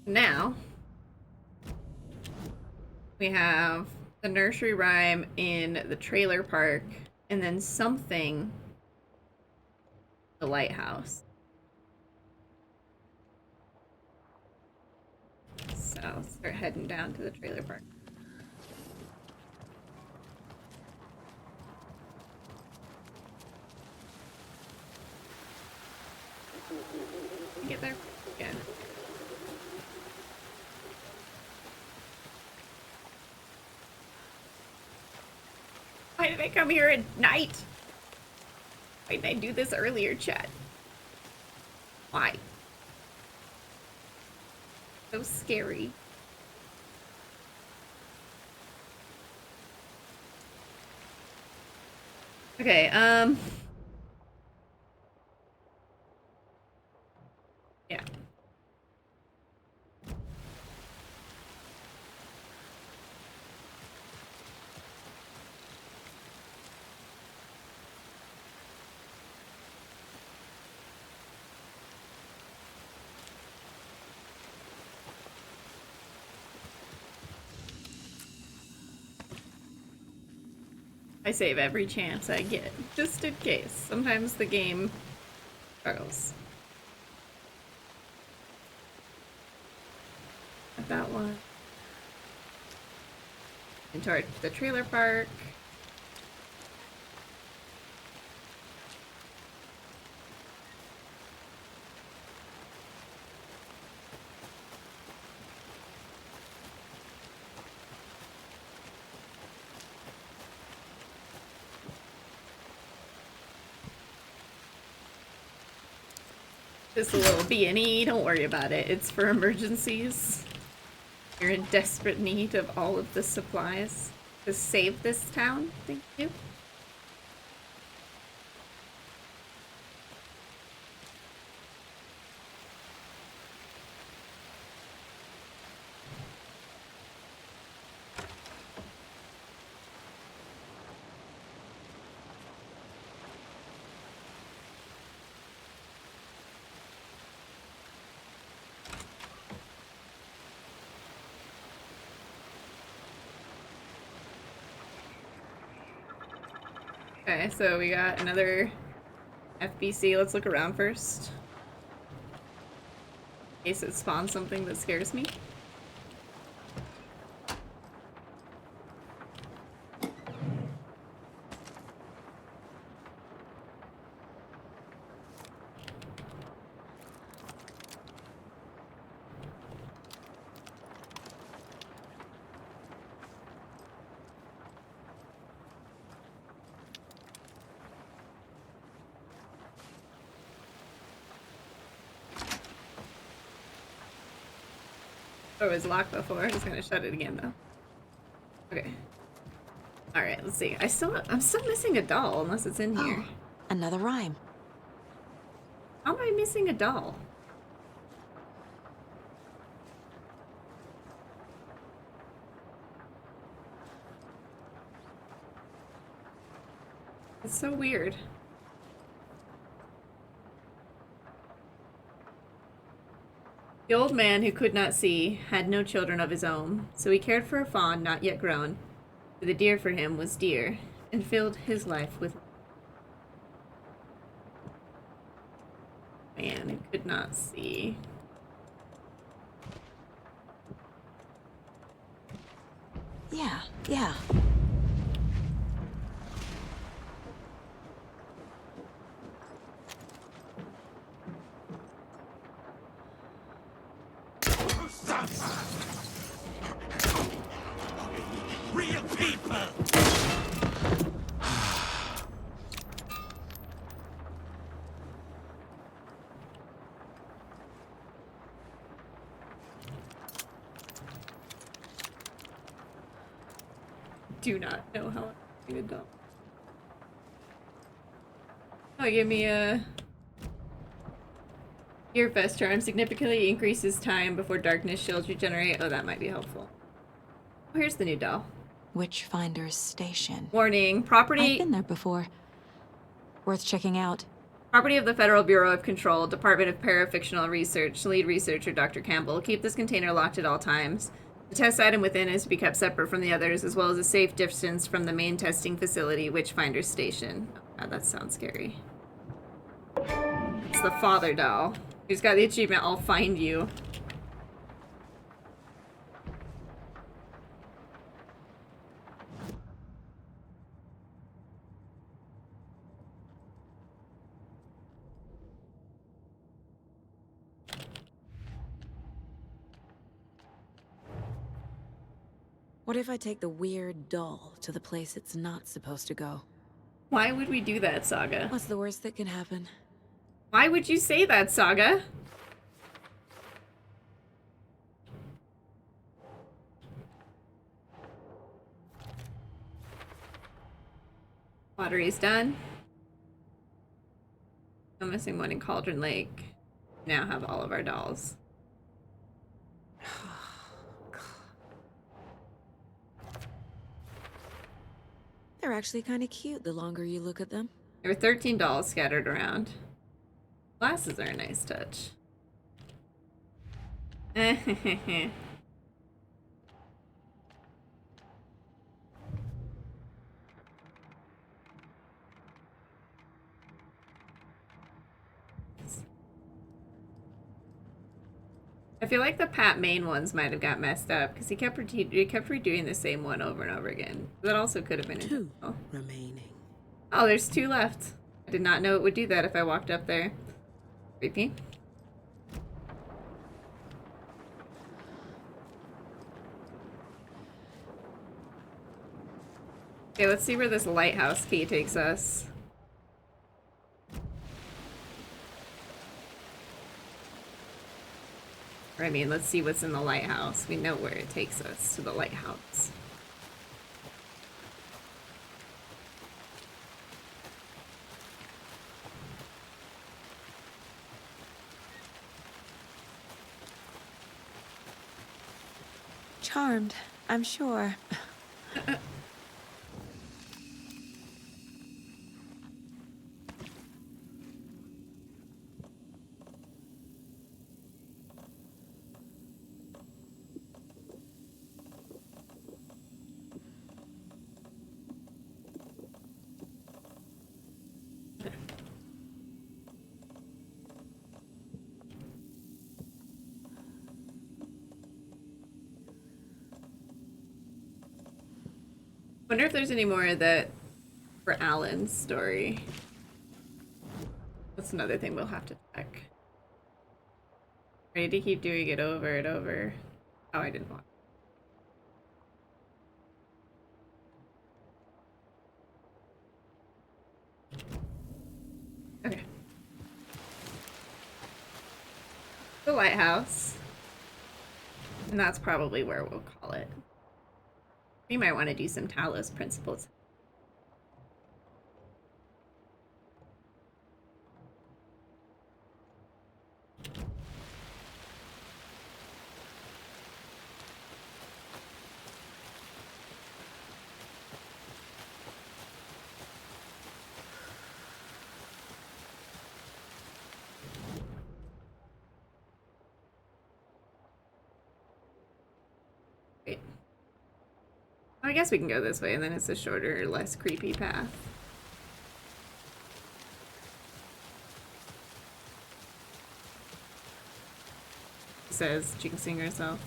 Now, we have the nursery rhyme in the trailer park, and then something, the lighthouse. So, start heading down to the trailer park. Get there? Yeah. Why did I come here at night? Why did I do this earlier, chat? Why? So scary. Okay, yeah. I save every chance I get, just in case. Sometimes the game struggles. Got that one. Into the trailer park. Just a little B&E, don't worry about it. It's for emergencies. You're in desperate need of all of the supplies to save this town. Thank you. Okay, so we got another FBC. Let's look around first. In case it spawns something that scares me. It was locked before. I'm just gonna shut it again though. Okay. All right. Let's see. I'm still missing a doll unless it's in here. Another rhyme. How am I missing a doll? It's so weird. The old man who could not see had no children of his own, so he cared for a fawn not yet grown. For the deer for him was dear, and filled his life with... Man who could not see. Yeah. Real people! Do not know how I'm going to dump. Oh, give me a... Ear Vest charm significantly increases time before darkness shields regenerate. Oh, that might be helpful. Oh, here's the new doll. Witchfinder's Station. Warning, property... I've been there before. Worth checking out. Property of the Federal Bureau of Control, Department of Parafictional Research, lead researcher Dr. Campbell. Keep this container locked at all times. The test item within is to be kept separate from the others, as well as a safe distance from the main testing facility, Witchfinder's Station. Oh, God, that sounds scary. It's the father doll. Who's got the achievement, I'll find you. What if I take the weird doll to the place it's not supposed to go? Why would we do that, Saga? What's the worst that can happen? Why would you say that, Saga? Lottery's done. I'm missing one in Cauldron Lake. Now have all of our dolls. They're actually kind of cute the longer you look at them. There were 13 dolls scattered around. Glasses are a nice touch. I feel like the Pat Main ones might have got messed up because he kept redoing the same one over and over again. That also could have been two remaining. Oh, there's 2 left. I did not know it would do that if I walked up there. Creepy. Okay, let's see where this lighthouse key takes us. Or, I mean, let's see what's in the lighthouse. We know where it takes us, to the lighthouse. Charmed, I'm sure. Wonder if there's any more of that for Alan's story. That's another thing we'll have to check. Ready to keep doing it over and over. Oh, I didn't want. Okay. The lighthouse. And that's probably where we'll call it. We might want to do some Talos principles. I guess we can go this way, and then it's a shorter, less creepy path. Says jinxing herself.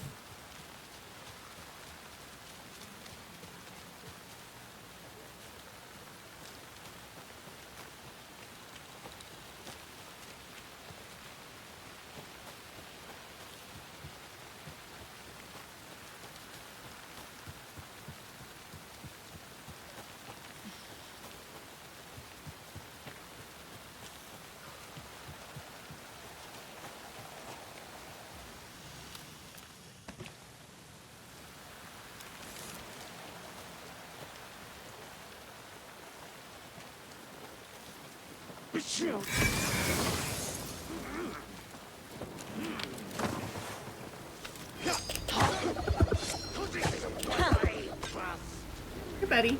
Hey, buddy.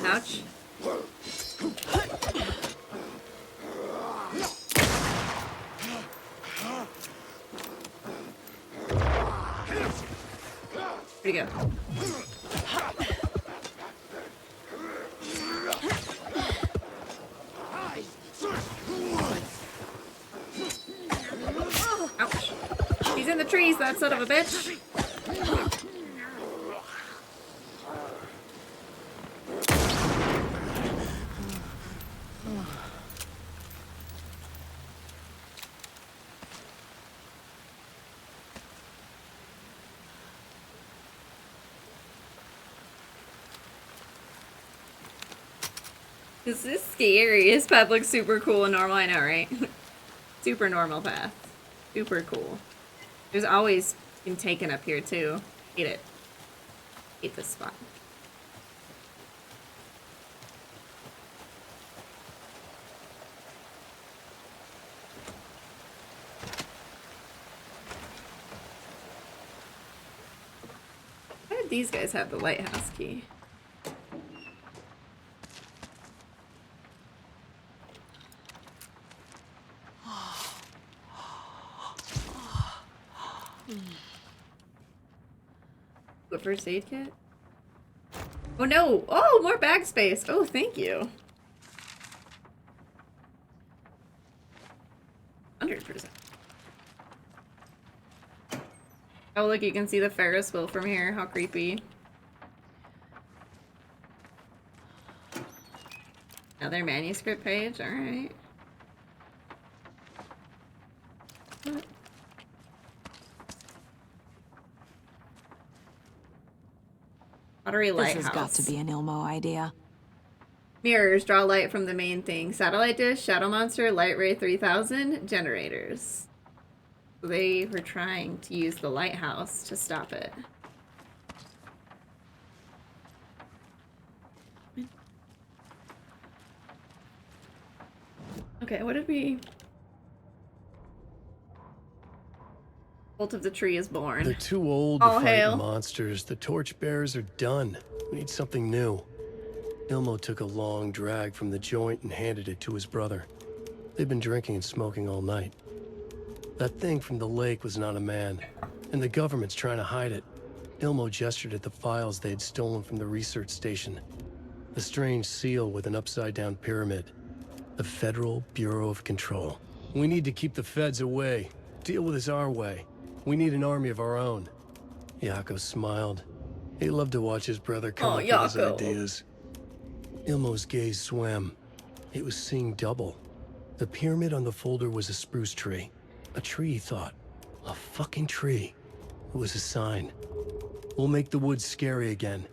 Ouch. Where'd he go? Ouch. He's in the trees, that son of a bitch. This is scary. His path looks super cool and normal. I know, right? Super normal path. Super cool. There's always been taken up here, too. Hate it. Hate this spot. Why did these guys have the lighthouse key? What, first aid kit? Oh no! Oh, more bag space! Oh, thank you. 100%. Oh look, you can see the Ferris wheel from here. How creepy. Another manuscript page? Alright. What? Pottery Lighthouse. This has got to be an Ilmo idea. Mirrors draw light from the main thing. Satellite dish, Shadow Monster, Light Ray 3000, generators. So they were trying to use the lighthouse to stop it. Okay, what did we... Bolt of the Tree is born. They're too old to All fight hail. monsters. The torchbearers are done. We need something new. Ilmo took a long drag from the joint and handed it to his brother. They've been drinking and smoking all night. That thing from the lake was not a man, and the government's trying to hide it. Ilmo gestured at the files they had stolen from the research station. The strange seal with an upside-down pyramid. The Federal Bureau of Control. We need to keep the feds away. Deal with this our way. We need an army of our own. Yako smiled. He loved to watch his brother come up with his Yako. ideas. Ilmo's gaze swam. It was seeing double. The pyramid on the folder was a spruce tree. A tree, he thought. A fucking tree. It was a sign. We'll make the woods scary again.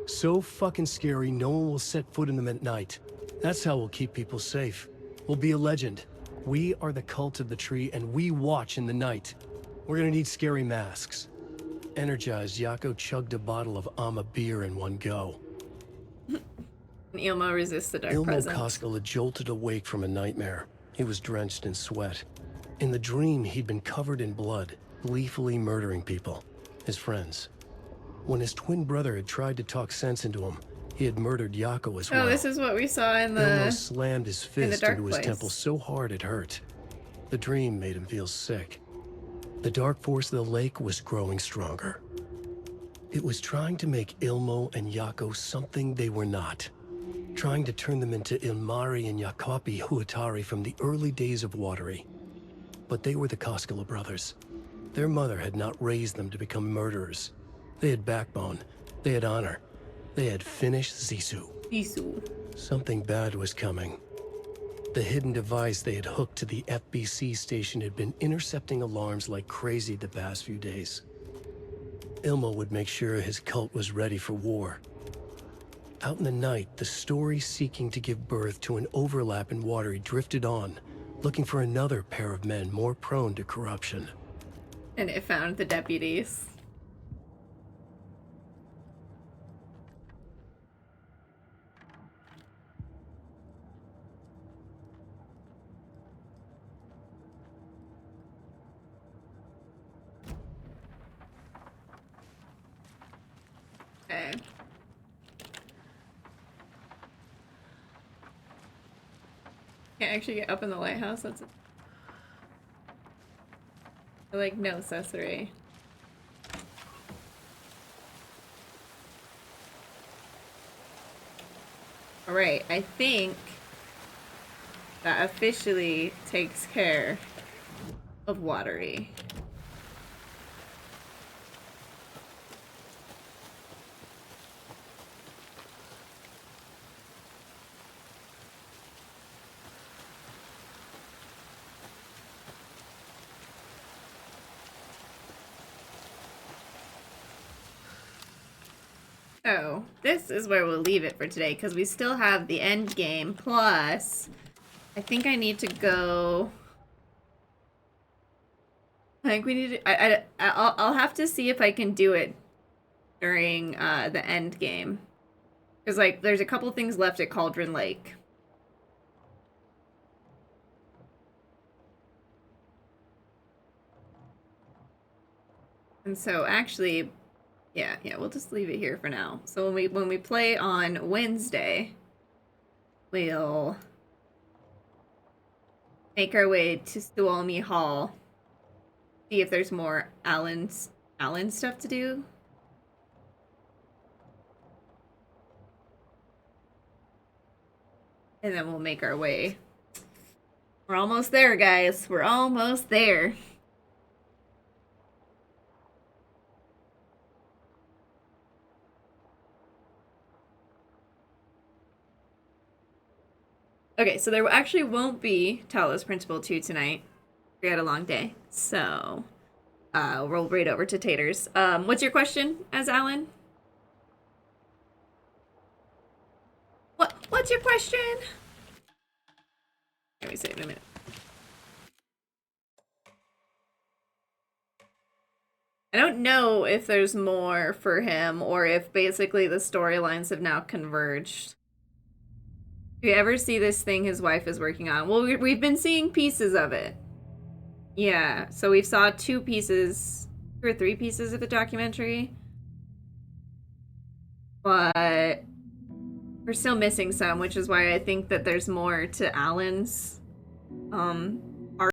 So fucking scary, no one will set foot in them at night. That's how we'll keep people safe. We'll be a legend. We are the cult of the tree, and we watch in the night. We're gonna need scary masks. Energized, Yako chugged a bottle of Ama beer in one go. Ilmo resists the dark Ilmo presence. Koskela had jolted awake from a nightmare. He was drenched in sweat. In the dream, he'd been covered in blood, gleefully murdering people, his friends. When his twin brother had tried to talk sense into him, he had murdered Yako as well. Oh, this is what we saw in the... Ilmo slammed his fist dark into his place. temple so hard it hurt. The dream made him feel sick. The dark force of the lake was growing stronger. It was trying to make Ilmo and Yako something they were not. Trying to turn them into Ilmari and Yakapi Huatari from the early days of Watery. But they were the Koskela brothers. Their mother had not raised them to become murderers. They had backbone. They had honor. They had finished Sisu. Something bad was coming. The hidden device they had hooked to the FBC station had been intercepting alarms like crazy the past few days. Ilmo would make sure his cult was ready for war. Out in the night, the story seeking to give birth to an overlap in Watery drifted on, looking for another pair of men more prone to corruption. And it found the deputies. Okay. Can't actually get up in the lighthouse. That's like no accessory. All right, I think that officially takes care of Watery. So, this is where we'll leave it for today, because we still have the end game, plus, I think I need to go... I think we need to... I'll have to see if I can do it during the end game. Because, like, there's a couple things left at Cauldron Lake. And so, actually... Yeah, we'll just leave it here for now. So when we play on Wednesday, we'll make our way to Sualmi Hall. See if there's more Alan stuff to do. And then we'll make our way. We're almost there, guys. We're almost there. Okay, so there actually won't be Talos Principle 2 tonight. We had a long day, so we'll roll right over to Taters. What's your question, as Alan? What's your question? Let me say it in a minute. I don't know if there's more for him, or if basically the storylines have now converged. Do you ever see this thing his wife is working on? Well, we've been seeing pieces of it. Yeah, so we saw 2 pieces, 2 or 3 pieces of the documentary. But we're still missing some, which is why I think that there's more to Alan's